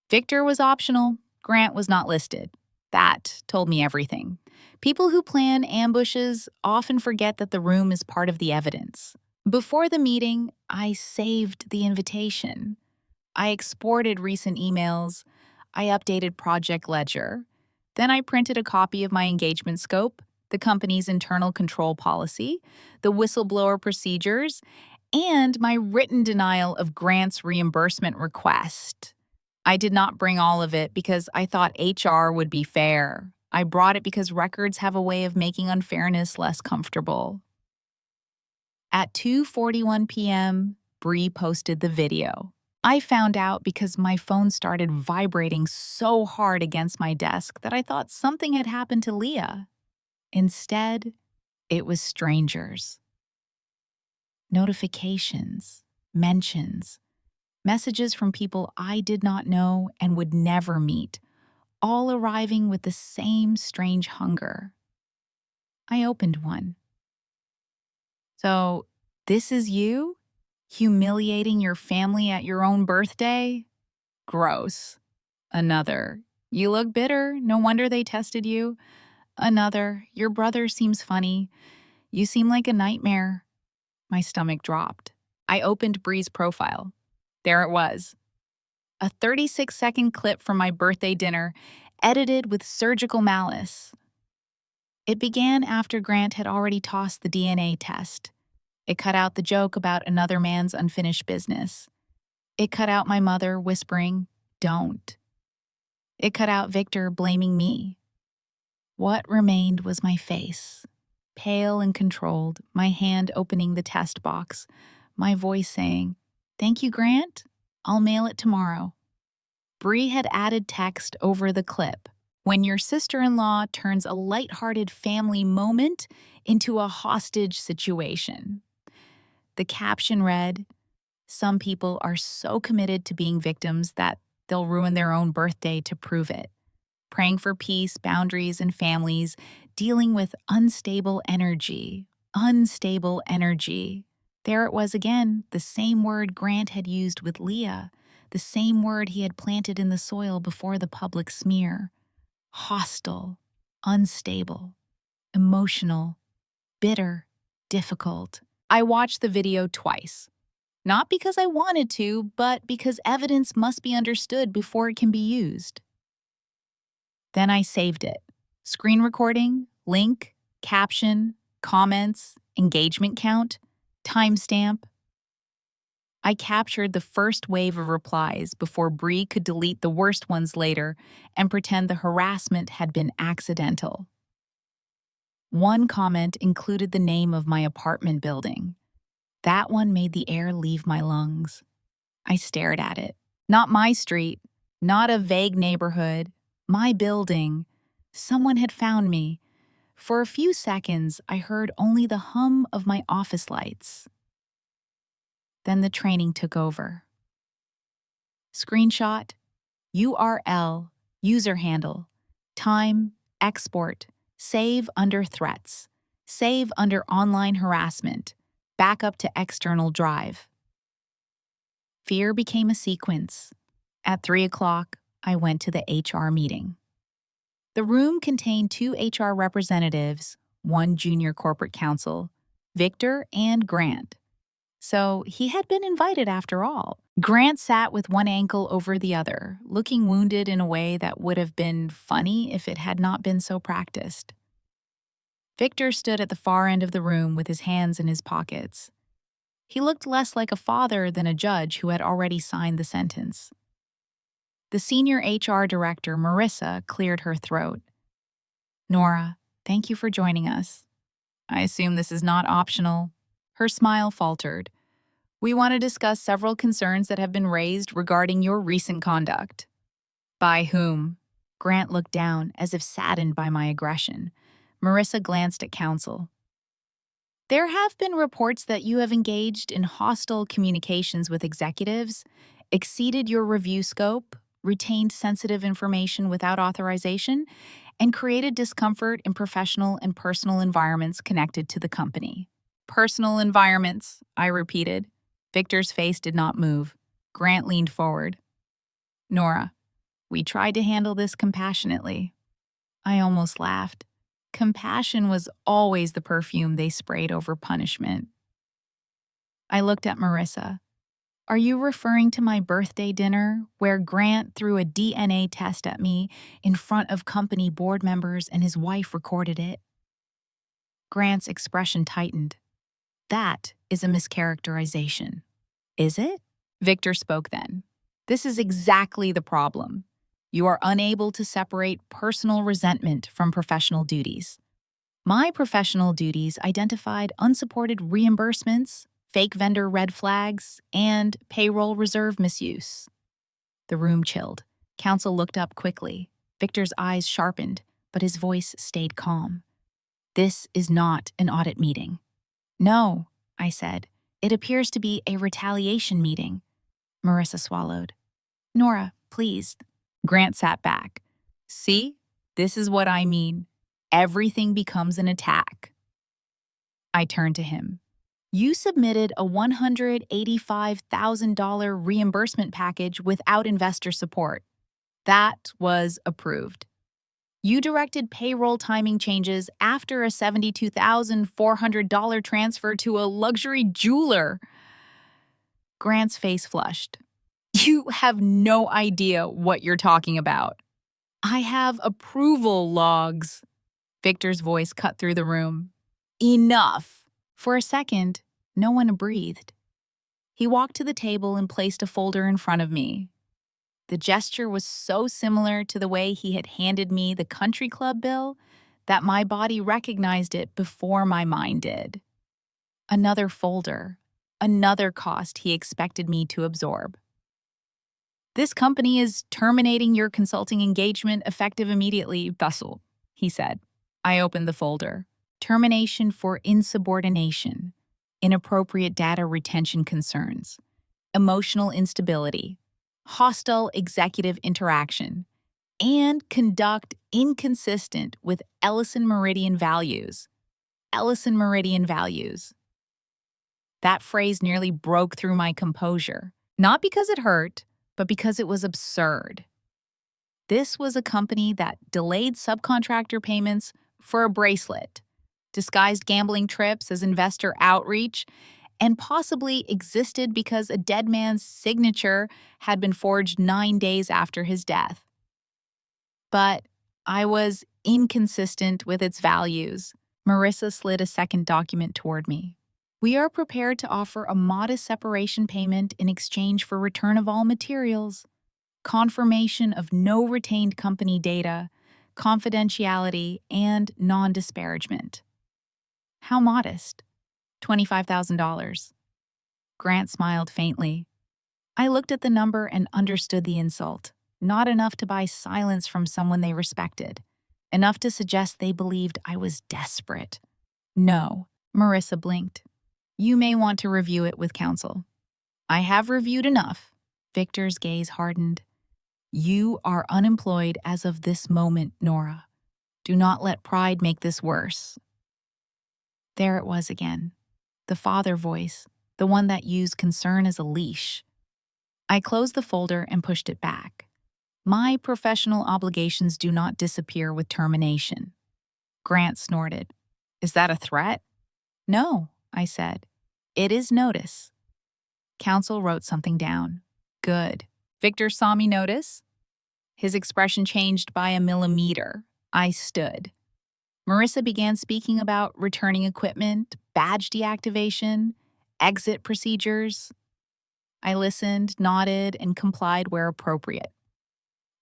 Victor was optional, Grant was not listed. That told me everything. People who plan ambushes often forget that the room is part of the evidence. Before the meeting, I saved the invitation. I exported recent emails. I updated Project Ledger. Then I printed a copy of my engagement scope, the company's internal control policy, the whistleblower procedures, and my written denial of Grant's reimbursement request. I did not bring all of it because I thought HR would be fair. I brought it because records have a way of making unfairness less comfortable. At 2:41 p.m., Bree posted the video. I found out because my phone started vibrating so hard against my desk that I thought something had happened to Leah. Instead, it was strangers. Notifications, mentions, messages from people I did not know and would never meet, all arriving with the same strange hunger. I opened one. So, this is you? Humiliating your family at your own birthday? Gross. Another. You look bitter. No wonder they tested you. Another. Your brother seems funny. You seem like a nightmare. My stomach dropped. I opened Bree's profile. There it was. A 36-second clip from my birthday dinner, edited with surgical malice. It began after Grant had already tossed the DNA test. It cut out the joke about another man's unfinished business. It cut out my mother whispering, "Don't." It cut out Victor blaming me. What remained was my face, pale and controlled, my hand opening the test box, my voice saying, "Thank you, Grant. I'll mail it tomorrow." Bree had added text over the clip. When your sister-in-law turns a lighthearted family moment into a hostage situation. The caption read, "Some people are so committed to being victims that they'll ruin their own birthday to prove it. Praying for peace, boundaries, and families, dealing with unstable energy. Unstable energy." There it was again, the same word Grant had used with Leah, the same word he had planted in the soil before the public smear. Hostile, unstable, emotional, bitter, difficult. I watched the video twice. Not because I wanted to, but because evidence must be understood before it can be used. Then I saved it. Screen recording, link, caption, comments, engagement count, timestamp. I captured the first wave of replies before Bree could delete the worst ones later and pretend the harassment had been accidental. One comment included the name of my apartment building. That one made the air leave my lungs. I stared at it. Not my street, not a vague neighborhood, my building. Someone had found me. For a few seconds, I heard only the hum of my office lights. Then the training took over. Screenshot, URL, user handle, time, export, save under threats, save under online harassment, backup to external drive. Fear became a sequence. At 3 o'clock, I went to the HR meeting. The room contained 2 HR representatives, 1 junior corporate counsel, Victor and Grant. So he had been invited after all. Grant sat with one ankle over the other, looking wounded in a way that would have been funny if it had not been so practiced. Victor stood at the far end of the room with his hands in his pockets. He looked less like a father than a judge who had already signed the sentence. The senior HR director, Marissa, cleared her throat. "Nora, thank you for joining us. I assume this is not optional." Her smile faltered. "We want to discuss several concerns that have been raised regarding your recent conduct." "By whom?" Grant looked down, as if saddened by my aggression. Marissa glanced at counsel. There have been reports that you have engaged in hostile communications with executives, exceeded your review scope, retained sensitive information without authorization, and created discomfort in professional and personal environments connected to the company. Personal environments, I repeated. Victor's face did not move. Grant leaned forward. Nora, we tried to handle this compassionately. I almost laughed. Compassion was always the perfume they sprayed over punishment. I looked at Marissa. Are you referring to my birthday dinner, where Grant threw a DNA test at me in front of company board members and his wife recorded it? Grant's expression tightened. That is a mischaracterization. Is it? Victor spoke then. This is exactly the problem. You are unable to separate personal resentment from professional duties. My professional duties identified unsupported reimbursements, fake vendor red flags, and payroll reserve misuse. The room chilled. Counsel looked up quickly. Victor's eyes sharpened, but his voice stayed calm. This is not an audit meeting. No, I said. It appears to be a retaliation meeting. Marissa swallowed. Nora, please. Grant sat back. See, this is what I mean. Everything becomes an attack. I turned to him. You submitted a $185,000 reimbursement package without investor support. That was approved. You directed payroll timing changes after a $72,400 transfer to a luxury jeweler. Grant's face flushed. You have no idea what you're talking about. I have approval logs. Victor's voice cut through the room. Enough. For a second, no one breathed. He walked to the table and placed a folder in front of me. The gesture was so similar to the way he had handed me the country club bill that my body recognized it before my mind did. Another folder, another cost he expected me to absorb. This company is terminating your consulting engagement effective immediately, Bustle, he said. I opened the folder. Termination for insubordination, inappropriate data retention concerns, emotional instability, hostile executive interaction, and conduct inconsistent with Ellison Meridian values. Ellison Meridian values. That phrase nearly broke through my composure, not because it hurt, but because it was absurd. This was a company that delayed subcontractor payments for a bracelet, disguised gambling trips as investor outreach, and possibly existed because a dead man's signature had been forged 9 days after his death. But I was inconsistent with its values. Marissa slid a second document toward me. We are prepared to offer a modest separation payment in exchange for return of all materials, confirmation of no retained company data, confidentiality, and non-disparagement. How modest? $25,000. Grant smiled faintly. I looked at the number and understood the insult. Not enough to buy silence from someone they respected. Enough to suggest they believed I was desperate. No, Marissa blinked. You may want to review it with counsel. I have reviewed enough. Victor's gaze hardened. You are unemployed as of this moment, Nora. Do not let pride make this worse. There it was again. The father voice, the one that used concern as a leash. I closed the folder and pushed it back. My professional obligations do not disappear with termination. Grant snorted. Is that a threat? No, I said. It is notice. Counsel wrote something down. Good. Victor saw me notice. His expression changed by a millimeter. I stood. Marissa began speaking about returning equipment, badge deactivation, exit procedures. I listened, nodded, and complied where appropriate.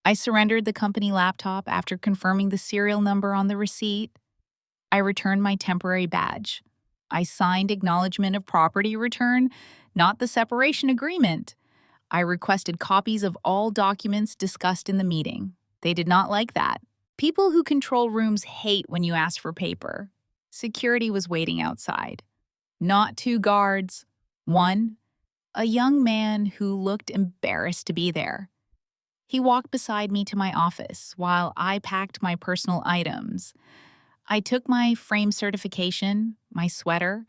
I surrendered the company laptop after confirming the serial number on the receipt. I returned my temporary badge. I signed acknowledgement of property return, not the separation agreement. I requested copies of all documents discussed in the meeting. They did not like that. People who control rooms hate when you ask for paper. Security was waiting outside. Not two guards. One, a young man who looked embarrassed to be there. He walked beside me to my office while I packed my personal items. I took my frame certification, my sweater,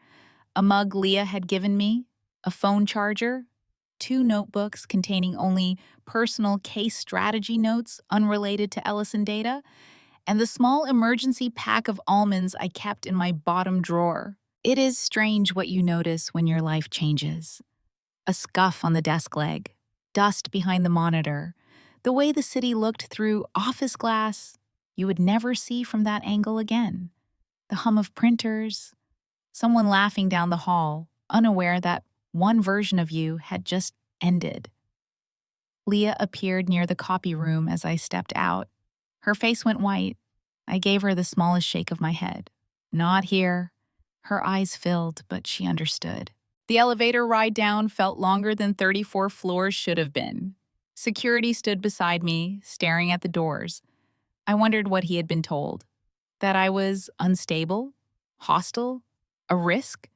a mug Leah had given me, a phone charger, 2 notebooks containing only personal case strategy notes unrelated to Ellison data, and the small emergency pack of almonds I kept in my bottom drawer. It is strange what you notice when your life changes. A scuff on the desk leg, dust behind the monitor, the way the city looked through office glass you would never see from that angle again. The hum of printers, someone laughing down the hall, unaware that one version of you had just ended. Leah appeared near the copy room as I stepped out. Her face went white. I gave her the smallest shake of my head. Not here. Her eyes filled, but she understood. The elevator ride down felt longer than 34 floors should have been. Security stood beside me, staring at the doors. I wondered what he had been told. That I was unstable, hostile, a risk?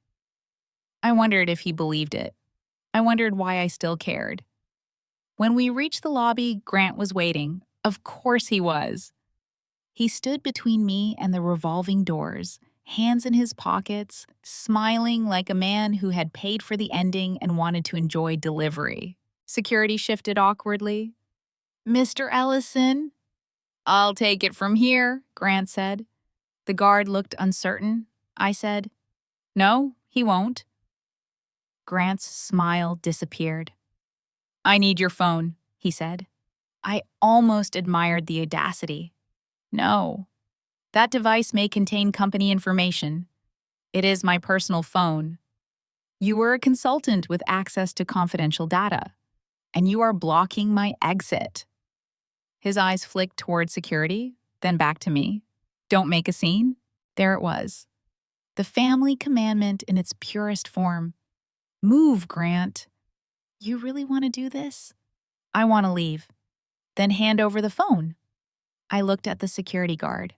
I wondered if he believed it. I wondered why I still cared. When we reached the lobby, Grant was waiting. Of course he was. He stood between me and the revolving doors, hands in his pockets, smiling like a man who had paid for the ending and wanted to enjoy delivery. Security shifted awkwardly. "Mr. Ellison?" "I'll take it from here," Grant said. The guard looked uncertain. I said, "No, he won't." Grant's smile disappeared. "I need your phone," he said. I almost admired the audacity. "No. That device may contain company information. It is my personal phone. You were a consultant with access to confidential data, and you are blocking my exit." His eyes flicked toward security, then back to me. "Don't make a scene." There it was. The family commandment in its purest form. "Move, Grant." "You really want to do this?" "I want to leave." "Then hand over the phone." I looked at the security guard.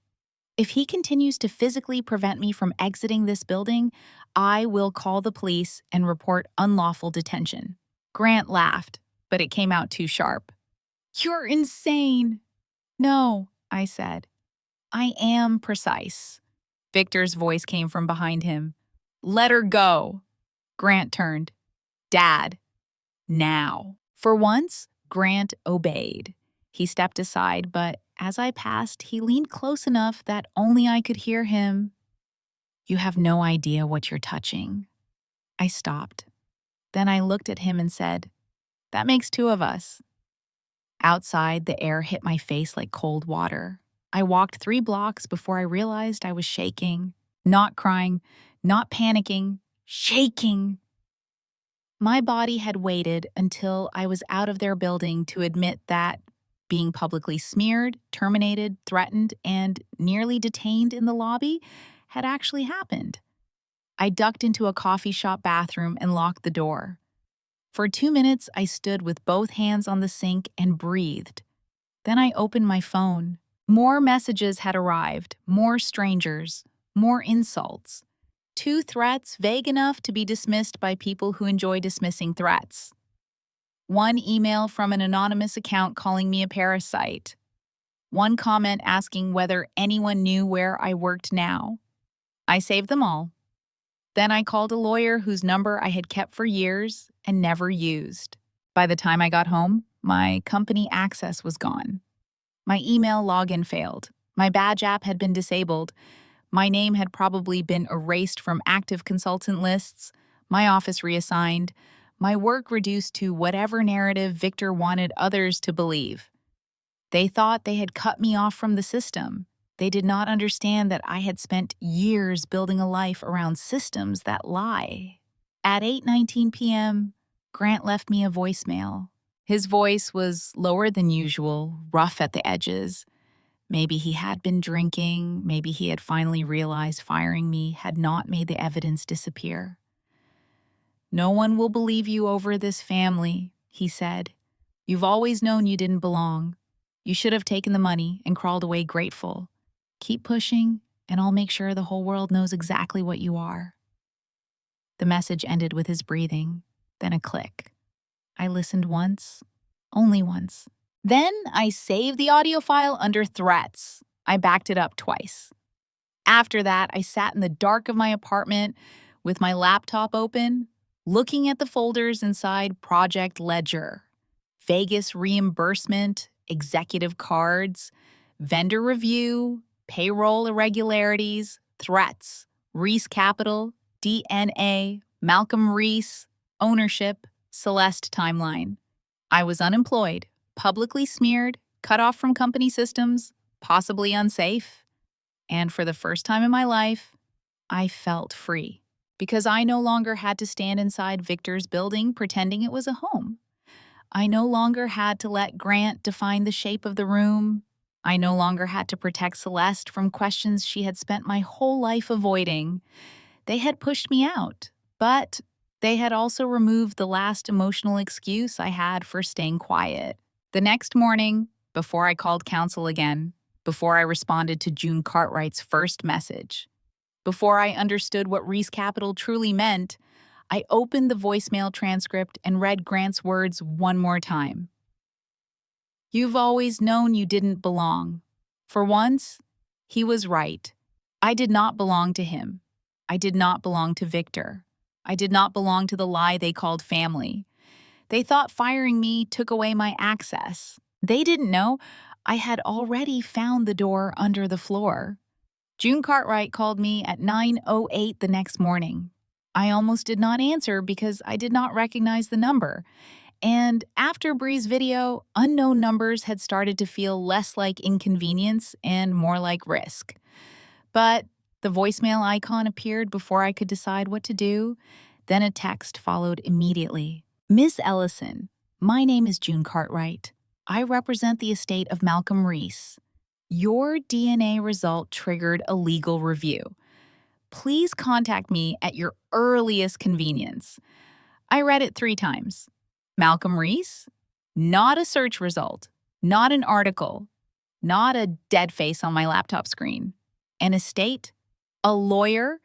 "If he continues to physically prevent me from exiting this building, I will call the police and report unlawful detention." Grant laughed, but it came out too sharp. "You're insane." "No," I said. "I am precise." Victor's voice came from behind him. "Let her go." Grant turned. "Dad, now." For once, Grant obeyed. He stepped aside, but as I passed, he leaned close enough that only I could hear him. "You have no idea what you're touching." I stopped. Then I looked at him and said, "That makes 2 of us." Outside, the air hit my face like cold water. I walked 3 blocks before I realized I was shaking. Not crying, not panicking, shaking. My body had waited until I was out of their building to admit that being publicly smeared, terminated, threatened, and nearly detained in the lobby had actually happened. I ducked into a coffee shop bathroom and locked the door. For 2 minutes, I stood with both hands on the sink and breathed. Then I opened my phone. More messages had arrived, more strangers, more insults. 2 threats vague enough to be dismissed by people who enjoy dismissing threats. 1 email from an anonymous account calling me a parasite. 1 comment asking whether anyone knew where I worked now. I saved them all. Then I called a lawyer whose number I had kept for years and never used. By the time I got home, my company access was gone. My email login failed. My badge app had been disabled. My name had probably been erased from active consultant lists, my office reassigned, my work reduced to whatever narrative Victor wanted others to believe. They thought they had cut me off from the system. They did not understand that I had spent years building a life around systems that lie. At 8:19 p.m., Grant left me a voicemail. His voice was lower than usual, rough at the edges. Maybe he had been drinking, maybe he had finally realized firing me had not made the evidence disappear. "No one will believe you over this family," he said. "You've always known you didn't belong. You should have taken the money and crawled away grateful. Keep pushing, and I'll make sure the whole world knows exactly what you are." The message ended with his breathing, then a click. I listened once, only once. Then I saved the audio file under threats. I backed it up twice. After that, I sat in the dark of my apartment with my laptop open, looking at the folders inside Project Ledger. Vegas reimbursement, executive cards, vendor review, payroll irregularities, threats, Reese Capital, DNA, Malcolm Reese, ownership, Celeste timeline. I was unemployed, publicly smeared, cut off from company systems, possibly unsafe. And for the first time in my life, I felt free because I no longer had to stand inside Victor's building pretending it was a home. I no longer had to let Grant define the shape of the room. I no longer had to protect Celeste from questions she had spent my whole life avoiding. They had pushed me out, but they had also removed the last emotional excuse I had for staying quiet. The next morning, before I called counsel again, before I responded to June Cartwright's first message, before I understood what Reese Capital truly meant, I opened the voicemail transcript and read Grant's words one more time. "You've always known you didn't belong." For once, he was right. I did not belong to him. I did not belong to Victor. I did not belong to the lie they called family. They thought firing me took away my access. They didn't know I had already found the door under the floor. June Cartwright called me at 9:08 the next morning. I almost did not answer because I did not recognize the number. And after Bree's video, unknown numbers had started to feel less like inconvenience and more like risk. But the voicemail icon appeared before I could decide what to do. Then a text followed immediately. "Miss Ellison, my name is June Cartwright. I represent the estate of Malcolm Reese. Your DNA result triggered a legal review. Please contact me at your earliest convenience." I read it 3 times. Malcolm Reese? Not a search result. Not an article. Not a dead face on my laptop screen. An estate? A lawyer?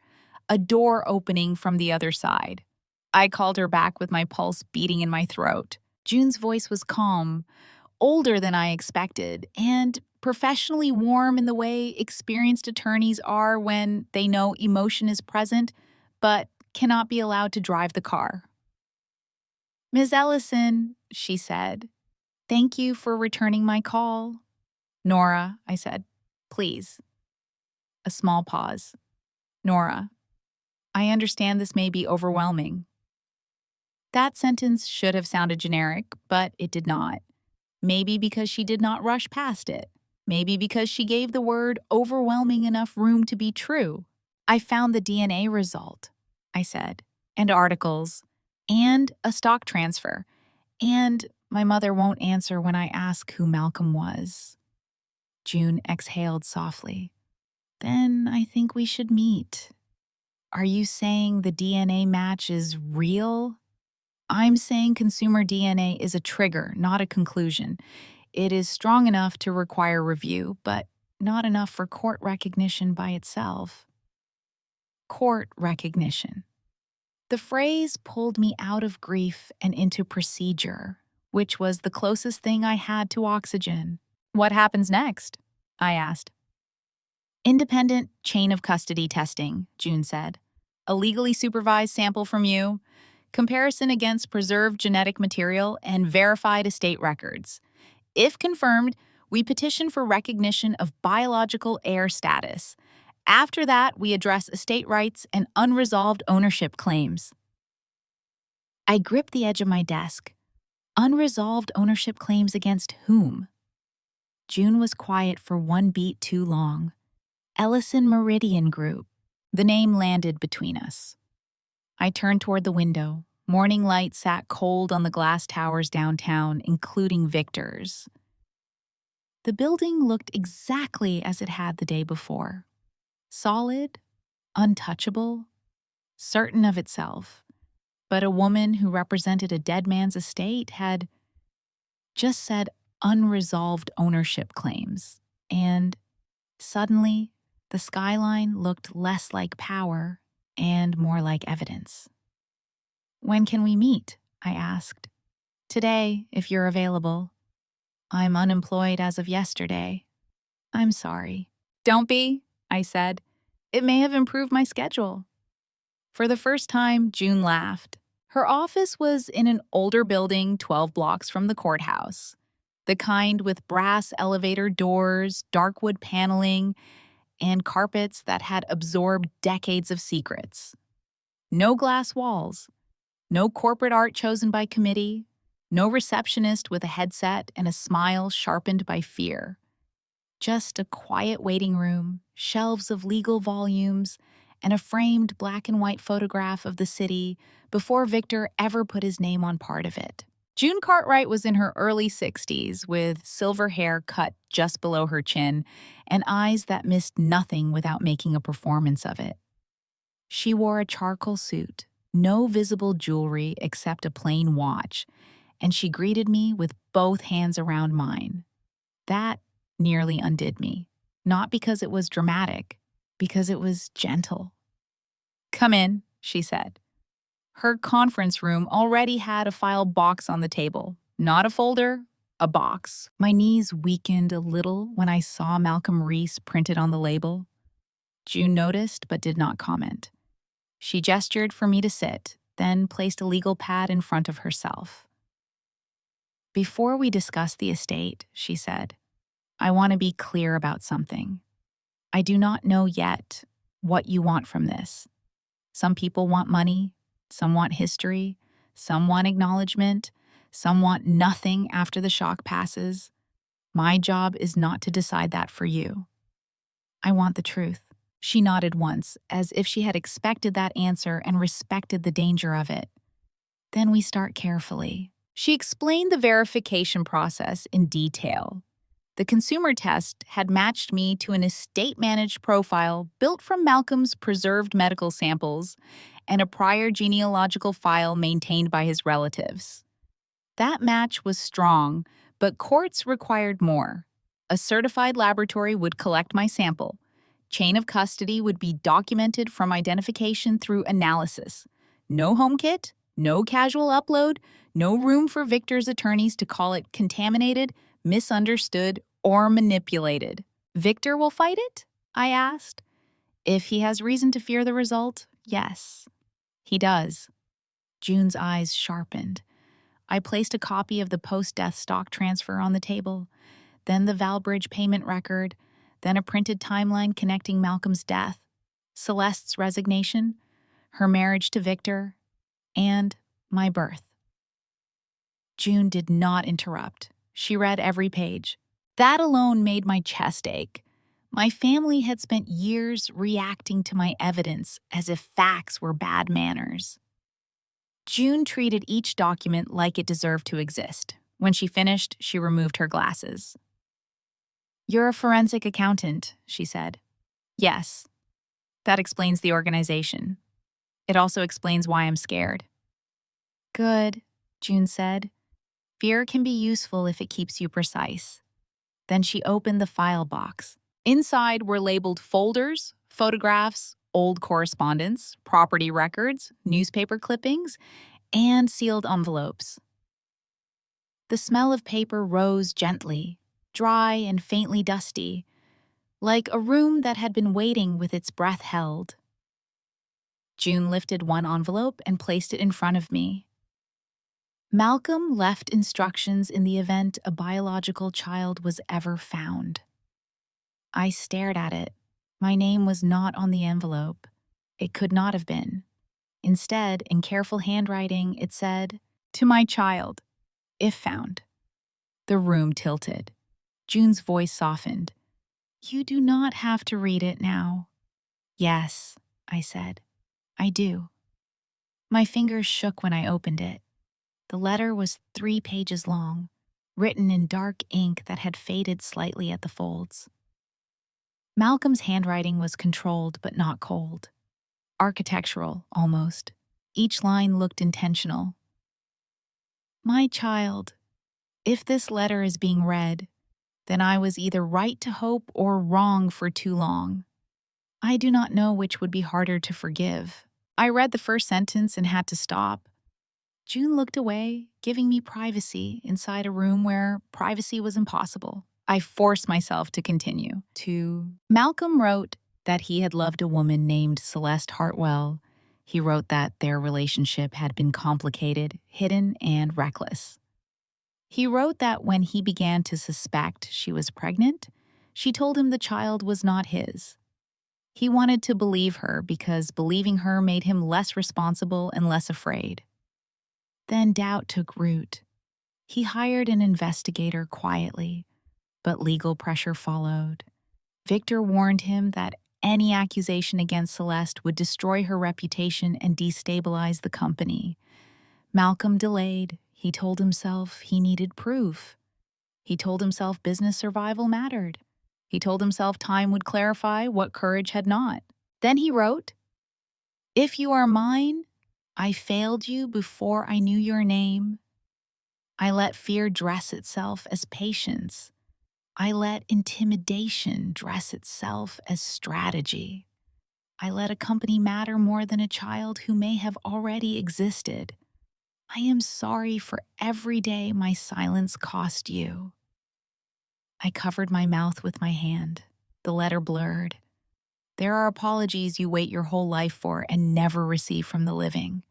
A door opening from the other side. I called her back with my pulse beating in my throat. June's voice was calm, older than I expected, and professionally warm in the way experienced attorneys are when they know emotion is present but cannot be allowed to drive the car. "Ms. Ellison," she said, "thank you for returning my call." "Nora," I said, "please." A small pause. "Nora, I understand this may be overwhelming." That sentence should have sounded generic, but it did not. Maybe because she did not rush past it. Maybe because she gave the word overwhelming enough room to be true. "I found the DNA result," I said, "and articles, and a stock transfer, and my mother won't answer when I ask who Malcolm was." June exhaled softly. "Then I think we should meet." "Are you saying the DNA match is real?" "I'm saying consumer DNA is a trigger, not a conclusion. It is strong enough to require review, but not enough for court recognition by itself." Court recognition. The phrase pulled me out of grief and into procedure, which was the closest thing I had to oxygen. "What happens next?" I asked. "Independent chain of custody testing," June said. "A legally supervised sample from you, comparison against preserved genetic material and verified estate records. If confirmed, we petition for recognition of biological heir status. After that, we address estate rights and unresolved ownership claims." I gripped the edge of my desk. Unresolved ownership claims against whom? June was quiet for one beat too long. Ellison Meridian Group. The name landed between us. I turned toward the window. Morning light sat cold on the glass towers downtown, including Victor's. The building looked exactly as it had the day before. Solid, untouchable, certain of itself. But a woman who represented a dead man's estate had just said unresolved ownership claims. And suddenly, the skyline looked less like power and more like evidence. "When can we meet?" I asked. "Today, if you're available." "I'm unemployed as of yesterday." "I'm sorry." "Don't be," I said. "It may have improved my schedule." For the first time, June laughed. Her office was in an older building 12 blocks from the courthouse, the kind with brass elevator doors, dark wood paneling, and carpets that had absorbed decades of secrets. No glass walls, no corporate art chosen by committee, no receptionist with a headset and a smile sharpened by fear. Just a quiet waiting room, shelves of legal volumes, and a framed black and white photograph of the city before Victor ever put his name on part of it. June Cartwright was in her early 60s with silver hair cut just below her chin and eyes that missed nothing without making a performance of it. She wore a charcoal suit, no visible jewelry except a plain watch, and she greeted me with both hands around mine. That nearly undid me, not because it was dramatic, because it was gentle. "Come in," she said. Her conference room already had a file box on the table. Not a folder, a box. My knees weakened a little when I saw Malcolm Reese printed on the label. June noticed but did not comment. She gestured for me to sit, then placed a legal pad in front of herself. "Before we discuss the estate," she said, "I want to be clear about something. I do not know yet what you want from this. Some people want money, some want history, some want acknowledgement, some want nothing after the shock passes. My job is not to decide that for you. I want the truth." She nodded once, as if she had expected that answer and respected the danger of it. "Then we start carefully." She explained the verification process in detail. The consumer test had matched me to an estate-managed profile built from Malcolm's preserved medical samples and a prior genealogical file maintained by his relatives. That match was strong, but courts required more. A certified laboratory would collect my sample. Chain of custody would be documented from identification through analysis. No home kit, no casual upload, no room for Victor's attorneys to call it contaminated, misunderstood, or manipulated. "Victor will fight it?" I asked. "If he has reason to fear the result, yes." "He does." June's eyes sharpened. I placed a copy of the post-death stock transfer on the table, then the Valbridge payment record, then a printed timeline connecting Malcolm's death, Celeste's resignation, her marriage to Victor, and my birth. June did not interrupt. She read every page. That alone made my chest ache. My family had spent years reacting to my evidence as if facts were bad manners. June treated each document like it deserved to exist. When she finished, she removed her glasses. "You're a forensic accountant," she said. "Yes. That explains the organization. It also explains why I'm scared." "Good," June said. "Fear can be useful if it keeps you precise." Then she opened the file box. Inside were labeled folders, photographs, old correspondence, property records, newspaper clippings, and sealed envelopes. The smell of paper rose gently, dry and faintly dusty, like a room that had been waiting with its breath held. June lifted one envelope and placed it in front of me. Malcolm left instructions in the event a biological child was ever found. I stared at it. My name was not on the envelope. It could not have been. Instead, in careful handwriting, it said, "To my child, if found." The room tilted. June's voice softened. "You do not have to read it now." "Yes," I said. "I do." My fingers shook when I opened it. The letter was 3 pages long, written in dark ink that had faded slightly at the folds. Malcolm's handwriting was controlled but not cold. Architectural, almost. Each line looked intentional. "My child, If this letter is being read, then I was either right to hope or wrong for too long. I do not know which would be harder to forgive. I read the first sentence and had to stop. June looked away, giving me privacy inside a room where privacy was impossible. I forced myself to continue. Malcolm wrote that he had loved a woman named Celeste Hartwell. He wrote that their relationship had been complicated, hidden, and reckless. He wrote that when he began to suspect she was pregnant, she told him the child was not his. He wanted to believe her because believing her made him less responsible and less afraid. Then doubt took root. He hired an investigator quietly, but legal pressure followed. Victor warned him that any accusation against Celeste would destroy her reputation and destabilize the company. Malcolm delayed. He told himself he needed proof. He told himself business survival mattered. He told himself time would clarify what courage had not. Then he wrote, "If you are mine, I failed you before I knew your name. I let fear dress itself as patience. I let intimidation dress itself as strategy. I let a company matter more than a child who may have already existed. I am sorry for every day my silence cost you." I covered my mouth with my hand. The letter blurred. There are apologies you wait your whole life for and never receive from the living.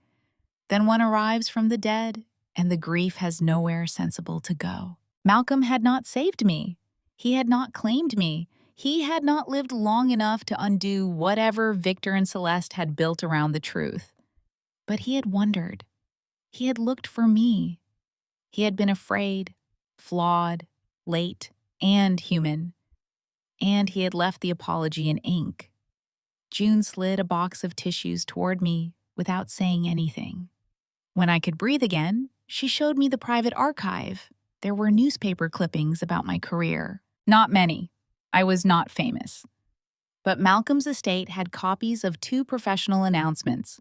Then one arrives from the dead, and the grief has nowhere sensible to go. Malcolm had not saved me. He had not claimed me. He had not lived long enough to undo whatever Victor and Celeste had built around the truth. But he had wondered. He had looked for me. He had been afraid, flawed, late, and human. And he had left the apology in ink. June slid a box of tissues toward me without saying anything. When I could breathe again, she showed me the private archive. There were newspaper clippings about my career. Not many. I was not famous. But Malcolm's estate had copies of 2 professional announcements,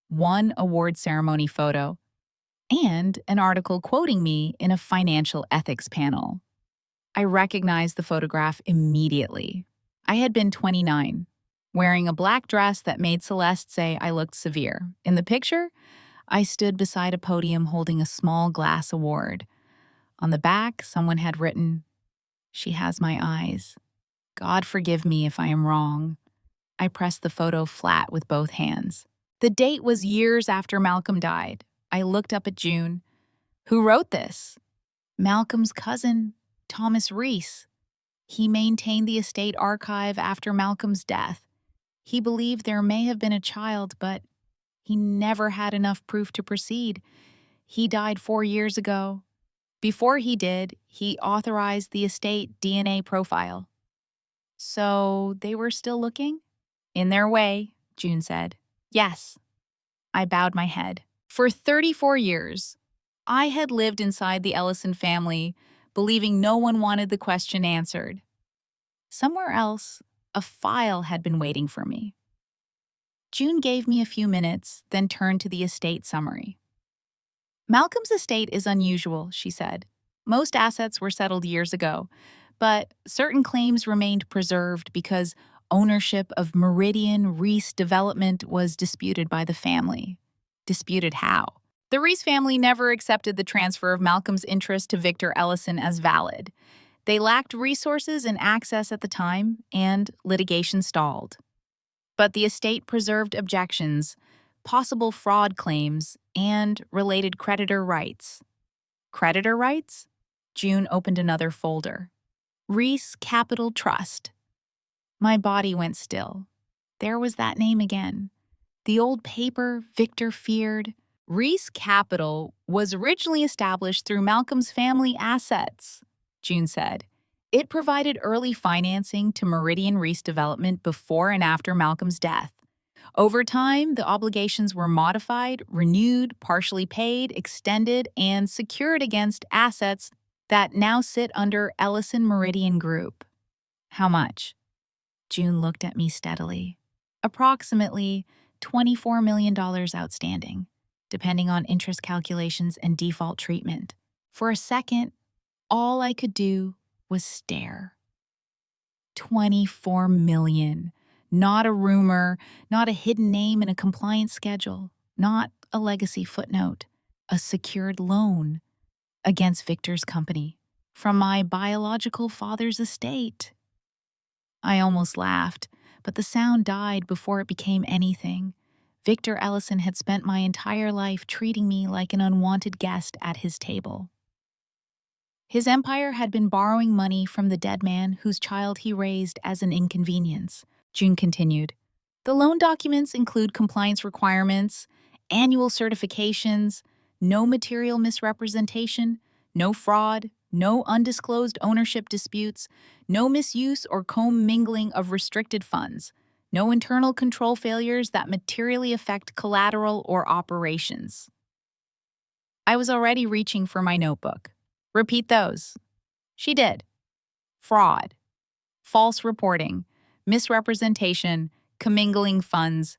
1 award ceremony photo, and an article quoting me in a financial ethics panel. I recognized the photograph immediately. I had been 29, wearing a black dress that made Celeste say I looked severe. In the picture, I stood beside a podium holding a small glass award. On the back, someone had written, "She has my eyes. God forgive me if I am wrong." I pressed the photo flat with both hands. The date was years after Malcolm died. I looked up at June. Who wrote this? Malcolm's cousin, Thomas Reese. He maintained the estate archive after Malcolm's death. He believed there may have been a child, but he never had enough proof to proceed. He died 4 years ago. Before he did, he authorized the estate DNA profile. So they were still looking? In their way, June said. Yes. I bowed my head. For 34 years, I had lived inside the Ellison family, believing no one wanted the question answered. Somewhere else, a file had been waiting for me. June gave me a few minutes, then turned to the estate summary. Malcolm's estate is unusual, she said. Most assets were settled years ago, but certain claims remained preserved because ownership of Meridian Reese Development was disputed by the family. Disputed how? The Reese family never accepted the transfer of Malcolm's interest to Victor Ellison as valid. They lacked resources and access at the time, and litigation stalled. But the estate preserved objections, possible fraud claims, and related creditor rights. Creditor rights? June opened another folder. Reese Capital Trust. My body went still. There was that name again. The old paper Victor feared. Reese Capital was originally established through Malcolm's family assets, June said. It provided early financing to Meridian Reese Development before and after Malcolm's death. Over time, the obligations were modified, renewed, partially paid, extended, and secured against assets that now sit under Ellison Meridian Group. How much? June looked at me steadily. Approximately $24 million outstanding, depending on interest calculations and default treatment. For a second, All I could do was stare. 24 million. Not a rumor, not a hidden name in a compliance schedule, not a legacy footnote, a secured loan against Victor's company from my biological father's estate. I almost laughed, but the sound died before it became anything. Victor Ellison had spent my entire life treating me like an unwanted guest at his table. His empire had been borrowing money from the dead man whose child he raised as an inconvenience. June continued. The loan documents include compliance requirements, annual certifications, no material misrepresentation, no fraud, no undisclosed ownership disputes, no misuse or commingling of restricted funds, no internal control failures that materially affect collateral or operations. I was already reaching for my notebook. Repeat those. She did. Fraud, false reporting, misrepresentation, commingling funds,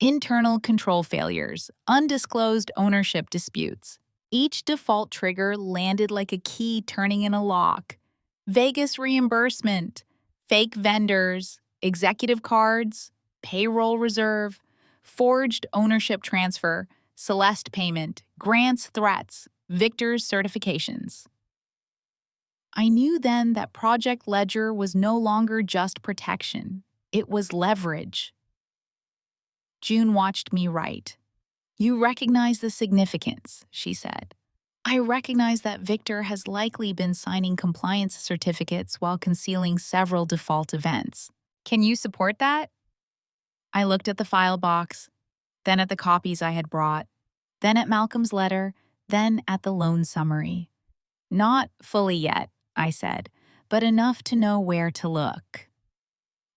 internal control failures, undisclosed ownership disputes. Each default trigger landed like a key turning in a lock. Vegas reimbursement, fake vendors, executive cards, payroll reserve, forged ownership transfer, Celeste payment, grants threats, Victor's certifications. I knew then that Project Ledger was no longer just protection. It was leverage. June watched me write. You recognize the significance, she said. I recognize that Victor has likely been signing compliance certificates while concealing several default events. Can you support that? I looked at the file box, then at the copies I had brought, then at Malcolm's letter, then at the loan summary. Not fully yet, I said, but enough to know where to look.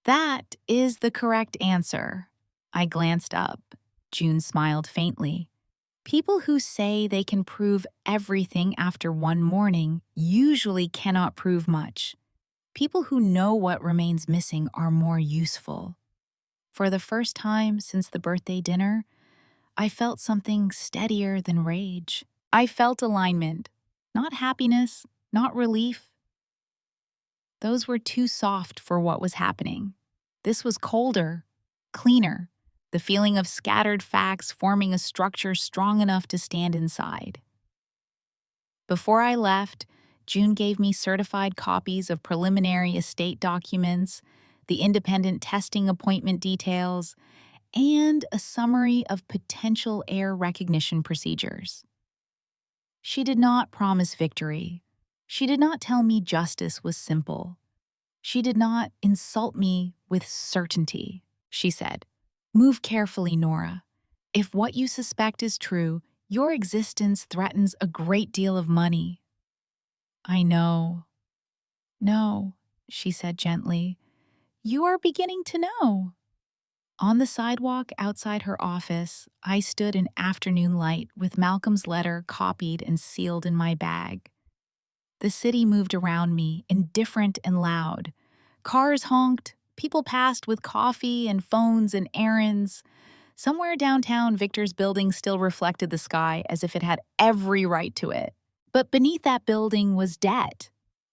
That is the correct answer. I glanced up. June smiled faintly. People who say they can prove everything after one morning usually cannot prove much. People who know what remains missing are more useful. For the first time since the birthday dinner, I felt something steadier than rage. I felt alignment, not happiness, not relief. Those were too soft for what was happening. This was colder, cleaner, the feeling of scattered facts forming a structure strong enough to stand inside. Before I left, June gave me certified copies of preliminary estate documents, the independent testing appointment details, and a summary of potential heir recognition procedures. She did not promise victory. She did not tell me justice was simple. She did not insult me with certainty. She said, "Move carefully, Nora. If what you suspect is true, your existence threatens a great deal of money." I know. No, she said gently. You are beginning to know. On the sidewalk outside her office, I stood in afternoon light with Malcolm's letter copied and sealed in my bag. The city moved around me, indifferent and loud. Cars honked, people passed with coffee and phones and errands. Somewhere downtown, Victor's building still reflected the sky as if it had every right to it. But beneath that building was debt.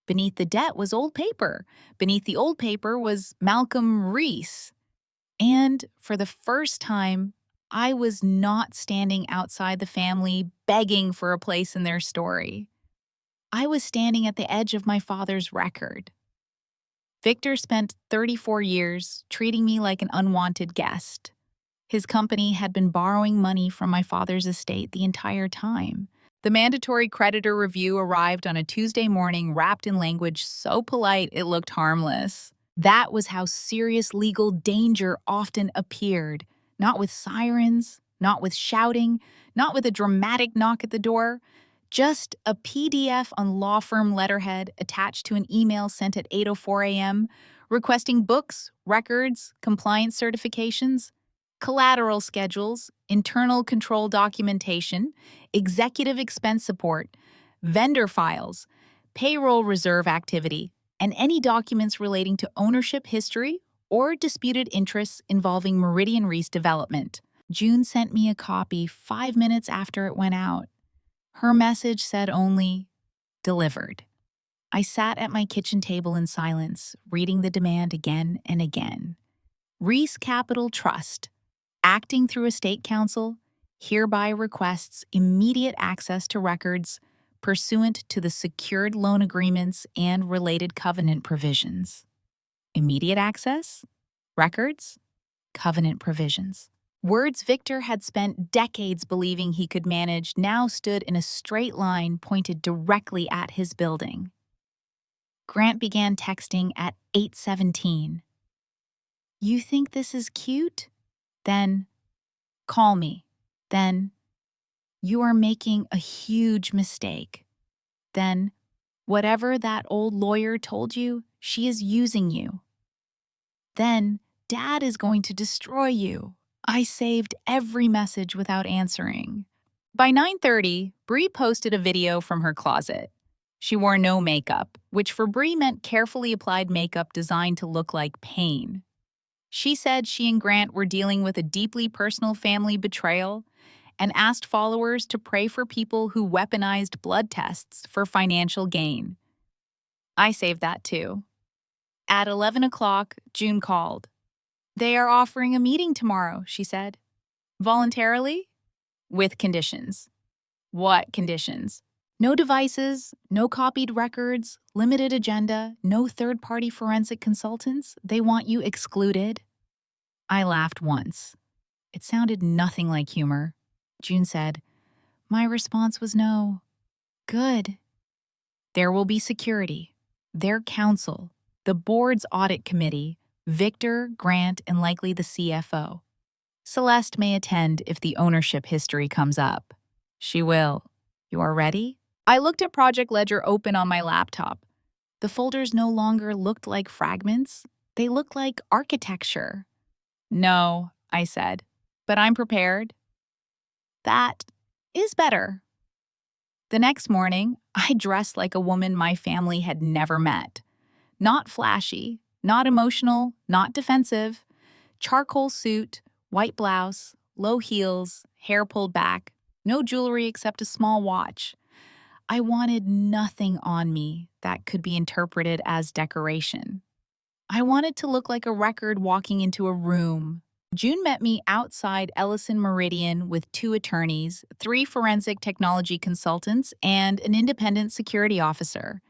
Beneath the debt was old paper. Beneath the old paper was Malcolm Reese. And for the first time, I was not standing outside the family begging for a place in their story. I was standing at the edge of my father's record. Victor spent 34 years treating me like an unwanted guest. His company had been borrowing money from my father's estate the entire time. The mandatory creditor review arrived on a Tuesday morning wrapped in language so polite it looked harmless. That was how serious legal danger often appeared, not with sirens, not with shouting, not with a dramatic knock at the door, just a PDF on law firm letterhead attached to an email sent at 8:04 a.m. requesting books, records, compliance certifications, collateral schedules, internal control documentation, executive expense support, vendor files, payroll reserve activity, and any documents relating to ownership history or disputed interests involving Meridian Reese development. June sent me a copy 5 minutes after it went out. Her message said only, "Delivered." I sat at my kitchen table in silence, reading the demand again and again. Reese Capital Trust, acting through a state council, hereby requests immediate access to records pursuant to the secured loan agreements and related covenant provisions. Immediate access? Records? Covenant provisions. Words Victor had spent decades believing he could manage now stood in a straight line pointed directly at his building. Grant began texting at 8:17. You think this is cute? Then, call me. Then, you are making a huge mistake. Then, whatever that old lawyer told you, she is using you. Then, Dad is going to destroy you. I saved every message without answering. By 9:30, Bree posted a video from her closet. She wore no makeup, which for Bree meant carefully applied makeup designed to look like pain. She said she and Grant were dealing with a deeply personal family betrayal and asked followers to pray for people who weaponized blood tests for financial gain. I saved that too. At 11 o'clock, June called. They are offering a meeting tomorrow, she said. Voluntarily? With conditions. What conditions? No devices, no copied records, limited agenda, no third-party forensic consultants. They want you excluded. I laughed once. It sounded nothing like humor. June said, my response was no. Good. There will be security. Their counsel, the board's audit committee, Victor, Grant, and likely the CFO. Celeste may attend if the ownership history comes up. She will. You are ready? I looked at Project Ledger open on my laptop. The folders no longer looked like fragments. They looked like architecture. No, I said, but I'm prepared. That is better. The next morning, I dressed like a woman my family had never met. Not flashy, not emotional, not defensive. Charcoal suit, white blouse, low heels, hair pulled back, no jewelry except a small watch. I wanted nothing on me that could be interpreted as decoration. I wanted to look like a record walking into a room. June met me outside Ellison Meridian with 2 attorneys, 3 forensic technology consultants, and an independent security officer.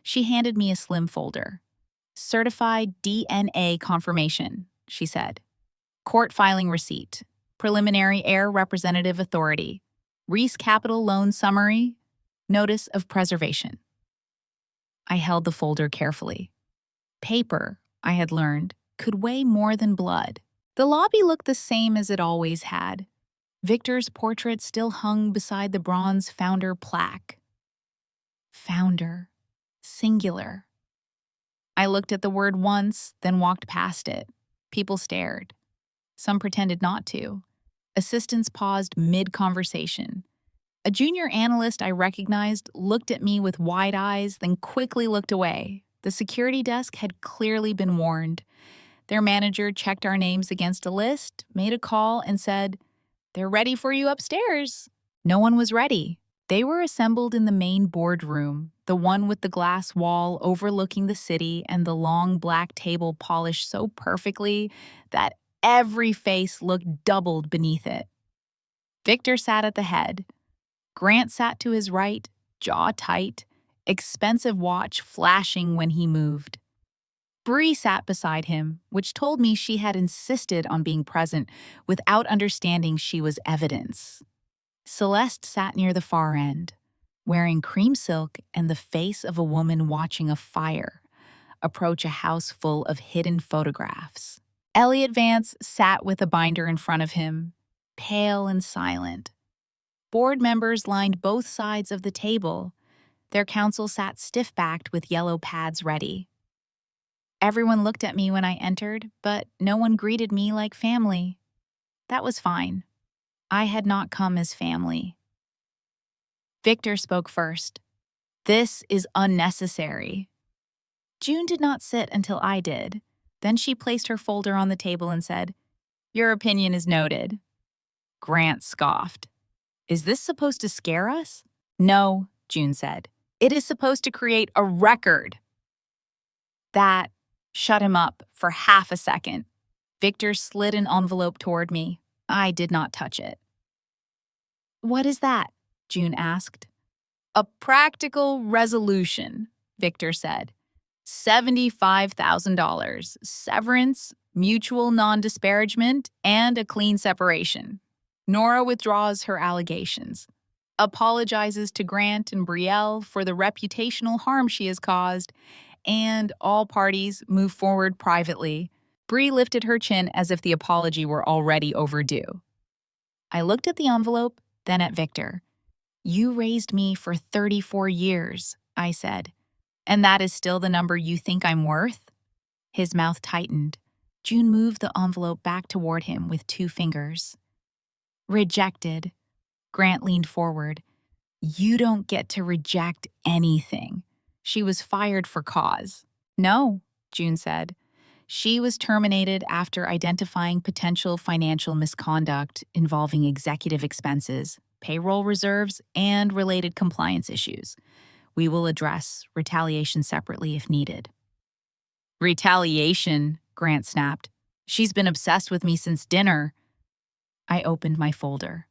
She handed me a slim folder. Certified DNA confirmation, she said. Court filing receipt. Preliminary heir representative authority. Reese Capital Loan summary. Notice of preservation. I held the folder carefully. Paper, I had learned, could weigh more than blood. The lobby looked the same as it always had. Victor's portrait still hung beside the bronze founder plaque. Founder. Singular. I looked at the word once, then walked past it. People stared. Some pretended not to. Assistants paused mid-conversation. A junior analyst I recognized looked at me with wide eyes, then quickly looked away. The security desk had clearly been warned. Their manager checked our names against a list, made a call, and said, "They're ready for you upstairs." No one was ready. They were assembled in the main boardroom, the one with the glass wall overlooking the city and the long black table polished so perfectly that every face looked doubled beneath it. Victor sat at the head. Grant sat to his right, jaw tight, expensive watch flashing when he moved. Bree sat beside him, which told me she had insisted on being present without understanding she was evidence. Celeste sat near the far end, wearing cream silk and the face of a woman watching a fire approach a house full of hidden photographs. Elliot Vance sat with a binder in front of him, pale and silent. Board members lined both sides of the table. Their counsel sat stiff-backed with yellow pads ready. Everyone looked at me when I entered, but no one greeted me like family. That was fine. I had not come as family. Victor spoke first. This is unnecessary. June did not sit until I did. Then she placed her folder on the table and said, "Your opinion is noted." Grant scoffed. "Is this supposed to scare us?" "No," June said. It is supposed to create a record. That shut him up for half a second. Victor slid an envelope toward me. I did not touch it. "What is that?" June asked. "A practical resolution," Victor said. $75,000, severance, mutual non-disparagement, and a clean separation. Nora withdraws her allegations, apologizes to Grant and Brielle for the reputational harm she has caused, and all parties move forward privately. Bree lifted her chin as if the apology were already overdue. I looked at the envelope, then at Victor. "You raised me for 34 years, I said. "And that is still the number you think I'm worth?" His mouth tightened. June moved the envelope back toward him with 2 fingers. "Rejected." Grant leaned forward. "You don't get to reject anything." She was fired for cause. "No," June said. She was terminated after identifying potential financial misconduct involving executive expenses, payroll reserves, and related compliance issues. We will address retaliation separately if needed." "Retaliation?" Grant snapped. "She's been obsessed with me since dinner." I opened my folder.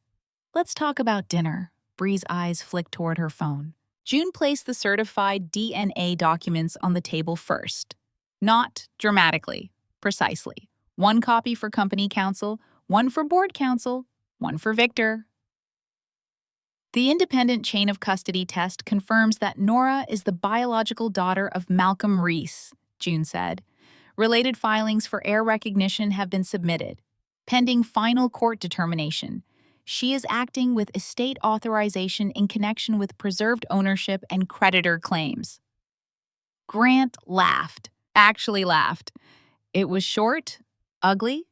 "Let's talk about dinner." Bree's eyes flicked toward her phone. June placed the certified DNA documents on the table first. Not dramatically, precisely. 1 copy for company counsel, 1 for board counsel, 1 for Victor. "The independent chain of custody test confirms that Nora is the biological daughter of Malcolm Reese," June said. "Related filings for heir recognition have been submitted. Pending final court determination, she is acting with estate authorization in connection with preserved ownership and creditor claims." Grant laughed, actually laughed. It was short, ugly,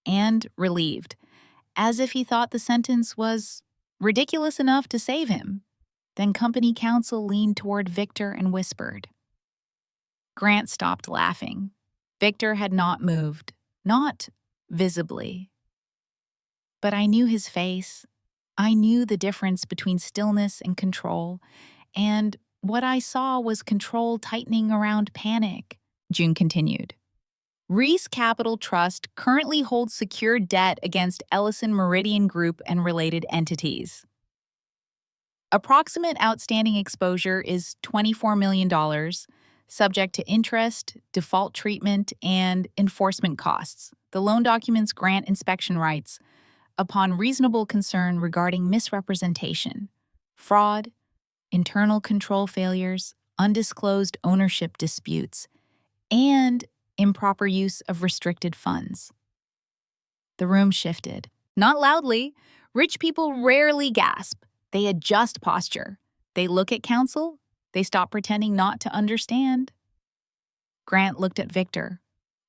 and relieved, as if he thought the sentence was ridiculous enough to save him. Then company counsel leaned toward Victor and whispered. Grant stopped laughing. Victor had not moved, not visibly. But I knew his face. I knew the difference between stillness and control, and what I saw was control tightening around panic. June continued. "Reese Capital Trust currently holds secured debt against Ellison Meridian Group and related entities. Approximate outstanding exposure is $24 million, subject to interest, default treatment, and enforcement costs. The loan documents grant inspection rights upon reasonable concern regarding misrepresentation, fraud, internal control failures, undisclosed ownership disputes, and improper use of restricted funds." The room shifted. Not loudly. Rich people rarely gasp. They adjust posture. They look at counsel. They stop pretending not to understand. Grant looked at Victor.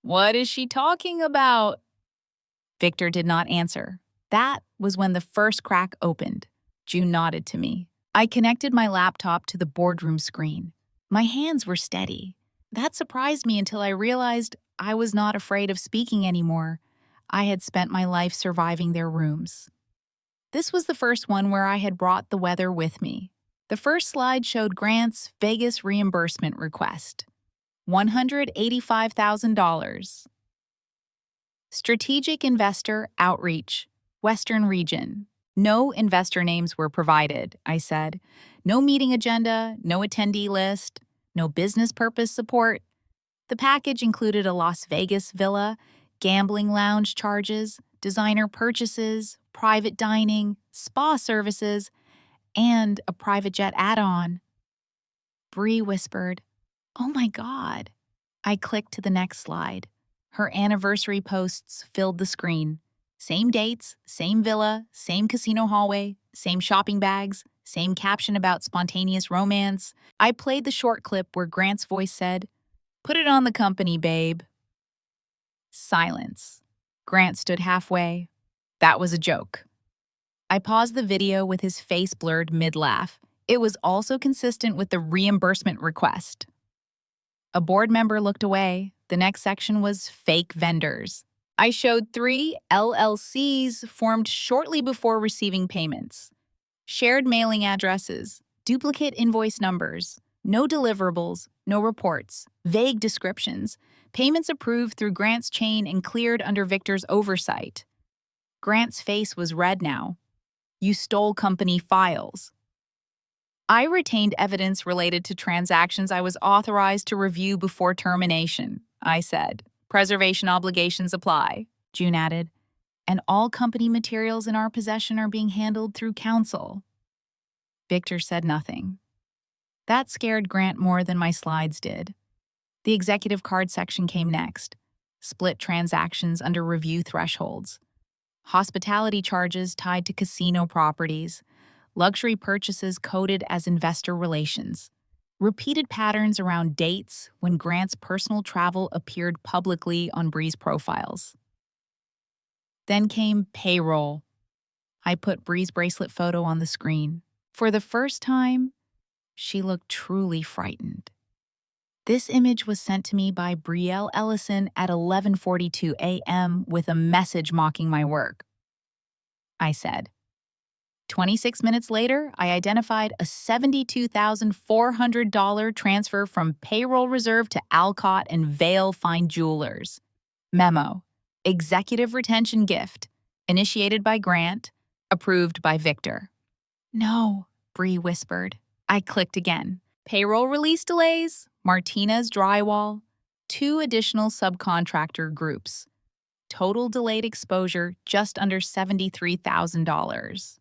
"What is she talking about?" Victor did not answer. That was when the first crack opened. June nodded to me. I connected my laptop to the boardroom screen. My hands were steady. That surprised me until I realized I was not afraid of speaking anymore. I had spent my life surviving their rooms. This was the first one where I had brought the weather with me. The first slide showed Grant's Vegas reimbursement request. $185,000. Strategic Investor Outreach, Western Region. No investor names were provided, I said. No meeting agenda, no attendee list, no business purpose support. The package included a Las Vegas villa, gambling lounge charges, designer purchases, private dining, spa services, and a private jet add-on. Bree whispered, "Oh my God." I clicked to the next slide. Her anniversary posts filled the screen. Same dates, same villa, same casino hallway, same shopping bags, same caption about spontaneous romance. I played the short clip where Grant's voice said, "Put it on the company, babe." Silence. Grant stood halfway. That was a joke. I paused the video with his face blurred mid-laugh. It was also consistent with the reimbursement request. A board member looked away. The next section was fake vendors. I showed 3 LLCs formed shortly before receiving payments. Shared mailing addresses, Duplicate invoice numbers, no deliverables, no reports, vague descriptions, payments approved through Grant's chain and cleared under Victor's oversight. Grant's face was red now. You stole company files. I retained evidence related to transactions I was authorized to review before termination, I said. Preservation obligations apply, June added. And all company materials in our possession are being handled through counsel. Victor said nothing. That scared Grant more than my slides did. The executive card section came next. Split transactions under review thresholds. Hospitality charges tied to casino properties. Luxury purchases coded as investor relations. Repeated patterns around dates when Grant's personal travel appeared publicly on Bree's profiles. Then came payroll. I put Bree's bracelet photo on the screen. For the first time, she looked truly frightened. This image was sent to me by Nora Ellison at 11:42 a.m. with a message mocking my work. I said. 26 minutes later, I identified a $72,400 transfer from payroll reserve to Alcott and Vale Fine Jewelers. Memo. Executive retention gift. Initiated by Grant. Approved by Victor. No, Bree whispered. I clicked again. Payroll release delays. Martinez Drywall. 2 additional subcontractor groups. Total delayed exposure just under $73,000.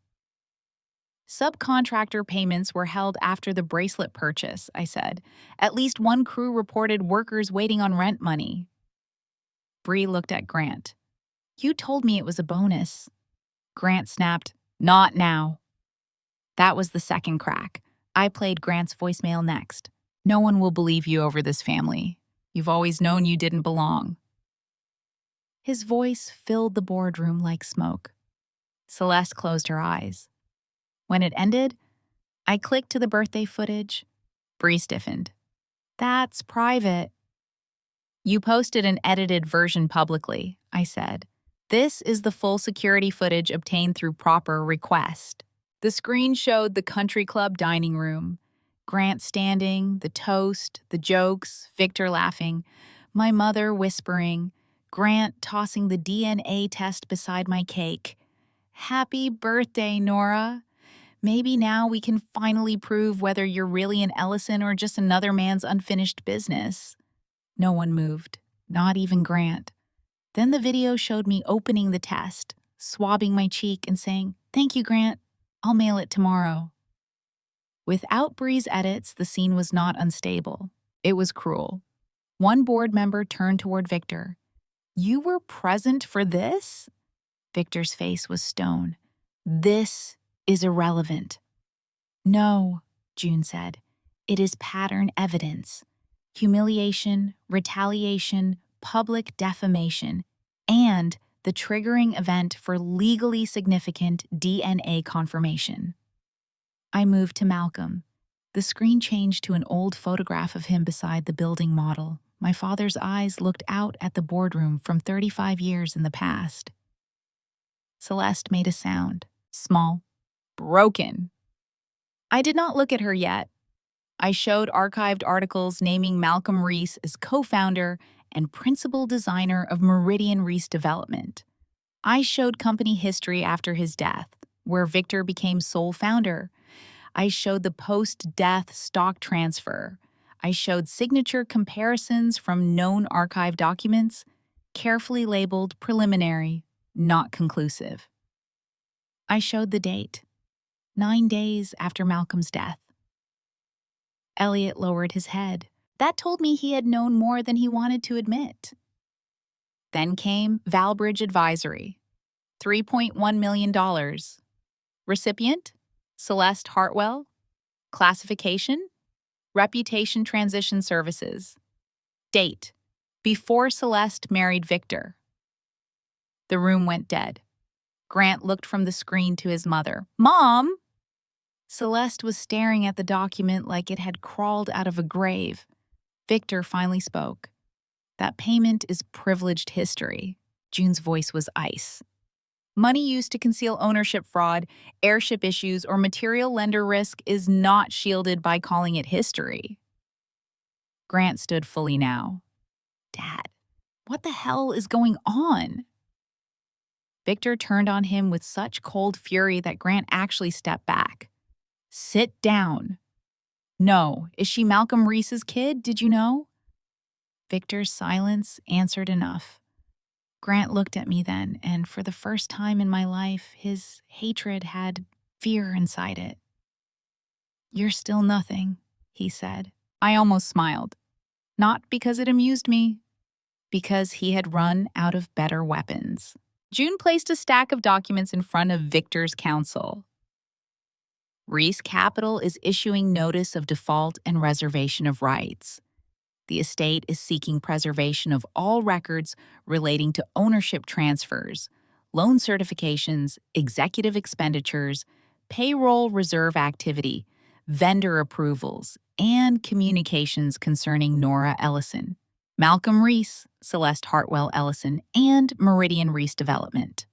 Subcontractor payments were held after the bracelet purchase, I said. At least one crew reported workers waiting on rent money. Bree looked at Grant. You told me it was a bonus. Grant snapped, Not now. That was the second crack. I played Grant's voicemail next. No one will believe you over this family. You've always known you didn't belong. His voice filled the boardroom like smoke. Celeste closed her eyes. When it ended, I clicked to the birthday footage. Bree stiffened. That's private. You posted an edited version publicly, I said. This is the full security footage obtained through proper request. The screen showed the country club dining room. Grant standing, the toast, the jokes, Victor laughing, my mother whispering, Grant tossing the DNA test beside my cake. Happy birthday, Nora. Maybe now we can finally prove whether you're really an Ellison or just another man's unfinished business. No one moved, not even Grant. Then the video showed me opening the test, swabbing my cheek and saying, Thank you, Grant. I'll mail it tomorrow. Without Bree's edits, the scene was not unstable. It was cruel. One board member turned toward Victor. You were present for this? Victor's face was stone. This is irrelevant. No, June said. It is pattern evidence. Humiliation, retaliation, public defamation, and the triggering event for legally significant DNA confirmation. I moved to Malcolm. The screen changed to an old photograph of him beside the building model. My father's eyes looked out at the boardroom from 35 years in the past. Celeste made a sound, small, broken. I did not look at her yet. I showed archived articles naming Malcolm Reese as co-founder and principal designer of Meridian Reese Development. I showed company history after his death, where Victor became sole founder. I showed the post-death stock transfer. I showed signature comparisons from known archive documents, carefully labeled preliminary, not conclusive. I showed the date, 9 days after Malcolm's death. Elliot lowered his head. That told me he had known more than he wanted to admit. Then came Valbridge Advisory, $3.1 million. Recipient? Celeste Hartwell. Classification? Reputation Transition Services. Date: before Celeste married Victor. The room went dead. Grant looked from the screen to his mother. Mom! Celeste was staring at the document like it had crawled out of a grave. Victor finally spoke. That payment is privileged history. June's voice was ice. Money used to conceal ownership fraud, heirship issues, or material lender risk is not shielded by calling it history. Grant stood fully now. Dad, what the hell is going on? Victor turned on him with such cold fury that Grant actually stepped back. Sit down. No, is she Malcolm Reese's kid, did you know? Victor's silence answered enough. Grant looked at me then, and for the first time in my life, his hatred had fear inside it. You're still nothing, he said. I almost smiled. Not because it amused me, because he had run out of better weapons. June placed a stack of documents in front of Victor's counsel. Reese Capital is issuing notice of default and reservation of rights. The estate is seeking preservation of all records relating to ownership transfers, loan certifications, executive expenditures, payroll reserve activity, vendor approvals, and communications concerning Nora Ellison, Malcolm Reese, Celeste Hartwell Ellison, and Meridian Reese Development.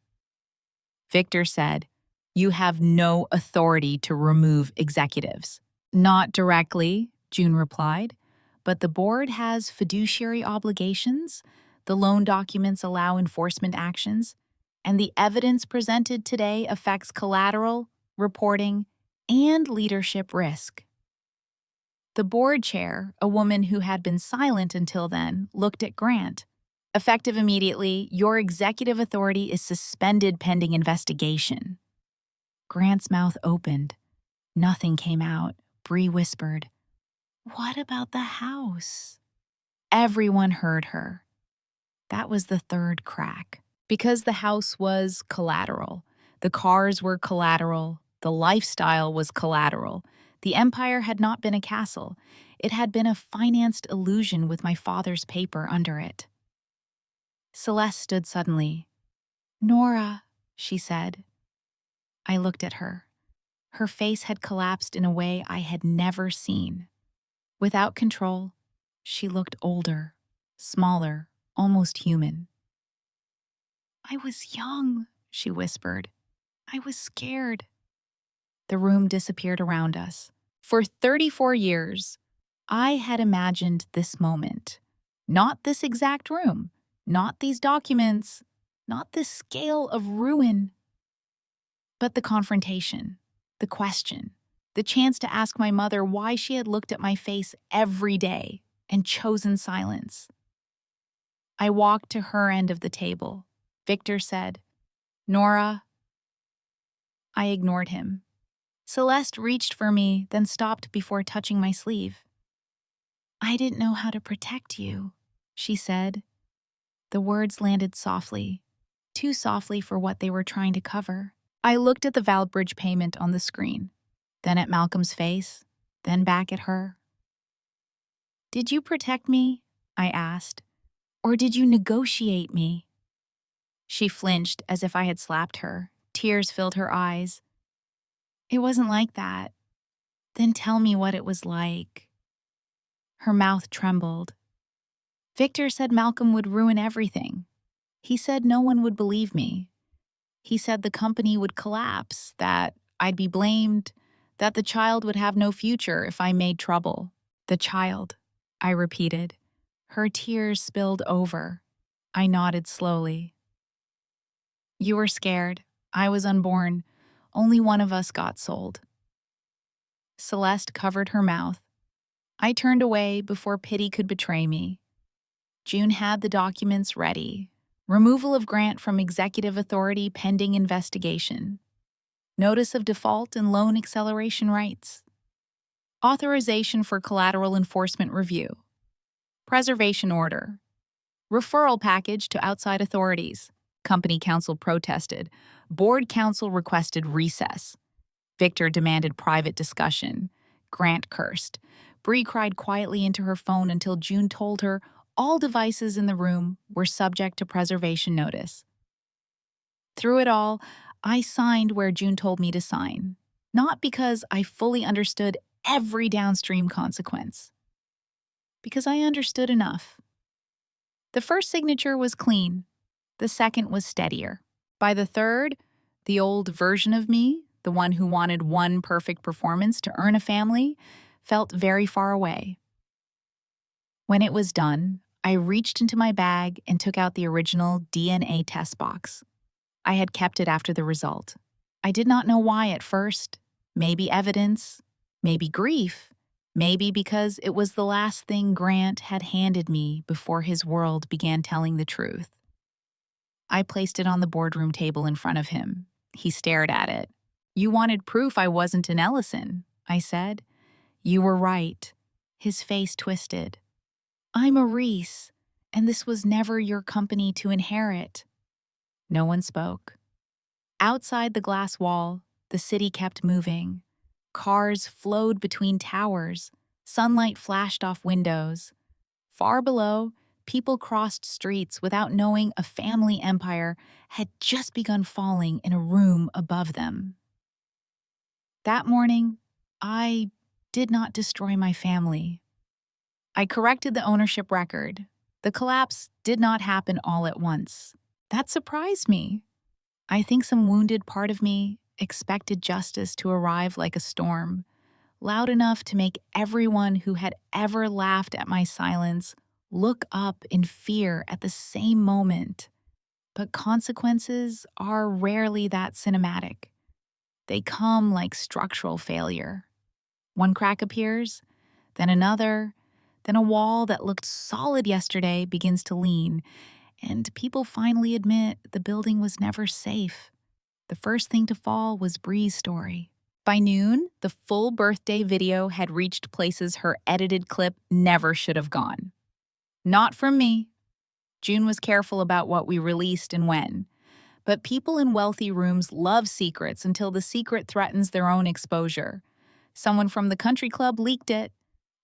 Victor said, "You have no authority to remove executives." Not directly, June replied, but the board has fiduciary obligations, the loan documents allow enforcement actions, and the evidence presented today affects collateral, reporting, and leadership risk. The board chair, a woman who had been silent until then, looked at Grant. Effective immediately, your executive authority is suspended pending investigation. Grant's mouth opened. Nothing came out. Bree whispered, "What about the house?" Everyone heard her. That was the third crack. Because the house was collateral, the cars were collateral, the lifestyle was collateral. The empire had not been a castle. It had been a financed illusion with my father's paper under it. Celeste stood suddenly. "Nora," she said. I looked at her. Her face had collapsed in a way I had never seen. Without control, she looked older, smaller, almost human. "I was young," she whispered. "I was scared." The room disappeared around us. For 34 years, I had imagined this moment. Not this exact room, not these documents, not this scale of ruin, but the confrontation, the question, the chance to ask my mother why she had looked at my face every day and chosen silence. I walked to her end of the table. Victor said, "Nora." I ignored him. Celeste reached for me, then stopped before touching my sleeve. "I didn't know how to protect you," she said. The words landed softly, too softly for what they were trying to cover. I looked at the Valbridge payment on the screen, then at Malcolm's face, then back at her. "Did you protect me?" I asked. "Or did you negotiate me?" She flinched as if I had slapped her. Tears filled her eyes. "It wasn't like that." "Then tell me what it was like." Her mouth trembled. "Victor said Malcolm would ruin everything. He said no one would believe me. He said the company would collapse, that I'd be blamed, that the child would have no future if I made trouble." "The child," I repeated. Her tears spilled over. I nodded slowly. "You were scared. I was unborn. Only one of us got sold." Celeste covered her mouth. I turned away before pity could betray me. June had the documents ready. Removal of Grant from executive authority pending investigation. Notice of default and loan acceleration rights. Authorization for collateral enforcement review. Preservation order. Referral package to outside authorities. Company counsel protested. Board counsel requested recess. Victor demanded private discussion. Grant cursed. Bree cried quietly into her phone until June told her all devices in the room were subject to preservation notice. Through it all, I signed where June told me to sign, not because I fully understood every downstream consequence, because I understood enough. The first signature was clean. The second was steadier. By the third, the old version of me, the one who wanted one perfect performance to earn a family, felt very far away. When it was done, I reached into my bag and took out the original DNA test box. I had kept it after the result. I did not know why at first. Maybe evidence, maybe grief, maybe because it was the last thing Grant had handed me before his world began telling the truth. I placed it on the boardroom table in front of him. He stared at it. "You wanted proof I wasn't an Ellison," I said. "You were right." His face twisted. "I'm a Reese, and this was never your company to inherit." No one spoke. Outside the glass wall, the city kept moving. Cars flowed between towers. Sunlight flashed off windows. Far below, people crossed streets without knowing a family empire had just begun falling in a room above them. That morning, I did not destroy my family. I corrected the ownership record. The collapse did not happen all at once. That surprised me. I think some wounded part of me expected justice to arrive like a storm, loud enough to make everyone who had ever laughed at my silence look up in fear at the same moment. But consequences are rarely that cinematic. They come like structural failure. One crack appears, then another, then a wall that looked solid yesterday begins to lean, and people finally admit the building was never safe. The first thing to fall was Bree's story. By noon, the full birthday video had reached places her edited clip never should have gone. Not from me. June was careful about what we released and when. But people in wealthy rooms love secrets until the secret threatens their own exposure. Someone from the country club leaked it.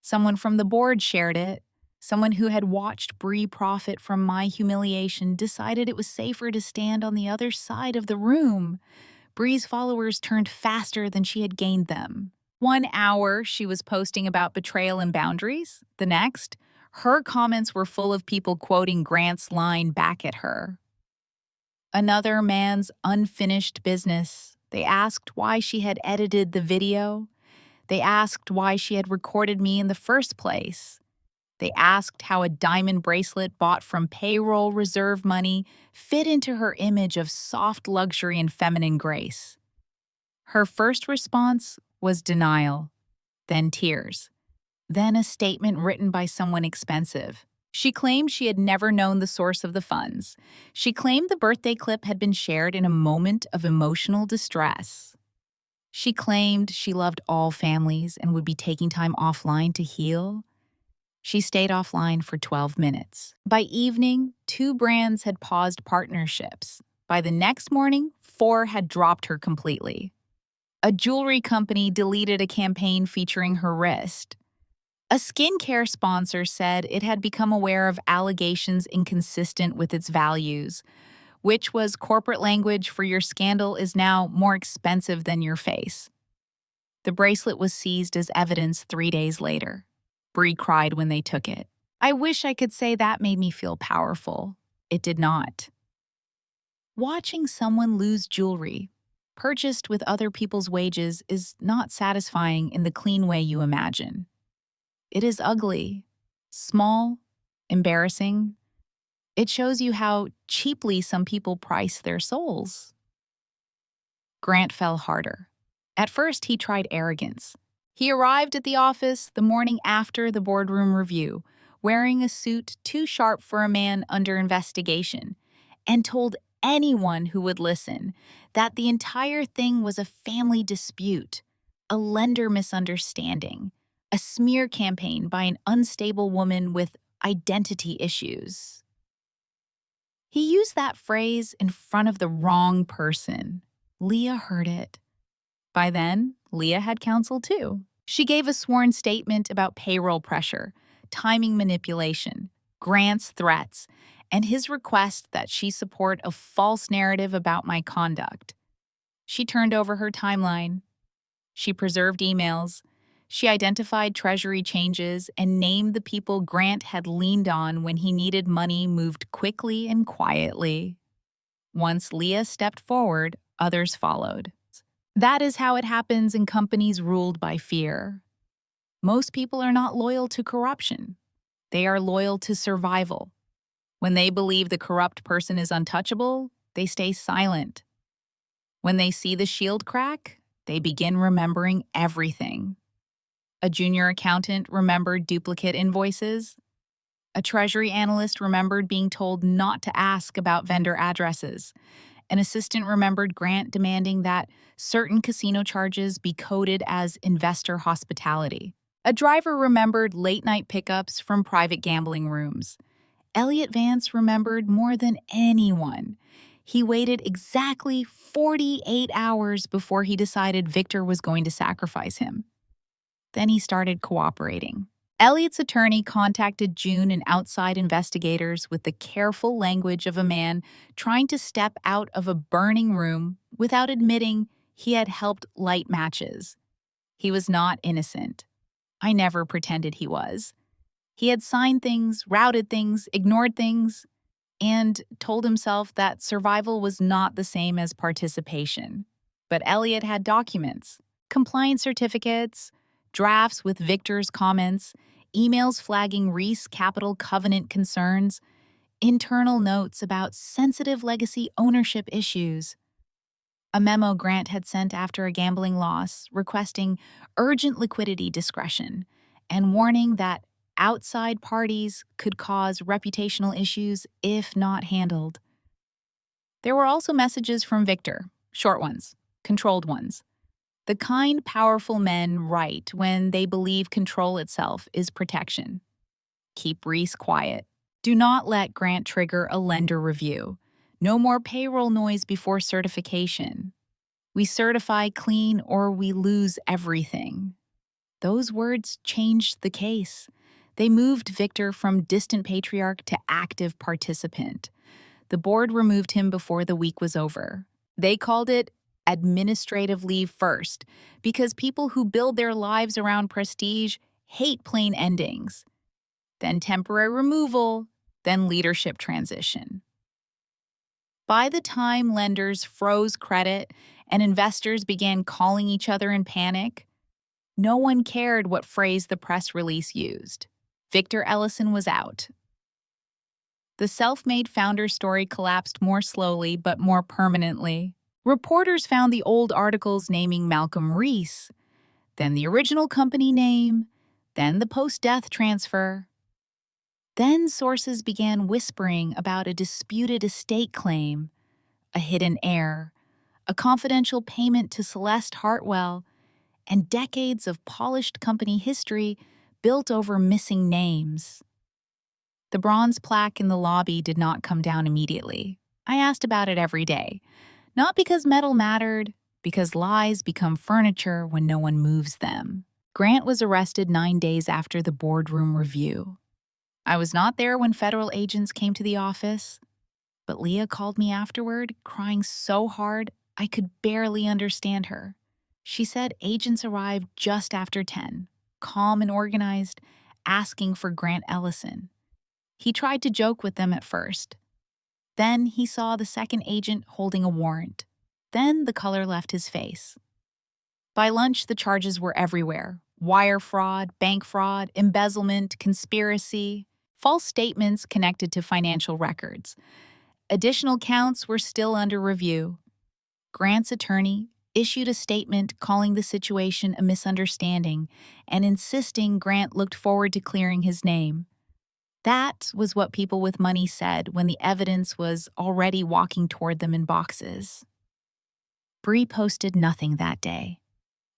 Someone from the board shared it. Someone who had watched Bree profit from my humiliation decided it was safer to stand on the other side of the room. Bree's followers turned faster than she had gained them. 1 hour, she was posting about betrayal and boundaries. The next, her comments were full of people quoting Grant's line back at her. Another man's unfinished business. They asked why she had edited the video. They asked why she had recorded me in the first place. They asked how a diamond bracelet bought from payroll reserve money fit into her image of soft luxury and feminine grace. Her first response was denial, then tears, then a statement written by someone expensive. She claimed she had never known the source of the funds. She claimed the birthday clip had been shared in a moment of emotional distress. She claimed she loved all families and would be taking time offline to heal. She stayed offline for 12 minutes. By evening, 2 brands had paused partnerships. By the next morning, 4 had dropped her completely. A jewelry company deleted a campaign featuring her wrist. A skincare sponsor said it had become aware of allegations inconsistent with its values, which was corporate language for your scandal is now more expensive than your face. The bracelet was seized as evidence 3 days later. Bree cried when they took it. I wish I could say that made me feel powerful. It did not. Watching someone lose jewelry, purchased with other people's wages, is not satisfying in the clean way you imagine. It is ugly, small, embarrassing. It shows you how cheaply some people price their souls. Grant fell harder. At first, he tried arrogance. He arrived at the office the morning after the boardroom review, wearing a suit too sharp for a man under investigation, and told anyone who would listen that the entire thing was a family dispute, a lender misunderstanding, a smear campaign by an unstable woman with identity issues. He used that phrase in front of the wrong person. Leah heard it. By then, Leah had counsel too. She gave a sworn statement about payroll pressure, timing manipulation, Grant's threats, and his request that she support a false narrative about my conduct. She turned over her timeline. She preserved emails. She identified treasury changes and named the people Grant had leaned on when he needed money moved quickly and quietly. Once Leah stepped forward, others followed. That is how it happens in companies ruled by fear. Most people are not loyal to corruption. They are loyal to survival. When they believe the corrupt person is untouchable, they stay silent. When they see the shield crack, they begin remembering everything. A junior accountant remembered duplicate invoices. A treasury analyst remembered being told not to ask about vendor addresses. An assistant remembered Grant demanding that certain casino charges be coded as investor hospitality. A driver remembered late-night pickups from private gambling rooms. Elliot Vance remembered more than anyone. He waited exactly 48 hours before he decided Victor was going to sacrifice him. Then he started cooperating. Elliot's attorney contacted June and outside investigators with the careful language of a man trying to step out of a burning room without admitting he had helped light matches. He was not innocent. I never pretended he was. He had signed things, routed things, ignored things, and told himself that survival was not the same as participation. But Elliot had documents, compliance certificates, drafts with Victor's comments, emails flagging Reese Capital Covenant concerns, internal notes about sensitive legacy ownership issues. A memo Grant had sent after a gambling loss requesting urgent liquidity discretion and warning that outside parties could cause reputational issues if not handled. There were also messages from Victor, short ones, controlled ones. The kind, powerful men write when they believe control itself is protection. Keep Reese quiet. Do not let Grant trigger a lender review. No more payroll noise before certification. We certify clean or we lose everything. Those words changed the case. They moved Victor from distant patriarch to active participant. The board removed him before the week was over. They called it administrative leave first, because people who build their lives around prestige hate plain endings. Then temporary removal, then leadership transition. By the time lenders froze credit and investors began calling each other in panic, no one cared what phrase the press release used. Victor Ellison was out. The self-made founder story collapsed more slowly but more permanently. Reporters found the old articles naming Malcolm Reese, then the original company name, then the post-death transfer. Then sources began whispering about a disputed estate claim, a hidden heir, a confidential payment to Celeste Hartwell, and decades of polished company history built over missing names. The bronze plaque in the lobby did not come down immediately. I asked about it every day. Not because metal mattered, because lies become furniture when no one moves them. Grant was arrested 9 days after the boardroom review. I was not there when federal agents came to the office, but Leah called me afterward, crying so hard I could barely understand her. She said agents arrived just after 10, calm and organized, asking for Grant Ellison. He tried to joke with them at first. Then he saw the second agent holding a warrant. Then the color left his face. By lunch, the charges were everywhere. Wire fraud, bank fraud, embezzlement, conspiracy, false statements connected to financial records. Additional counts were still under review. Grant's attorney issued a statement calling the situation a misunderstanding and insisting Grant looked forward to clearing his name. That was what people with money said when the evidence was already walking toward them in boxes. Bree posted nothing that day.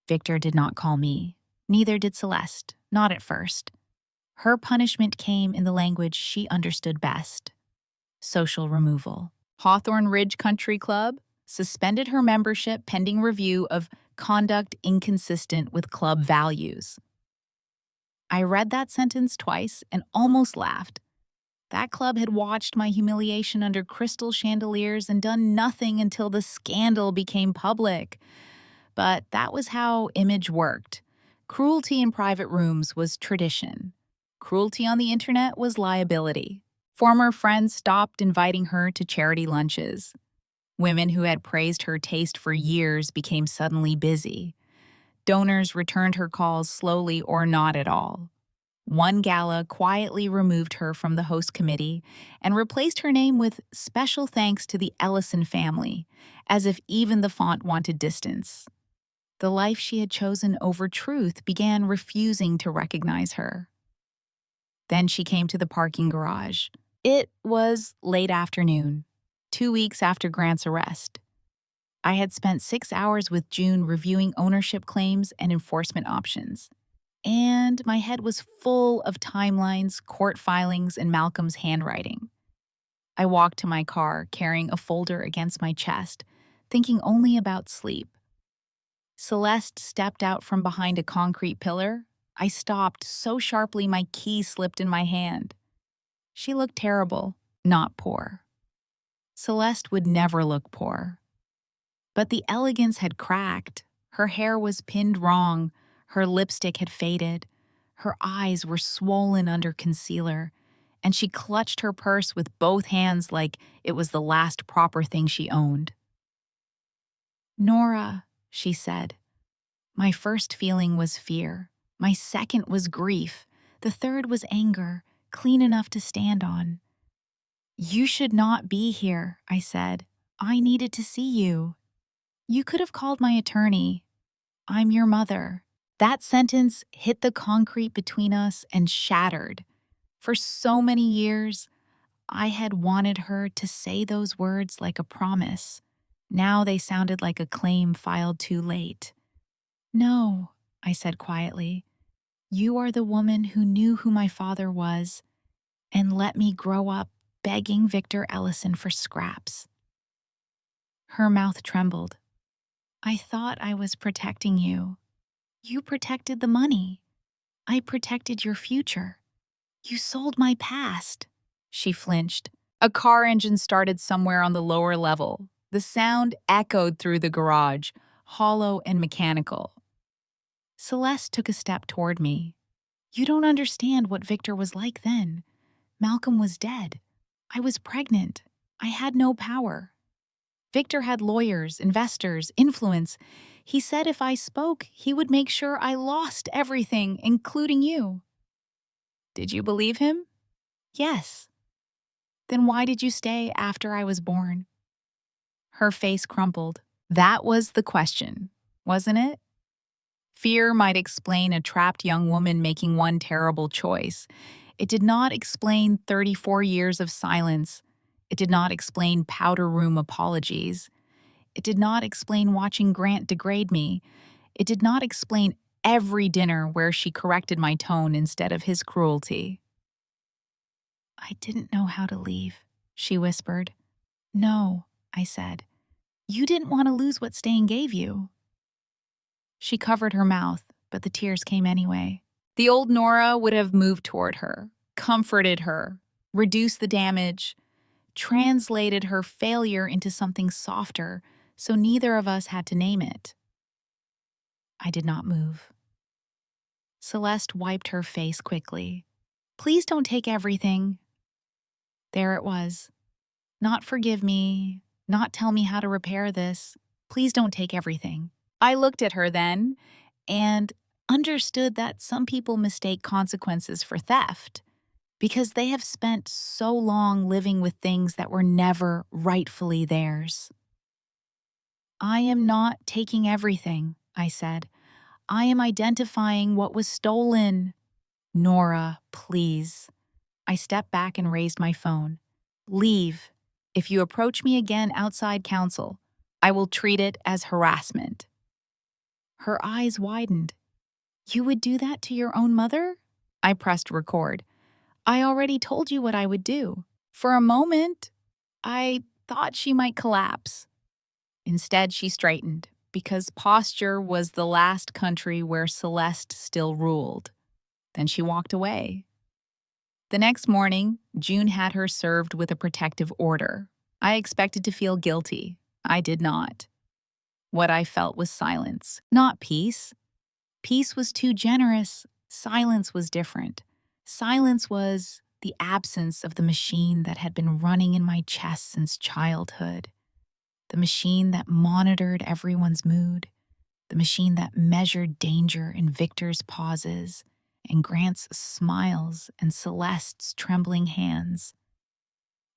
Victor did not call me. Neither did Celeste, not at first. Her punishment came in the language she understood best: social removal. Hawthorne Ridge Country Club suspended her membership pending review of conduct inconsistent with club values. I read that sentence twice and almost laughed. That club had watched my humiliation under crystal chandeliers and done nothing until the scandal became public. But that was how image worked. Cruelty in private rooms was tradition. Cruelty on the internet was liability. Former friends stopped inviting her to charity lunches. Women who had praised her taste for years became suddenly busy. Donors returned her calls slowly or not at all. One gala quietly removed her from the host committee and replaced her name with "Special thanks to the Ellison family," as if even the font wanted distance. The life she had chosen over truth began refusing to recognize her. Then she came to the parking garage. It was late afternoon, 2 weeks after Grant's arrest. I had spent 6 hours with June reviewing ownership claims and enforcement options. And my head was full of timelines, court filings, and Malcolm's handwriting. I walked to my car, carrying a folder against my chest, thinking only about sleep. Celeste stepped out from behind a concrete pillar. I stopped so sharply my key slipped in my hand. She looked terrible, not poor. Celeste would never look poor. But the elegance had cracked. Her hair was pinned wrong. Her lipstick had faded. Her eyes were swollen under concealer. And she clutched her purse with both hands like it was the last proper thing she owned. "Nora," she said. My first feeling was fear. My second was grief. The third was anger, clean enough to stand on. "You should not be here," I said. "I needed to see you. You could have called my attorney. I'm your mother." That sentence hit the concrete between us and shattered. For so many years, I had wanted her to say those words like a promise. Now they sounded like a claim filed too late. "No," I said quietly. "You are the woman who knew who my father was and let me grow up begging Victor Ellison for scraps." Her mouth trembled. "I thought I was protecting you. You protected the money. I protected your future. You sold my past." She flinched. A car engine started somewhere on the lower level. The sound echoed through the garage, hollow and mechanical. Celeste took a step toward me. "You don't understand what Victor was like then. Malcolm was dead. I was pregnant. I had no power. Victor had lawyers, investors, influence. He said if I spoke, he would make sure I lost everything, including you." "Did you believe him?" "Yes." "Then why did you stay after I was born?" Her face crumpled. That was the question, wasn't it? Fear might explain a trapped young woman making one terrible choice. It did not explain 34 years of silence. It did not explain powder room apologies. It did not explain watching Grant degrade me. It did not explain every dinner where she corrected my tone instead of his cruelty. "I didn't know how to leave," she whispered. "No," I said. "You didn't want to lose what staying gave you." She covered her mouth, but the tears came anyway. The old Nora would have moved toward her, comforted her, reduced the damage, translated her failure into something softer so neither of us had to name it. I did not move. Celeste wiped her face quickly. "Please don't take everything." There it was. Not forgive me, not tell me how to repair this. Please don't take everything. I looked at her then and understood that some people mistake consequences for theft because they have spent so long living with things that were never rightfully theirs. "I am not taking everything," I said. "I am identifying what was stolen." "Nora, please." I stepped back and raised my phone. "Leave. If you approach me again outside counsel, I will treat it as harassment." Her eyes widened. "You would do that to your own mother?" I pressed record. "I already told you what I would do." For a moment, I thought she might collapse. Instead, she straightened, because posture was the last country where Celeste still ruled. Then she walked away. The next morning, June had her served with a protective order. I expected to feel guilty. I did not. What I felt was silence, not peace. Peace was too generous. Silence was different. Silence was the absence of the machine that had been running in my chest since childhood. the machine that monitored everyone's mood, the machine that measured danger in Victor's pauses and Grant's smiles and Celeste's trembling hands,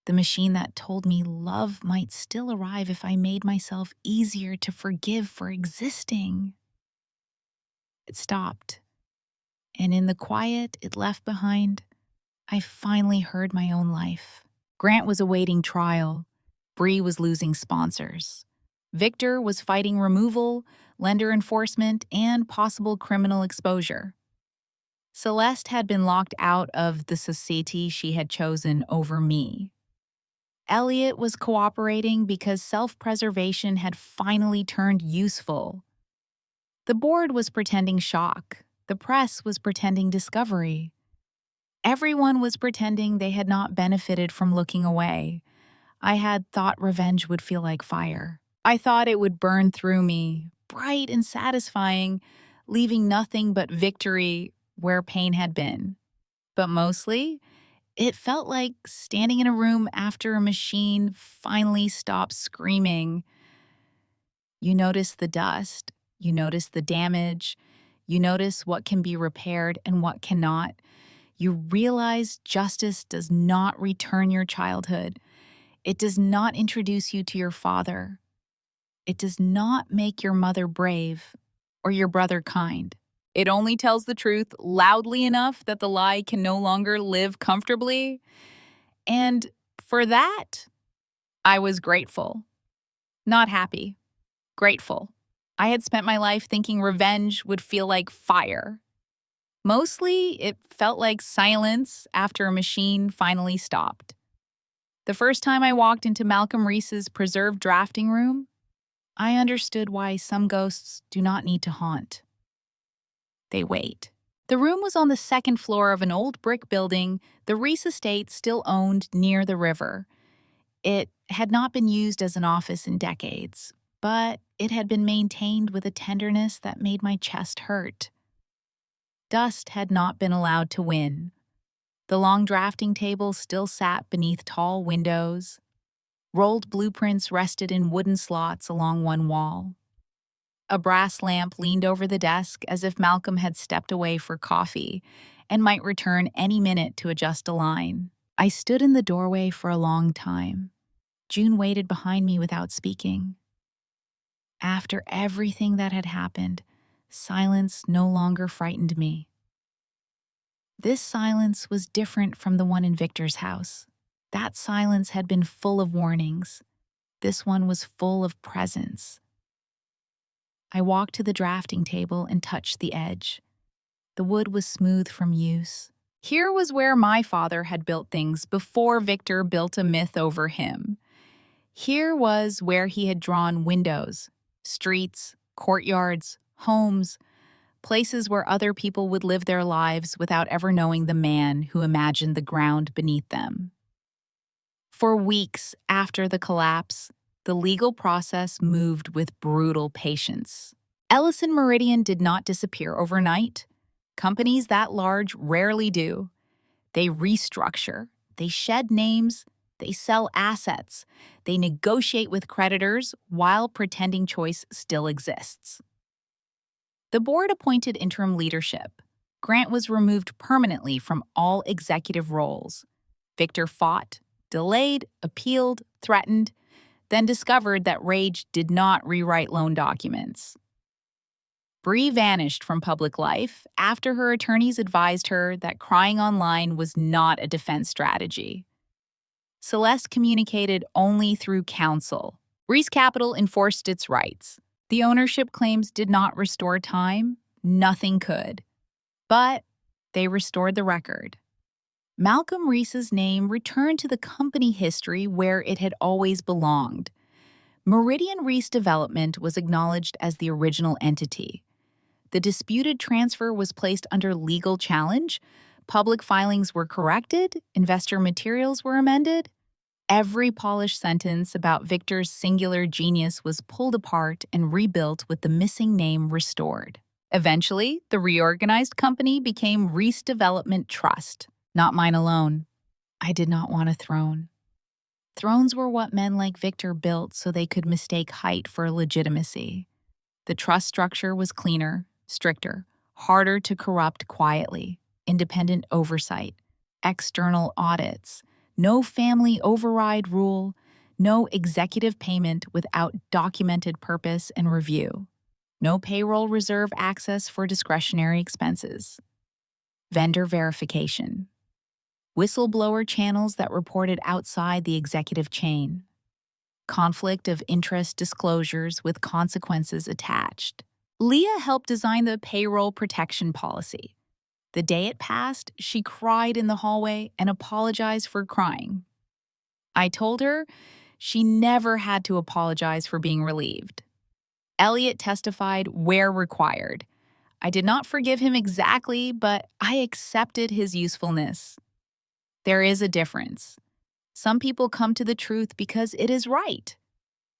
the machine that told me love might still arrive if I made myself easier to forgive for existing. It stopped, and in the quiet it left behind, I finally heard my own life. Grant was awaiting trial. Bree was losing sponsors. Victor was fighting removal, lender enforcement, and possible criminal exposure. Celeste had been locked out of the society she had chosen over me. Elliot was cooperating because self-preservation had finally turned useful. The board was pretending shock. The press was pretending discovery. Everyone was pretending they had not benefited from looking away. I had thought revenge would feel like fire. I thought it would burn through me, bright and satisfying, leaving nothing but victory where pain had been. But mostly, it felt like standing in a room after a machine finally stopped screaming. You notice the dust, you notice the damage, you notice what can be repaired and what cannot. You realize justice does not return your childhood. It does not introduce you to your father. It does not make your mother brave or your brother kind. It only tells the truth loudly enough that the lie can no longer live comfortably. And for that, I was grateful. Not happy. Grateful. I had spent my life thinking revenge would feel like fire. Mostly, it felt like silence after a machine finally stopped. The first time I walked into Malcolm Reese's preserved drafting room, I understood why some ghosts do not need to haunt. They wait. The room was on the second floor of an old brick building the Reese estate still owned near the river. It had not been used as an office in decades, but it had been maintained with a tenderness that made my chest hurt. Dust had not been allowed to win. The long drafting table still sat beneath tall windows. Rolled blueprints rested in wooden slots along one wall. A brass lamp leaned over the desk as if Malcolm had stepped away for coffee and might return any minute to adjust a line. I stood in the doorway for a long time. June waited behind me without speaking. After everything that had happened, silence no longer frightened me. This silence was different from the one in Victor's house. That silence had been full of warnings. This one was full of presence. I walked to the drafting table and touched the edge. The wood was smooth from use. Here was where my father had built things before Victor built a myth over him. Here was where he had drawn windows, streets, courtyards, homes, places where other people would live their lives without ever knowing the man who imagined the ground beneath them. For weeks after the collapse, the legal process moved with brutal patience. Ellison Meridian did not disappear overnight. Companies that large rarely do. They restructure, they shed names, they sell assets, they negotiate with creditors while pretending choice still exists. The board appointed interim leadership. Grant was removed permanently from all executive roles. Victor fought, delayed, appealed, threatened, then discovered that rage did not rewrite loan documents. Bree vanished from public life after her attorneys advised her that crying online was not a defense strategy. Celeste communicated only through counsel. Reese Capital enforced its rights. The ownership claims did not restore time. Nothing could. But they restored the record. Malcolm Reese's name returned to the company history where it had always belonged. Meridian Reese Development was acknowledged as the original entity. The disputed transfer was placed under legal challenge, public filings were corrected, investor materials were amended. Every polished sentence about Victor's singular genius was pulled apart and rebuilt with the missing name restored. Eventually, the reorganized company became Reese Development Trust. Not mine alone. I did not want a throne. Thrones were what men like Victor built so they could mistake height for legitimacy. The trust structure was cleaner, stricter, harder to corrupt quietly, independent oversight, external audits, no family override rule, no executive payment without documented purpose and review, no payroll reserve access for discretionary expenses, vendor verification, whistleblower channels that reported outside the executive chain, conflict of interest disclosures with consequences attached. Leah helped design the payroll protection policy. The day it passed, she cried in the hallway and apologized for crying. I told her she never had to apologize for being relieved. Elliot testified where required. I did not forgive him exactly, but I accepted his usefulness. There is a difference. Some people come to the truth because it is right.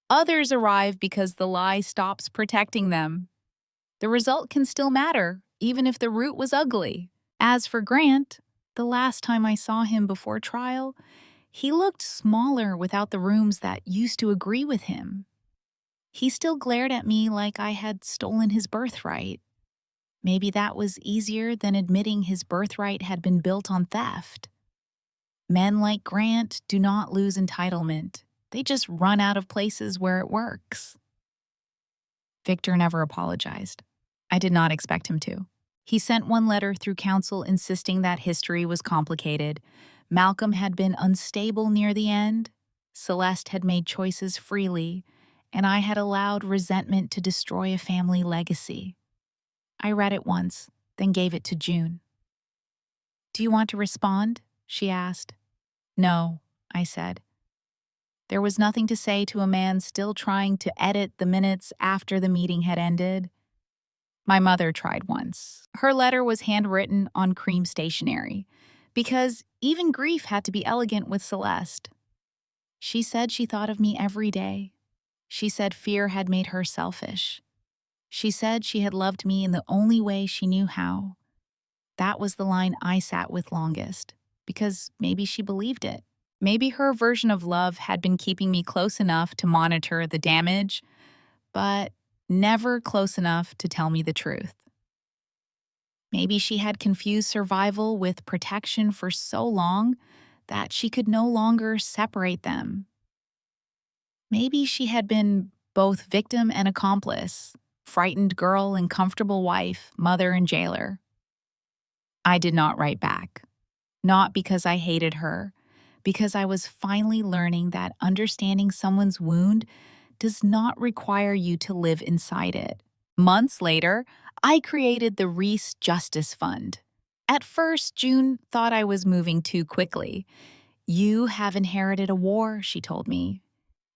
Others arrive because the lie stops protecting them. The result can still matter, even if the root was ugly. As for Grant, the last time I saw him before trial, he looked smaller without the rooms that used to agree with him. He still glared at me like I had stolen his birthright. Maybe that was easier than admitting his birthright had been built on theft. Men like Grant do not lose entitlement. They just run out of places where it works. Victor never apologized. I did not expect him to. He sent one letter through counsel insisting that history was complicated. Malcolm had been unstable near the end. Celeste had made choices freely, and I had allowed resentment to destroy a family legacy. I read it once, then gave it to June. "Do you want to respond?" she asked. "No," I said. There was nothing to say to a man still trying to edit the minutes after the meeting had ended. My mother tried once. Her letter was handwritten on cream stationery, because even grief had to be elegant with Celeste. She said she thought of me every day. She said fear had made her selfish. She said she had loved me in the only way she knew how. That was the line I sat with longest, because maybe she believed it. Maybe her version of love had been keeping me close enough to monitor the damage, but never close enough to tell me the truth. Maybe she had confused survival with protection for so long that she could no longer separate them. Maybe she had been both victim and accomplice, frightened girl and comfortable wife, mother and jailer. I did not write back. Not because I hated her, because I was finally learning that understanding someone's wound does not require you to live inside it. Months later, I created the Reese Justice Fund. At first, June thought I was moving too quickly. "You have inherited a war," she told me.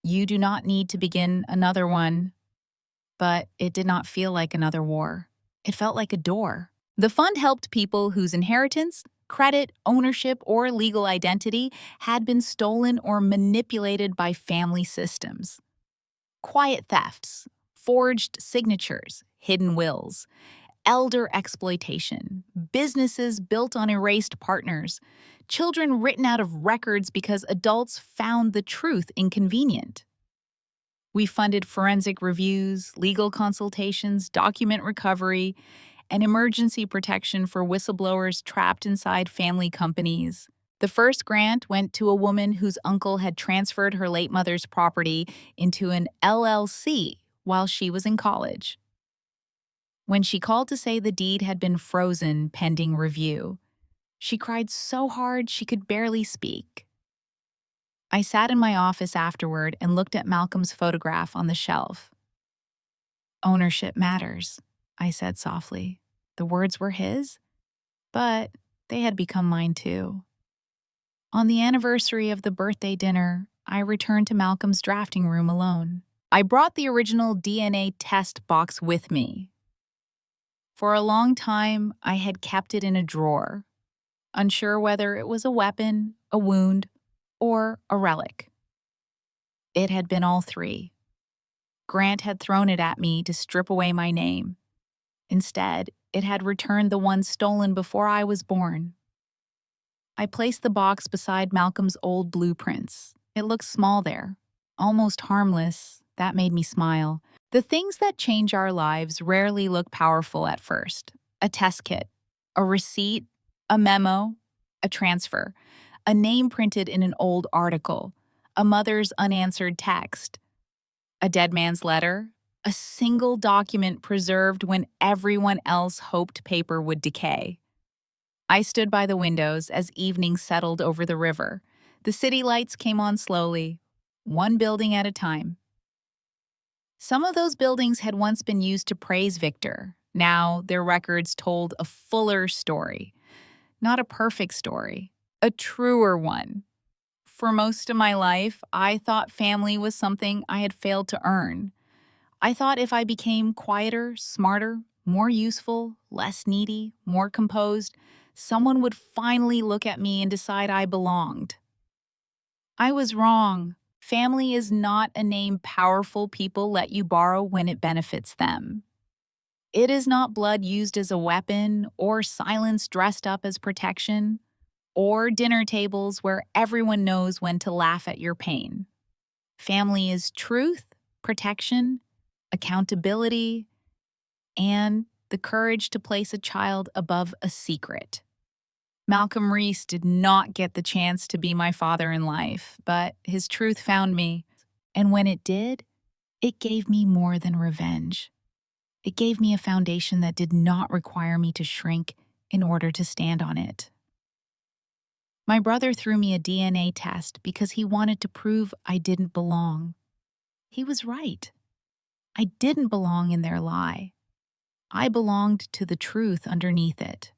"You do not need to begin another one." But it did not feel like another war. It felt like a door. The fund helped people whose inheritance, credit, ownership, or legal identity had been stolen or manipulated by family systems. Quiet thefts, forged signatures, hidden wills, elder exploitation, businesses built on erased partners, children written out of records because adults found the truth inconvenient. We funded forensic reviews, legal consultations, document recovery, and emergency protection for whistleblowers trapped inside family companies. The first grant went to a woman whose uncle had transferred her late mother's property into an LLC while she was in college. When she called to say the deed had been frozen pending review, she cried so hard she could barely speak. I sat in my office afterward and looked at Malcolm's photograph on the shelf. "Ownership matters," I said softly. The words were his, but they had become mine too. On the anniversary of the birthday dinner, I returned to Malcolm's drafting room alone. I brought the original DNA test box with me. For a long time, I had kept it in a drawer, unsure whether it was a weapon, a wound, or a relic. It had been all three. Grant had thrown it at me to strip away my name. Instead, it had returned the one stolen before I was born. I placed the box beside Malcolm's old blueprints. It looked small there, almost harmless. That made me smile. The things that change our lives rarely look powerful at first. A test kit, a receipt, a memo, a transfer, a name printed in an old article, a mother's unanswered text, a dead man's letter, a single document preserved when everyone else hoped paper would decay. I stood by the windows as evening settled over the river. The city lights came on slowly, one building at a time. Some of those buildings had once been used to praise Victor. Now their records told a fuller story. Not a perfect story, a truer one. For most of my life, I thought family was something I had failed to earn. I thought if I became quieter, smarter, more useful, less needy, more composed, someone would finally look at me and decide I belonged. I was wrong. Family is not a name powerful people let you borrow when it benefits them. It is not blood used as a weapon, or silence dressed up as protection, or dinner tables where everyone knows when to laugh at your pain. Family is truth, protection, accountability, and the courage to place a child above a secret. Malcolm Reese did not get the chance to be my father in life, but his truth found me. And when it did, it gave me more than revenge. It gave me a foundation that did not require me to shrink in order to stand on it. My brother threw me a DNA test because he wanted to prove I didn't belong. He was right. I didn't belong in their lie. I belonged to the truth underneath it.